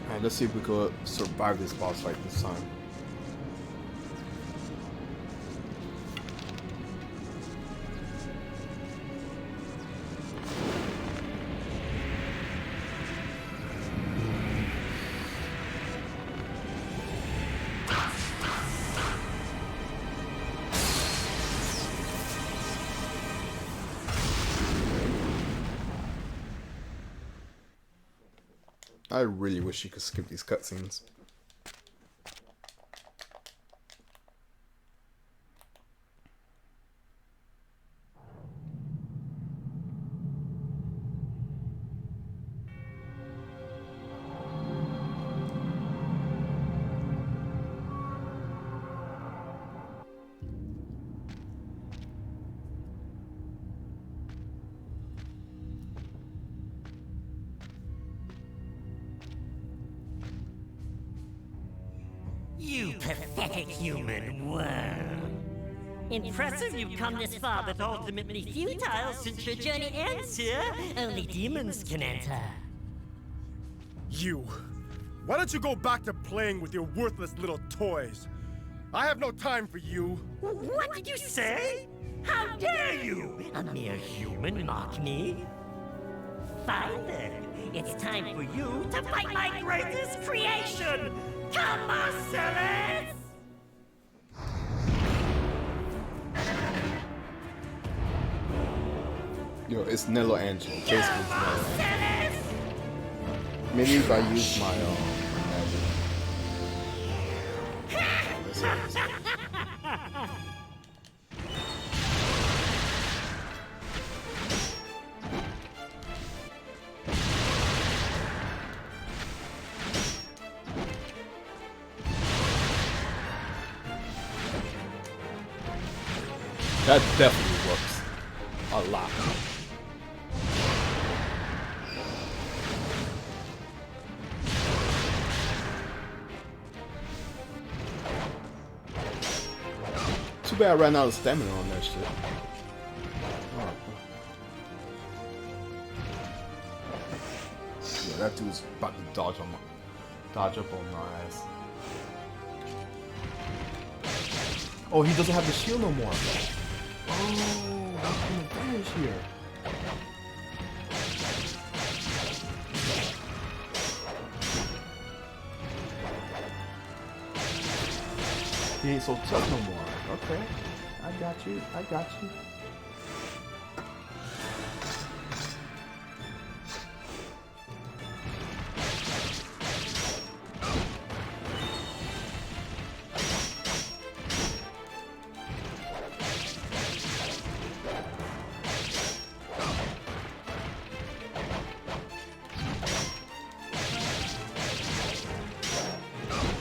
Alright, let's see if we could survive this boss fight this time. I really wish you could skip these cutscenes. a human worm. Impressive you've come this far, but ultimately futile since your journey ends here. Only demons can enter. You. Why don't you go back to playing with your worthless little toys? I have no time for you. What did you say? How dare you? A mere human mock me? Fine then. It's time for you to fight my greatest creation! Come, Marcellus! Yo, it's Nello Angelo. Basically, it's Nello Angelo. Marcellus! Maybe if I use my magic. Let's see. That definitely works a lot. Too bad I ran out of stamina on that shit. Oh. Yeah, that dude's about to dodge up on my ass. Oh, he doesn't have the shield no more. Oh, that's an advantage here. He ain't so tough no more. Okay, I got you. I got you.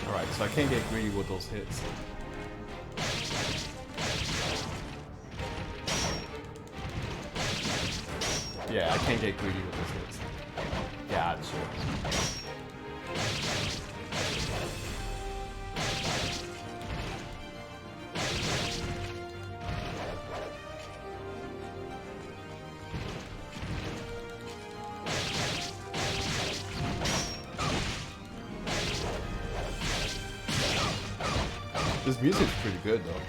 Alright, so I can't get greedy with those hits. Yeah, I can't get greedy with those hits. Gotcha. This music's pretty good though.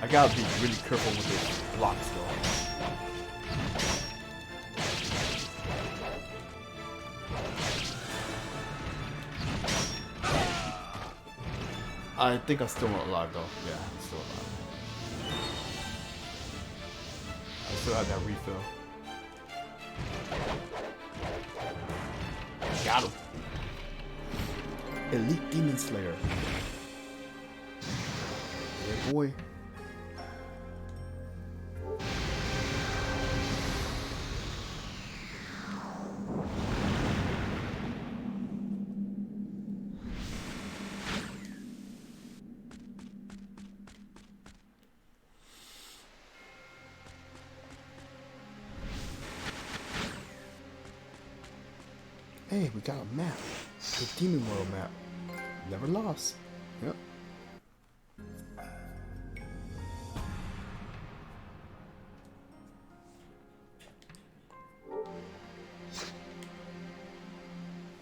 I gotta be really careful with those blocks though. I think I'm still alive though. Yeah, I'm still alive. I still have that refill. Got him. Elite Demon Slayer. Yeah, boy. Hey, we got a map. The Demon World map. Never lost. Yep.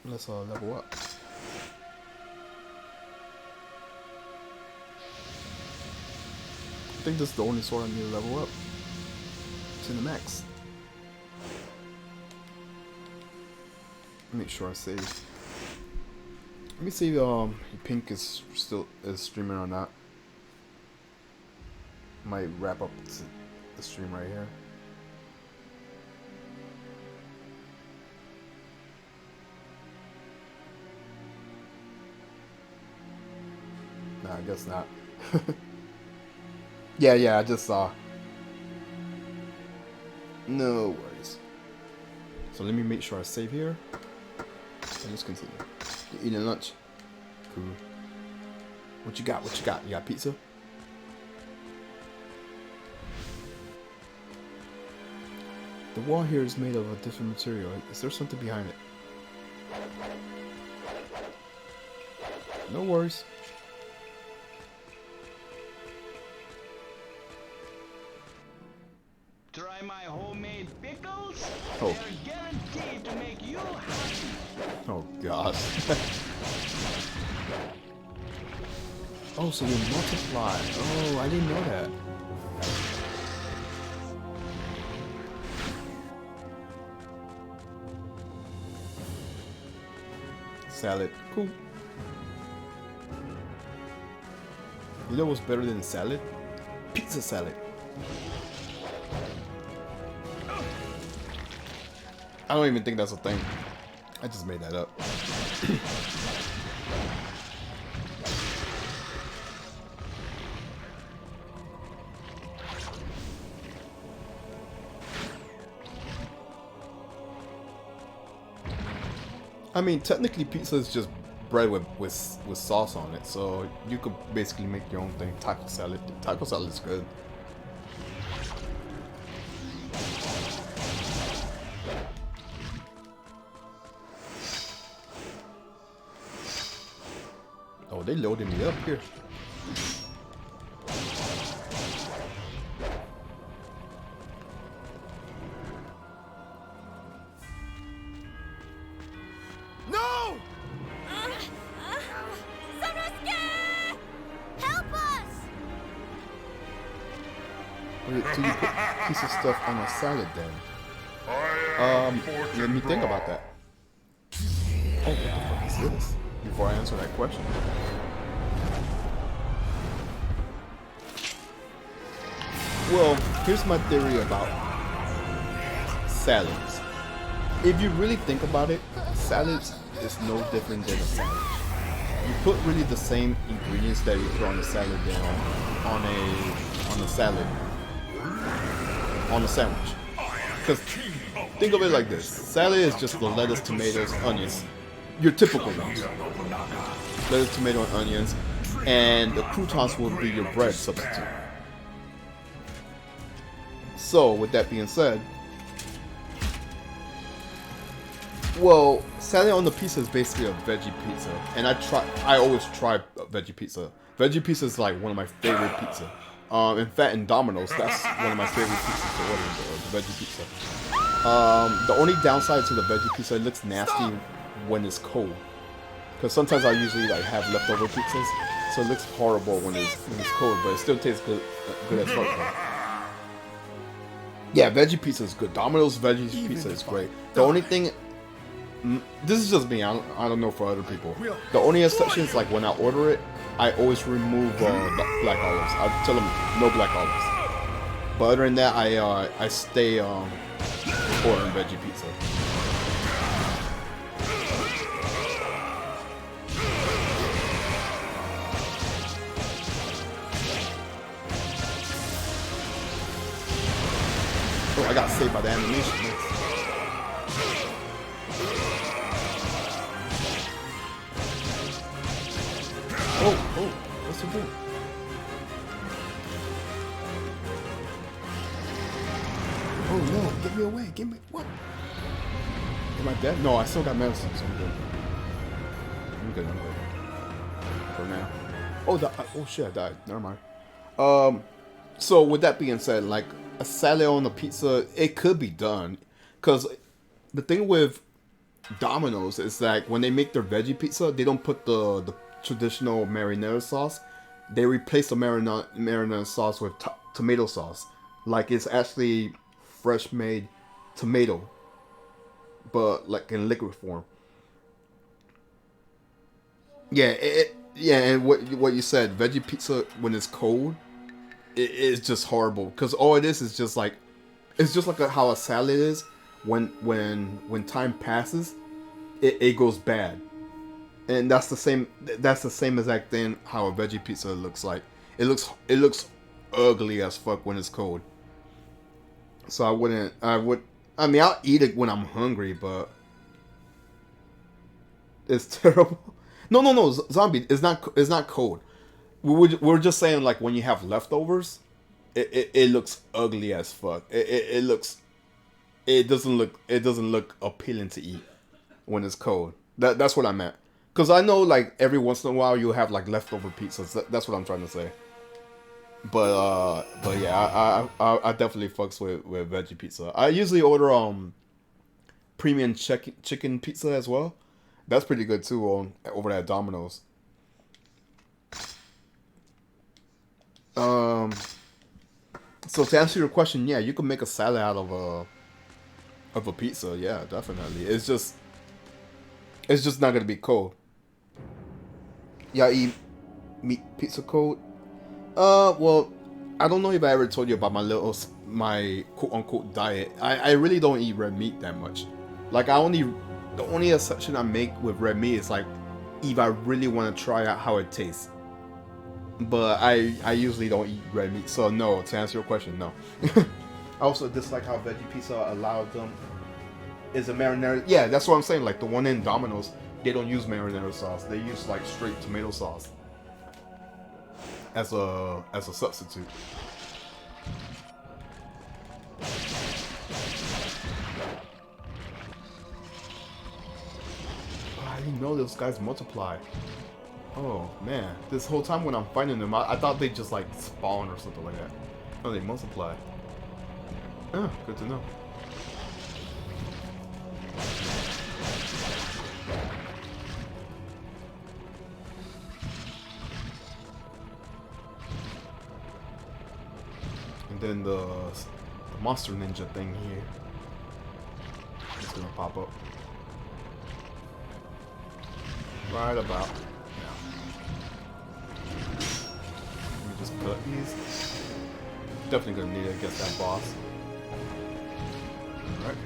Let's level up. I think this is the only sword I need to level up. It's in the max. Make sure I save. Let me see if Pink is still streaming or not. Might wrap up the stream right here. Nah, I guess not. Yeah, I just saw. No worries. So let me make sure I save here. And let's continue. You're eating lunch. Cool. What you got? What you got? You got pizza? The wall here is made of a different material. Is there something behind it? No worries. Try my homemade pickles. Oh. They're guaranteed to make you happy. Oh gosh. Oh, so you multiply. Oh, I didn't know that. Salad. Cool. You know what's better than salad? Pizza salad. I don't even think that's a thing. I just made that up. I mean, technically pizza is just bread with sauce on it, so you could basically make your own thing. Taco salad. Taco salad is good. Oh, they loaded me up here. No! Sanosuke! Help us! Wait, so you put a piece of stuff on a salad then? Let me think about that. Oh, what the fuck is this? Before I answer that question. Well, here's my theory about salads. If you really think about it, salads is no different than a sandwich. You put really the same ingredients that you put on a salad down on a salad on a sandwich. Because think of it like this: salad is just the lettuce, tomatoes, onions, your typical ones. Lettuce, tomato, and onions, and the croutons will be your bread substitute. So, with that being said, well, salad on the pizza is basically a veggie pizza, and I always try veggie pizza. Veggie pizza is like one of my favorite pizza. In fact, in Domino's, that's one of my favorite pizzas to order, the veggie pizza. The only downside to the veggie pizza, it looks nasty when it's cold. Because sometimes I usually like have leftover pizzas, so it looks horrible when it's cold, but it still tastes good as fuck. Yeah, veggie pizza is good. Domino's veggie pizza is great. The only thing, this is just me. I don't know for other people. The only exception is like when I order it, I always remove the black olives. I tell them no black olives. But other than that, I stay ordering veggie pizza. Oh, I got saved by the animation. Nice. Oh, what's it doing? Oh no, get me away, get me, what? Am I dead? No, I still got medicine, so I'm good. I'm good. For now. Oh shit, I died. Never mind. So with that being said, like, a salad on a pizza, it could be done. Because the thing with Domino's is that when they make their veggie pizza, they don't put the traditional marinara sauce. They replace the marinara sauce with tomato sauce. Like, it's actually fresh made tomato, but like in liquid form. Yeah, and what you said, veggie pizza when it's cold, it's just horrible, because all it is just like, it's just like how a salad is. When time passes, it goes bad, and that's the same exact thing how a veggie pizza looks like. It looks ugly as fuck when it's cold. So I mean, I'll eat it when I'm hungry, but it's terrible. No, zombie, it's not cold. We're just saying, like, when you have leftovers, it looks ugly as fuck. It doesn't look appealing to eat when it's cold. That's what I meant. Cause I know like every once in a while you'll have like leftover pizzas. That's what I'm trying to say. But yeah, I definitely fucks with veggie pizza. I usually order premium chicken pizza as well. That's pretty good too over at Domino's. So to answer your question, yeah, you can make a salad out of a pizza. Yeah, definitely. It's just not gonna be cold. Yeah, eat meat pizza cold. Well, I don't know if I ever told you about my quote unquote diet. I really don't eat red meat that much. Like the only exception I make with red meat is like if I really want to try out how it tastes. But I usually don't eat red meat, so no. To answer your question, no. I also dislike how veggie pizza allowed them is a marinara. Yeah, that's what I'm saying. Like the one in Domino's, they don't use marinara sauce. They use like straight tomato sauce as a substitute. I didn't know those guys multiply. Oh man, this whole time when I'm fighting them, I thought they just like spawn or something like that. Oh, they multiply. Oh, good to know. And then the monster ninja thing here is gonna pop up right about. Just cut these. Definitely gonna need it against that boss. Alright.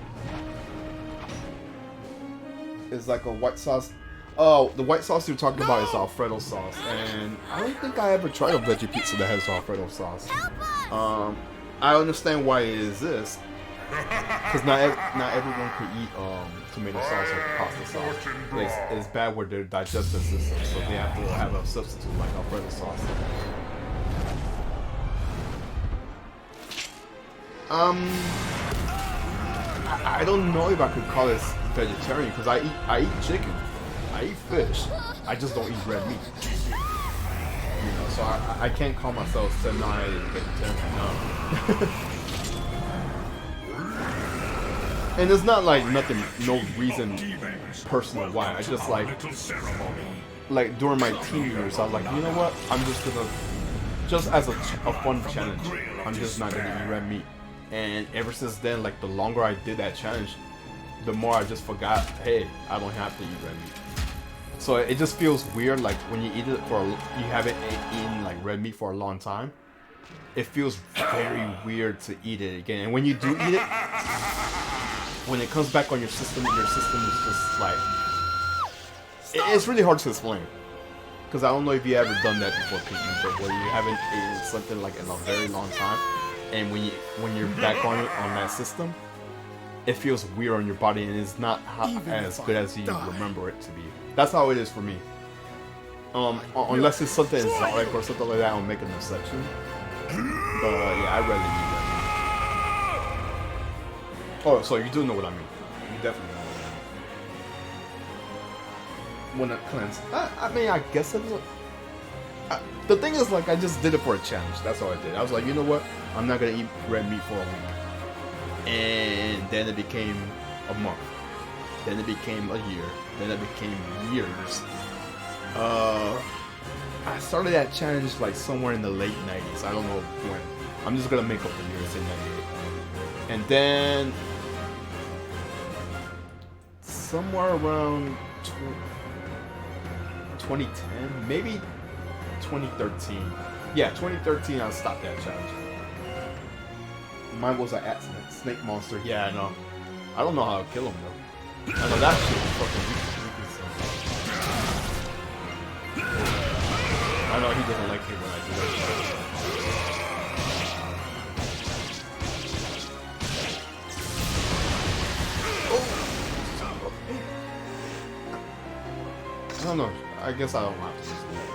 It's like a white sauce. Oh, the white sauce you're talking about is Alfredo sauce. And I don't think I ever tried a veggie pizza that has Alfredo sauce. I understand why it exists. Because not everyone can eat tomato sauce or pasta sauce. It's bad with their digestive system, so they have to have a substitute like Alfredo sauce. I don't know if I could call it vegetarian because I eat chicken, I eat fish, I just don't eat red meat. You know, so I can't call myself semi-vegetarian. No. And it's not like nothing, no reason personal why. I just like during my teen years, I was like, you know what? I'm just gonna, just as a fun challenge, I'm just not gonna eat red meat. And ever since then, like the longer I did that challenge, the more I just forgot, hey, I don't have to eat red meat. So it just feels weird, like when you eat it you haven't eaten like red meat for a long time. It feels very weird to eat it again. And when you do eat it, when it comes back on your system is just like, it's really hard to explain. Because I don't know if you ever done that before, Peyton, but where you haven't eaten something like in a very long time, and when you're back on it on that system, it feels weird on your body and it's not as good as you remember it to be. That's how it is for me. Unless it's something exotic or something like that, I'll make an exception. But yeah, I rarely eat that. Oh, so you do know what I mean. You definitely know what I mean. When it cleanse, I mean, I guess it was. The thing is, like, I just did it for a challenge. That's all I did. I was like, you know what? I'm not gonna eat red meat for a week. And then it became a month. Then it became a year. Then it became years. I started that challenge like somewhere in the late 90s. I don't know when. I'm just gonna make up the years in 98. And then somewhere around 2010, maybe 2013. Yeah, 2013 I stopped that challenge. Mine was an accident. Snake monster. Yeah, I know. I don't know how to kill him though. I know that shit is fucking weak. I know he doesn't like it when I do that shit. I don't know. I guess I don't have to just do that.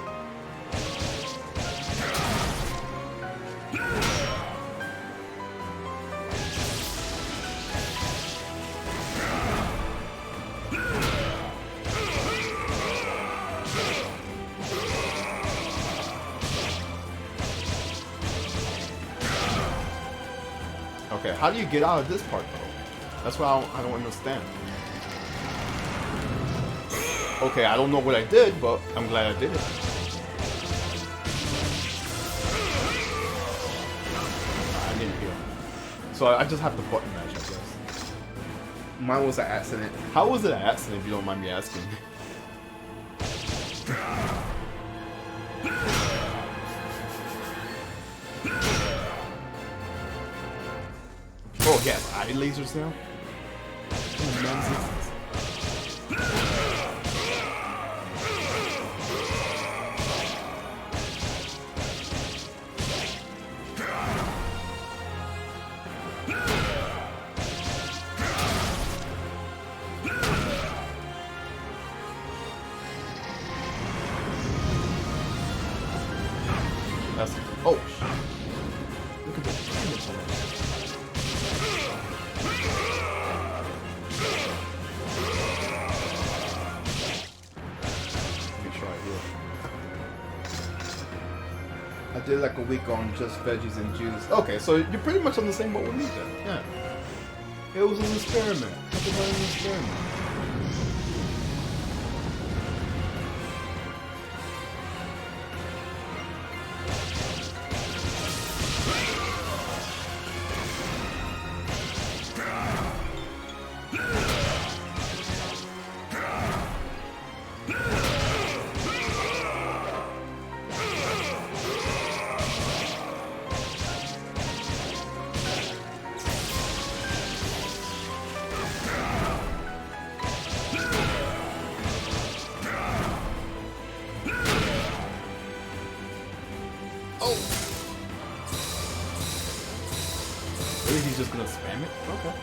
Okay, how do you get out of this part though? That's what I don't understand. Okay, I don't know what I did, but I'm glad I did it. I didn't heal. So I just have to button mash, I guess. Mine was an accident. How was it an accident if you don't mind me asking? Oh, he has eye lasers now? Oh, nonsense. That's, oh, look at the damage on that. I did like a week on just veggies and juice. Okay, so you're pretty much on the same boat with me then. Yeah. It was an experiment. Nothing but an experiment. Really, he's just gonna spam it? Okay.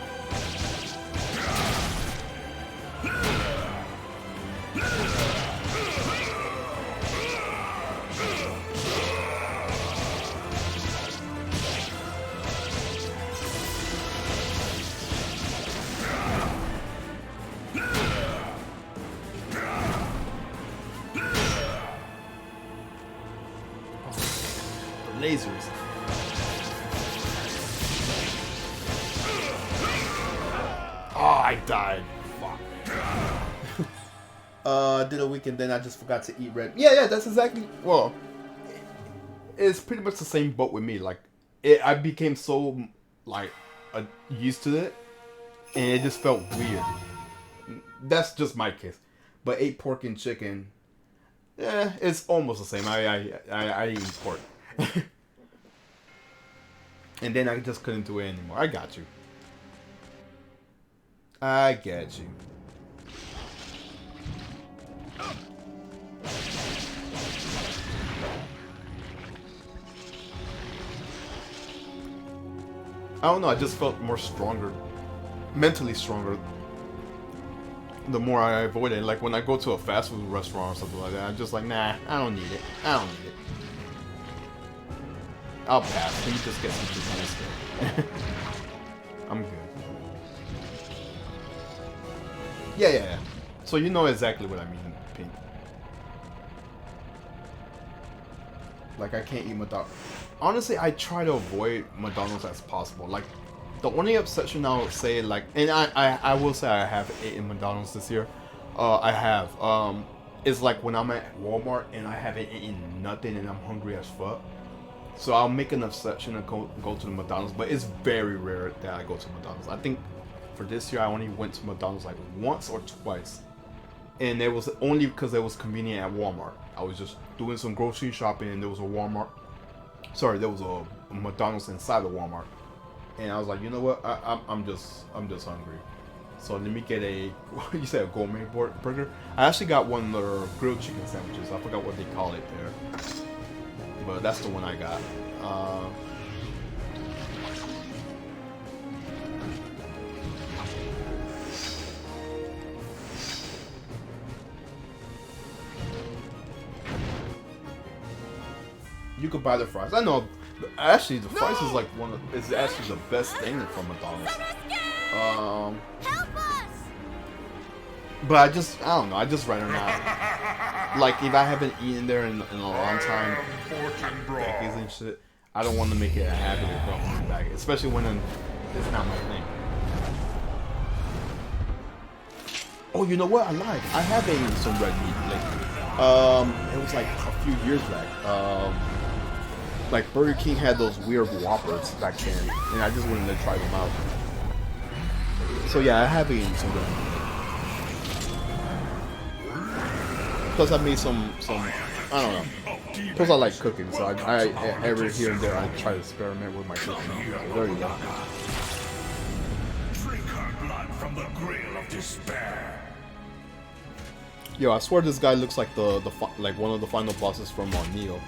The lasers. Oh, I died. Fuck. Did a weekend, then I just forgot to eat red. Yeah, that's exactly. Well, it's pretty much the same boat with me. Like, I became so like used to it, and it just felt weird. That's just my case. But ate pork and chicken. Yeah, it's almost the same. I eat pork, and then I just couldn't do it anymore. I got you. I get you. I don't know, I just felt more stronger. Mentally stronger. The more I avoid it. Like when I go to a fast food restaurant or something like that, I'm just like, nah, I don't need it. I don't need it. I'll pass. Let me just get some chicken instead. I'm good. Yeah. So you know exactly what I mean, Pink. Like I can't eat McDonald's. Honestly, I try to avoid McDonald's as possible. Like the only exception I would say, like, and I will say I have eaten McDonald's this year. I have. It's like when I'm at Walmart and I haven't eaten nothing and I'm hungry as fuck. So I'll make an exception and go to the McDonald's, but it's very rare that I go to McDonald's. I think for this year I only went to McDonald's like once or twice, and it was only because it was convenient at Walmart. I was just doing some grocery shopping and there was a Walmart. Sorry, there was a McDonald's inside the Walmart, and I was like, you know what? I'm just hungry. So let me get a, you said a gourmet burger? I actually got one of the grilled chicken sandwiches. I forgot what they call it there, but that's the one I got. You could buy the fries. I know. Actually, the fries is like is actually the best thing from McDonald's. Help us! But I don't know. I just rather not. Like if I haven't eaten there in a long time, decades and shit, I don't want to make it a habit of going back. Especially when It's not my thing. Oh, you know what? I lied. I have eaten some red meat lately. It was like a few years back. Like Burger King had those weird Whoppers back then, and I just wanted to try them out. So yeah, I have eaten some red meat. Plus, I made some. I don't know. Plus, I like cooking, so I every here and there I try to experiment with my cooking. So there you go. Drink her blood from the grail of despair. Yo, I swear this guy looks like like one of the final bosses from Neo.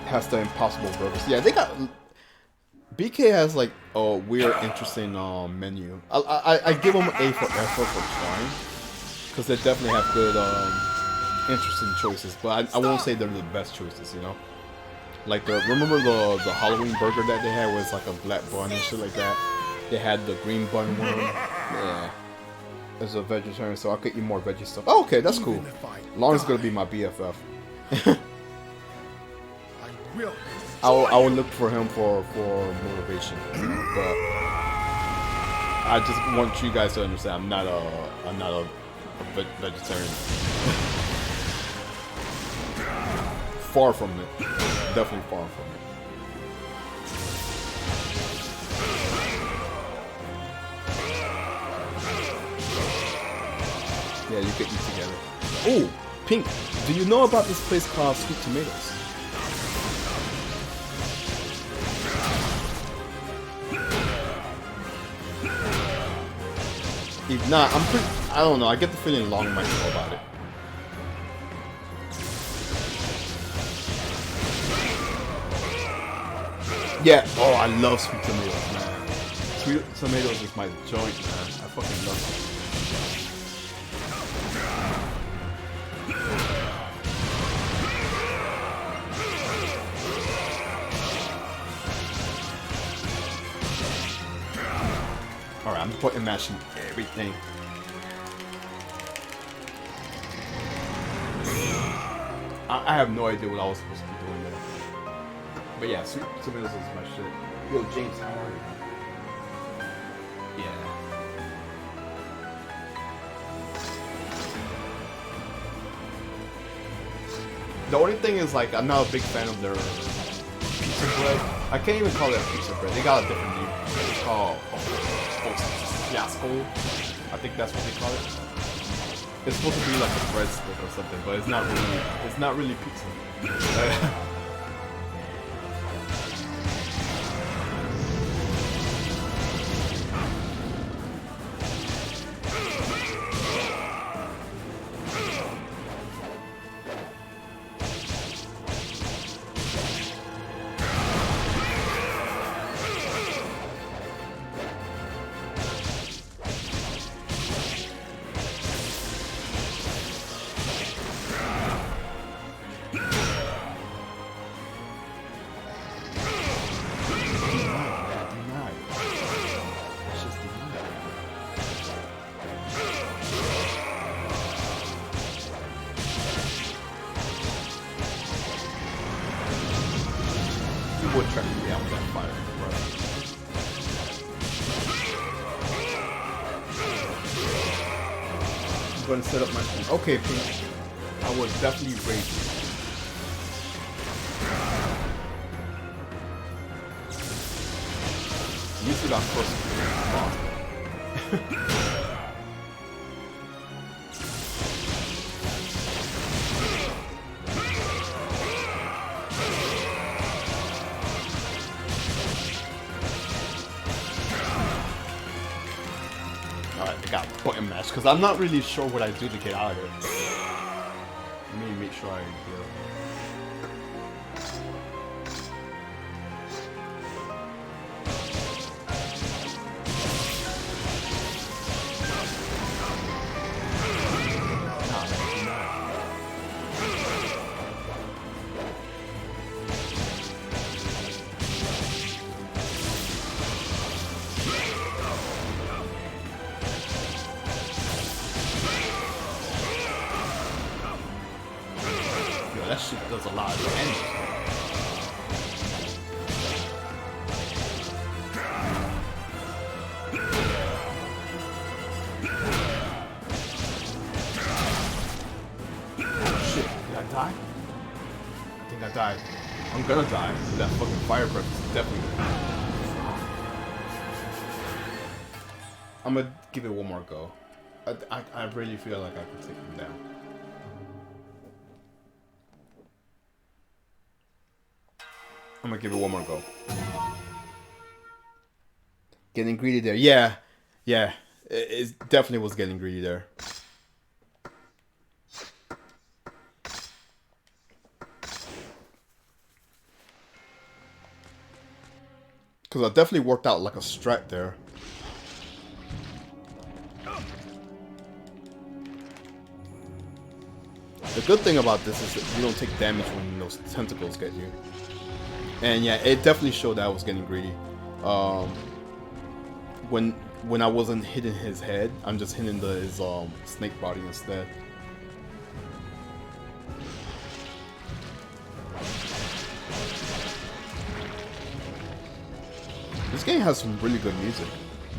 Has the impossible burgers. Yeah, they got. BK has like a weird, interesting menu. I give them A for effort for trying, because they definitely have good, interesting choices. But I won't say they're the best choices, you know. Like remember the Halloween burger that they had was like a black bun and shit like that. They had the green bun one. Yeah. As a vegetarian, so I could eat more veggie stuff. Oh, okay, that's cool. Lauren's gonna be my BFF. I will look for him for motivation, but I just want you guys to understand I'm not a vegetarian. Far from it. Definitely far from it. Yeah, you can eat together. Oh, Pink, do you know about this place called Sweet Tomatoes? If not, I don't know, I get the feeling Long might know about it. Yeah, oh, I love Sweet Tomatoes, man. Sweet Tomatoes is my joint, man. I fucking love it. Alright, I'm putting mashing everything. I have no idea what I was supposed to be doing there. But yeah, Sweet Tomatoes is my shit. Yo, James, how are you? Yeah. The only thing is, like, I'm not a big fan of their pizza bread. I can't even call it a pizza bread. They got a different name. It's called Fiasco. I think that's what they call it. It's supposed to be like a breadstick or something, but it's not really pizza. Would try to be out with that fire, right? I'm going to set up my thing. Okay, Pink. I would definitely raid you. Usually that's first. Button mash, because I'm not really sure what I do to get out of here. Let me make sure I heal. That shit does a lot of damage. think I died. I'm gonna die. That fucking fire breath is definitely gonna die. I'm gonna give it one more go. I really feel like I can take him down. I'm gonna give it one more go. Getting greedy there. Yeah. Yeah. It definitely was getting greedy there. Because I definitely worked out like a strat there. The good thing about this is that you don't take damage when those tentacles get you. And yeah, it definitely showed that I was getting greedy. When I wasn't hitting his head, I'm just hitting his snake body instead. This game has some really good music,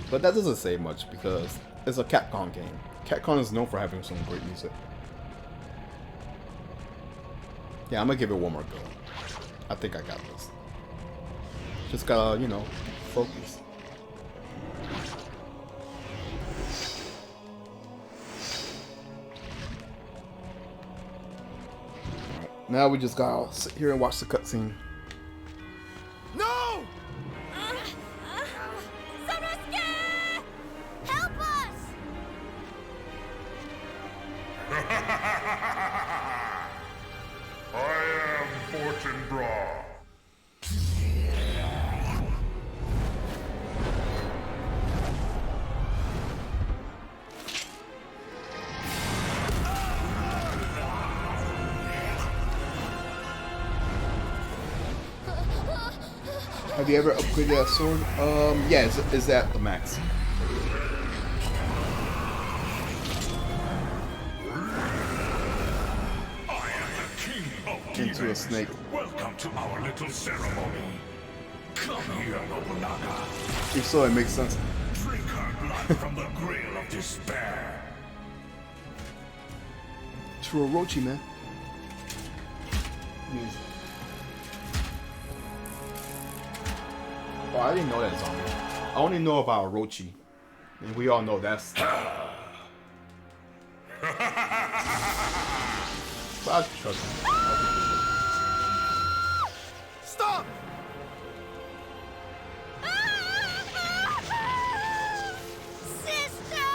but that doesn't say much because it's a Capcom game. Capcom is known for having some great music. Yeah, I'm gonna give it one more go. I think I got this. Just gotta, you know, focus. Alright, now we just gotta sit here and watch the cutscene. No! Sanosuke! Help us! I am Fortune Bra. Have you ever upgraded that sword? Yeah, is that the max? I am the king of Into a snake. Welcome to our little ceremony. Come here, Nobunaga. If so, it makes sense. Drink her blood from the grail of despair. True Orochi, man. Yes. Oh, I didn't know that zombie. I only know about Orochi. And we all know that's... But I trust him. Stop! Sister!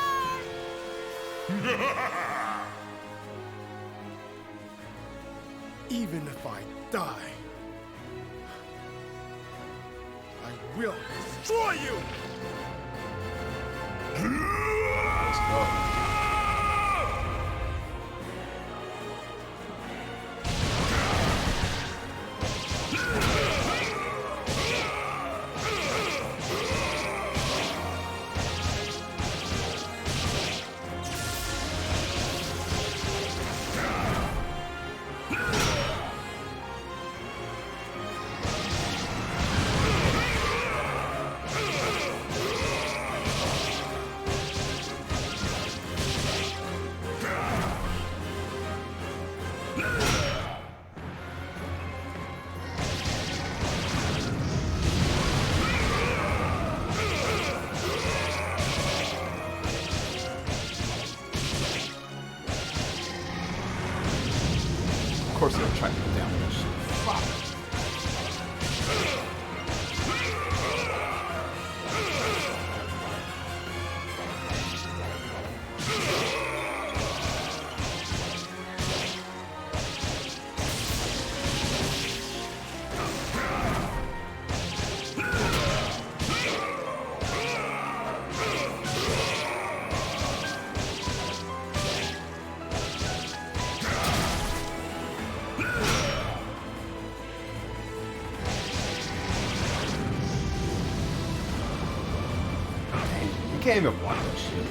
Even if I die, I will destroy you! Let's go. Of course they're trying to get down with that shit. Fuck. You can't even block that shit.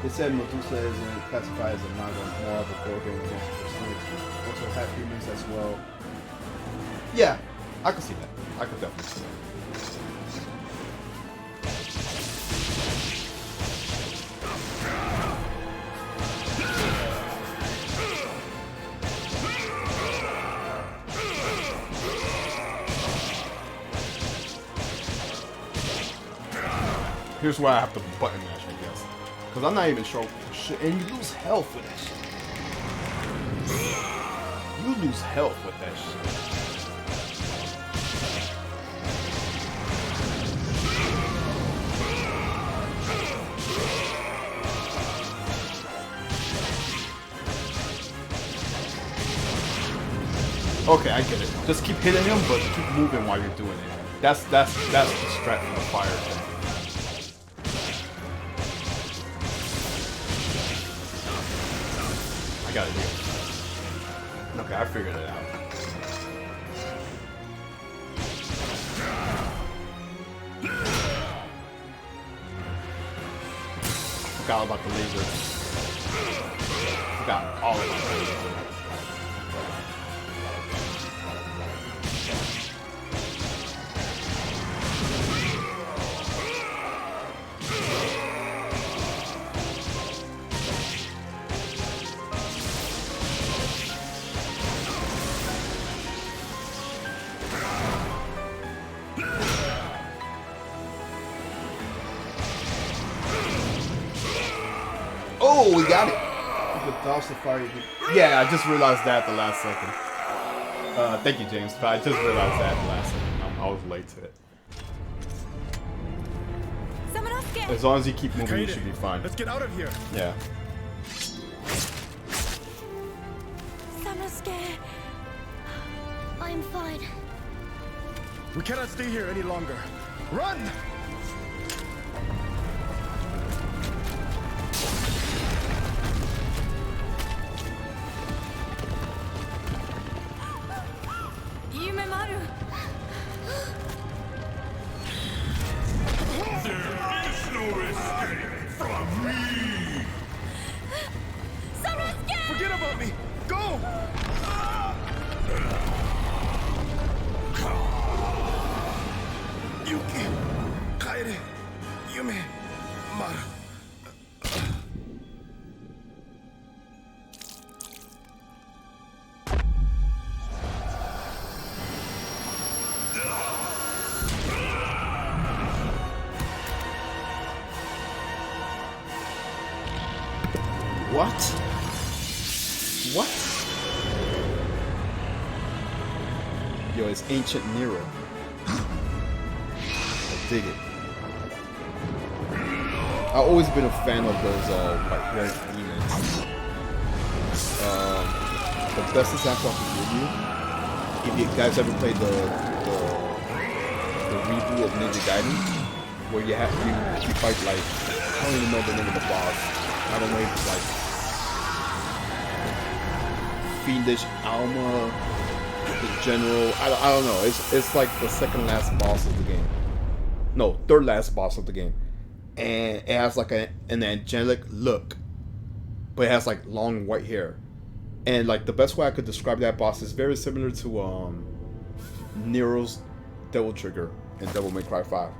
They said Medusa isn't classified as a manga, more of a core game against personas. Also have humans as well. Yeah, I can see that. I could definitely see that. Here's where I have to button mash, I guess. Because I'm not even sure shit. And you lose health with that shit. You lose health with that shit. Okay, I get it. Just keep hitting him, but keep moving while you're doing it. That's the strat from the fire thing. I got it here. Okay, I figured it out. Forgot about the laser. Forgot all about the laser. Oh, we got it. The douse the fire. Yeah, I just realized that at the last second. Thank you, James. But I just realized that at the last second. I was late to it. As long as you keep moving, you should be fine. Let's get out of here. Yeah. Sanosuke. I'm fine. We cannot stay here any longer. Run! Yumemaru. There is no escape from me! Sanosuke! Forget about me! Go! Yuki, Kaede, Yume, Maru. What? What? Yo, it's ancient Nero. I dig it. I've always been a fan of those white-haired demons. The best example I can give you, if you guys ever played the reboot of Ninja Gaiden, where you fight like, I don't even know the name of the boss. I don't know if it's like Fiendish Alma, the General. I don't know. It's like the second last boss of the game. No, third last boss of the game, and it has like an angelic look, but it has like long white hair, and like the best way I could describe that boss is very similar to Nero's Devil Trigger in Devil May Cry 5.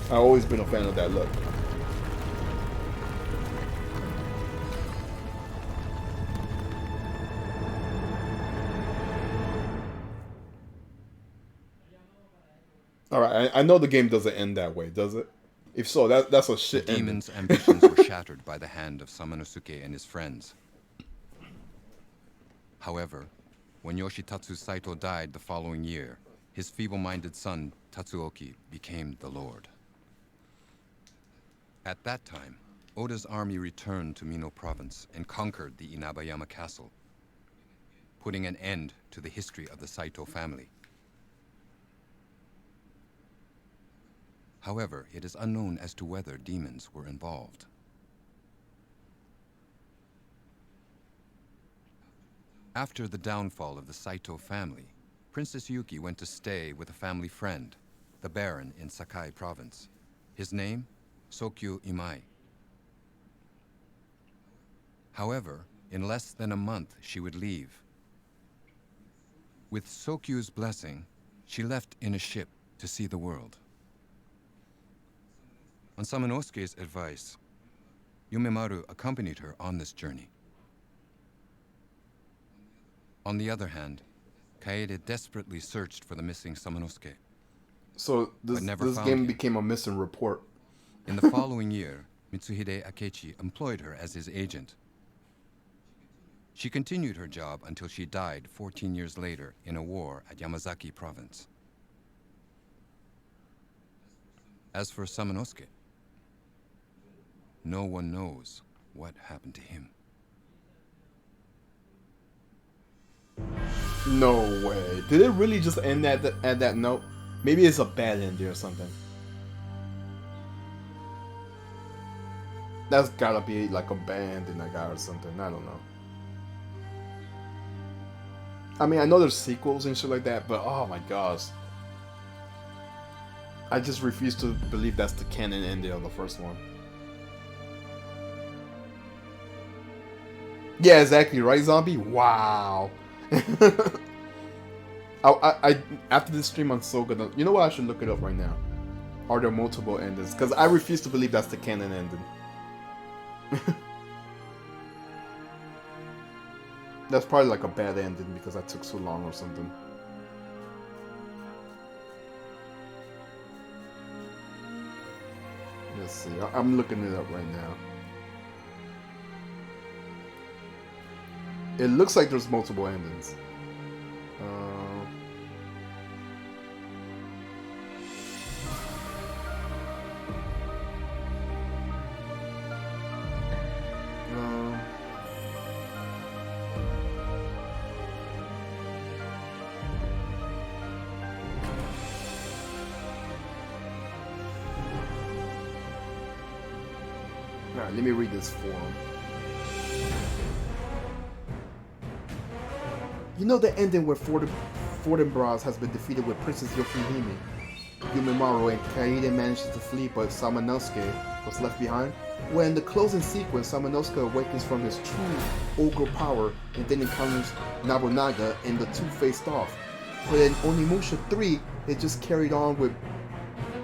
I've always been a fan of that look. Alright, I know the game doesn't end that way, does it? If so, that's a shit ending. Demon's ambitions were shattered by the hand of Samanosuke and his friends. However, when Yoshitatsu Saito died the following year, his feeble-minded son, Tatsuoki, became the Lord. At that time, Oda's army returned to Mino Province and conquered the Inabayama Castle, putting an end to the history of the Saito family. However, it is unknown as to whether demons were involved. After the downfall of the Saito family, Princess Yuki went to stay with a family friend, the Baron in Sakai Province. His name? Sokyu Imai. However, in less than a month, she would leave. With Sokyu's blessing, she left in a ship to see the world. On Samanosuke's advice, Yumemaru accompanied her on this journey. On the other hand, Kaede desperately searched for the missing Samanosuke. So this never this found game him. became a missing report. In the following year, Mitsuhide Akechi employed her as his agent. She continued her job until she died 14 years later in a war at Yamazaki province. As for Samanosuke, no one knows what happened to him. No way. Did it really just end at that note? Maybe it's a bad ending or something. That's gotta be like a band in that guy or something. I don't know. I mean, I know there's sequels and shit like that, but oh my gosh. I just refuse to believe that's the canon ending of the first one. Yeah, exactly, right, Zombie? Wow. I after this stream, I'm so gonna. You know what? I should look it up right now. Are there multiple endings? Because I refuse to believe that's the canon ending. That's probably like a bad ending because that took so long or something. Let's see. I'm looking it up right now. It looks like there's multiple endings. Alright, let me read this forum. You know the ending where Fortinbras has been defeated with Princess Yoshihime. Yumimaru and Kaede manages to flee, but Samanosuke was left behind? Well, in the closing sequence, Samanosuke awakens from his true ogre power and then encounters Nobunaga and the two faced off. But in Onimusha 3, it just carried on with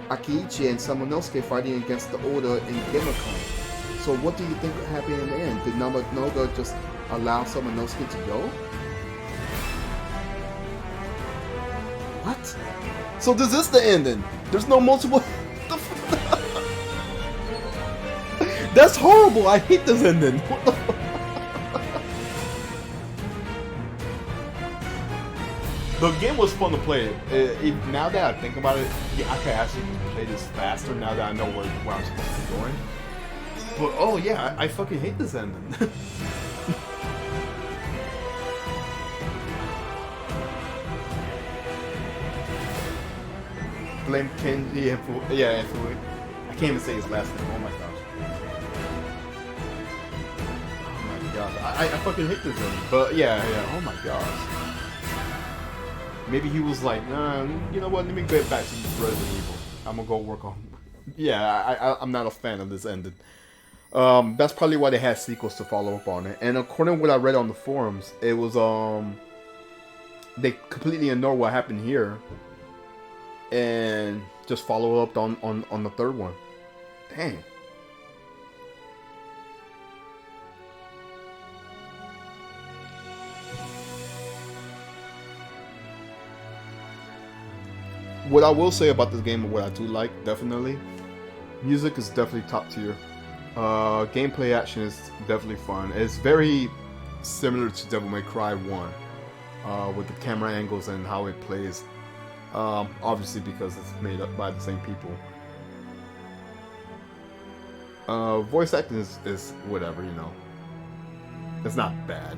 Akiichi and Samanosuke fighting against the Oda and Gemakon. So what do you think happened in the end? Did Nobunaga just allow Samanosuke to go? What? So this is the ending. There's no multiple. That's horrible. I hate this ending. What the fuck? The game was fun to play. Now that I think about it, yeah, I could actually play this faster now that I know where I'm supposed to be going. But oh yeah, I fucking hate this ending. Blame Kenji and Fui. I can't even say his last name. Oh my gosh. Oh my gosh. I fucking hate this ending. But yeah. Oh my gosh. Maybe he was like, nah, you know what? Let me get back to Resident Evil. I'm gonna go work on. Yeah, I'm not a fan of this ending. That's probably why they had sequels to follow up on it. And according to what I read on the forums, it was they completely ignore what happened here and just follow up on the third one. Dang. What I will say about this game and what I do like, definitely, music is definitely top tier. Gameplay action is definitely fun. It's very similar to Devil May Cry 1 with the camera angles and how it plays. Obviously because it's made up by the same people. Voice acting is whatever, you know. It's not bad.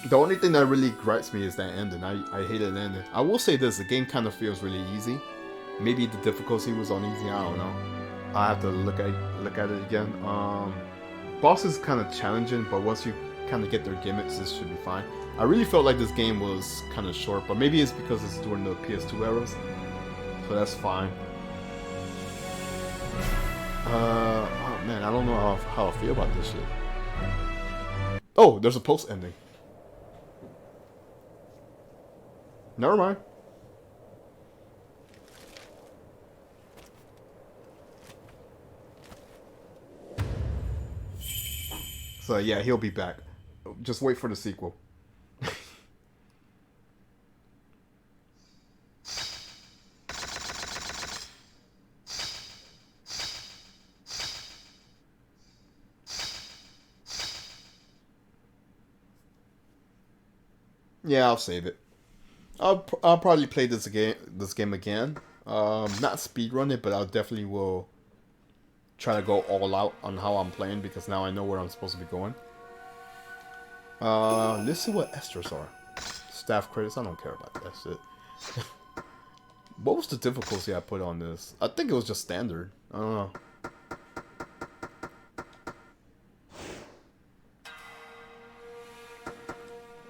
The only thing that really gripes me is that ending. I hate that ending. I will say this, the game kind of feels really easy. Maybe the difficulty was on easy, I don't know. I have to look at it again. Boss is kind of challenging, but once you kind of get their gimmicks, this should be fine. I really felt like this game was kind of short, but maybe it's because it's during the PS2 eras, so that's fine. Oh man, I don't know how I feel about this shit. Oh, there's a post ending. Never mind. So yeah, he'll be back. Just wait for the sequel. Yeah, I'll save it. I'll probably play this game again. Not speedrun it, but I'll definitely will try to go all out on how I'm playing because now I know where I'm supposed to be going. Let's see what extras are. Staff credits, I don't care about that shit. What was the difficulty I put on this? I think it was just standard. I don't know.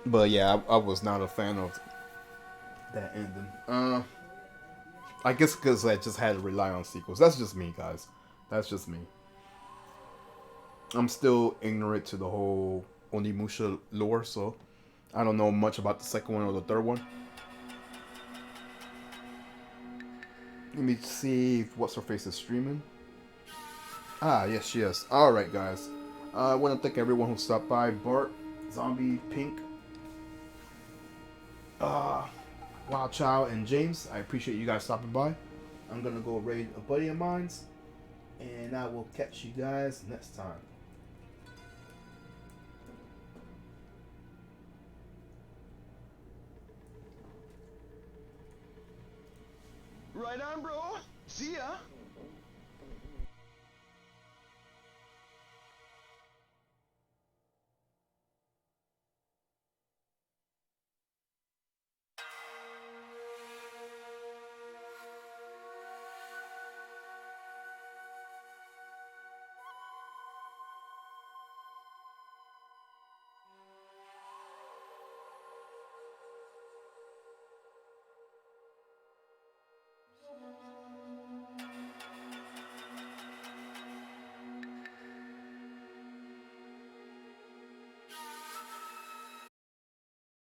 But yeah, I was not a fan of that ending. I guess because I just had to rely on sequels. That's just me, guys. That's just me. I'm still ignorant to the whole Onimusha lore, so I don't know much about the second one or the third one. Let me see if What's Her Face is streaming. Ah, yes, she is. Alright, guys. I want to thank everyone who stopped by. Bart, Zombie, Pink, Wild Child, and James. I appreciate you guys stopping by. I'm going to go raid a buddy of mine's. And I will catch you guys next time. Right on, bro. See ya.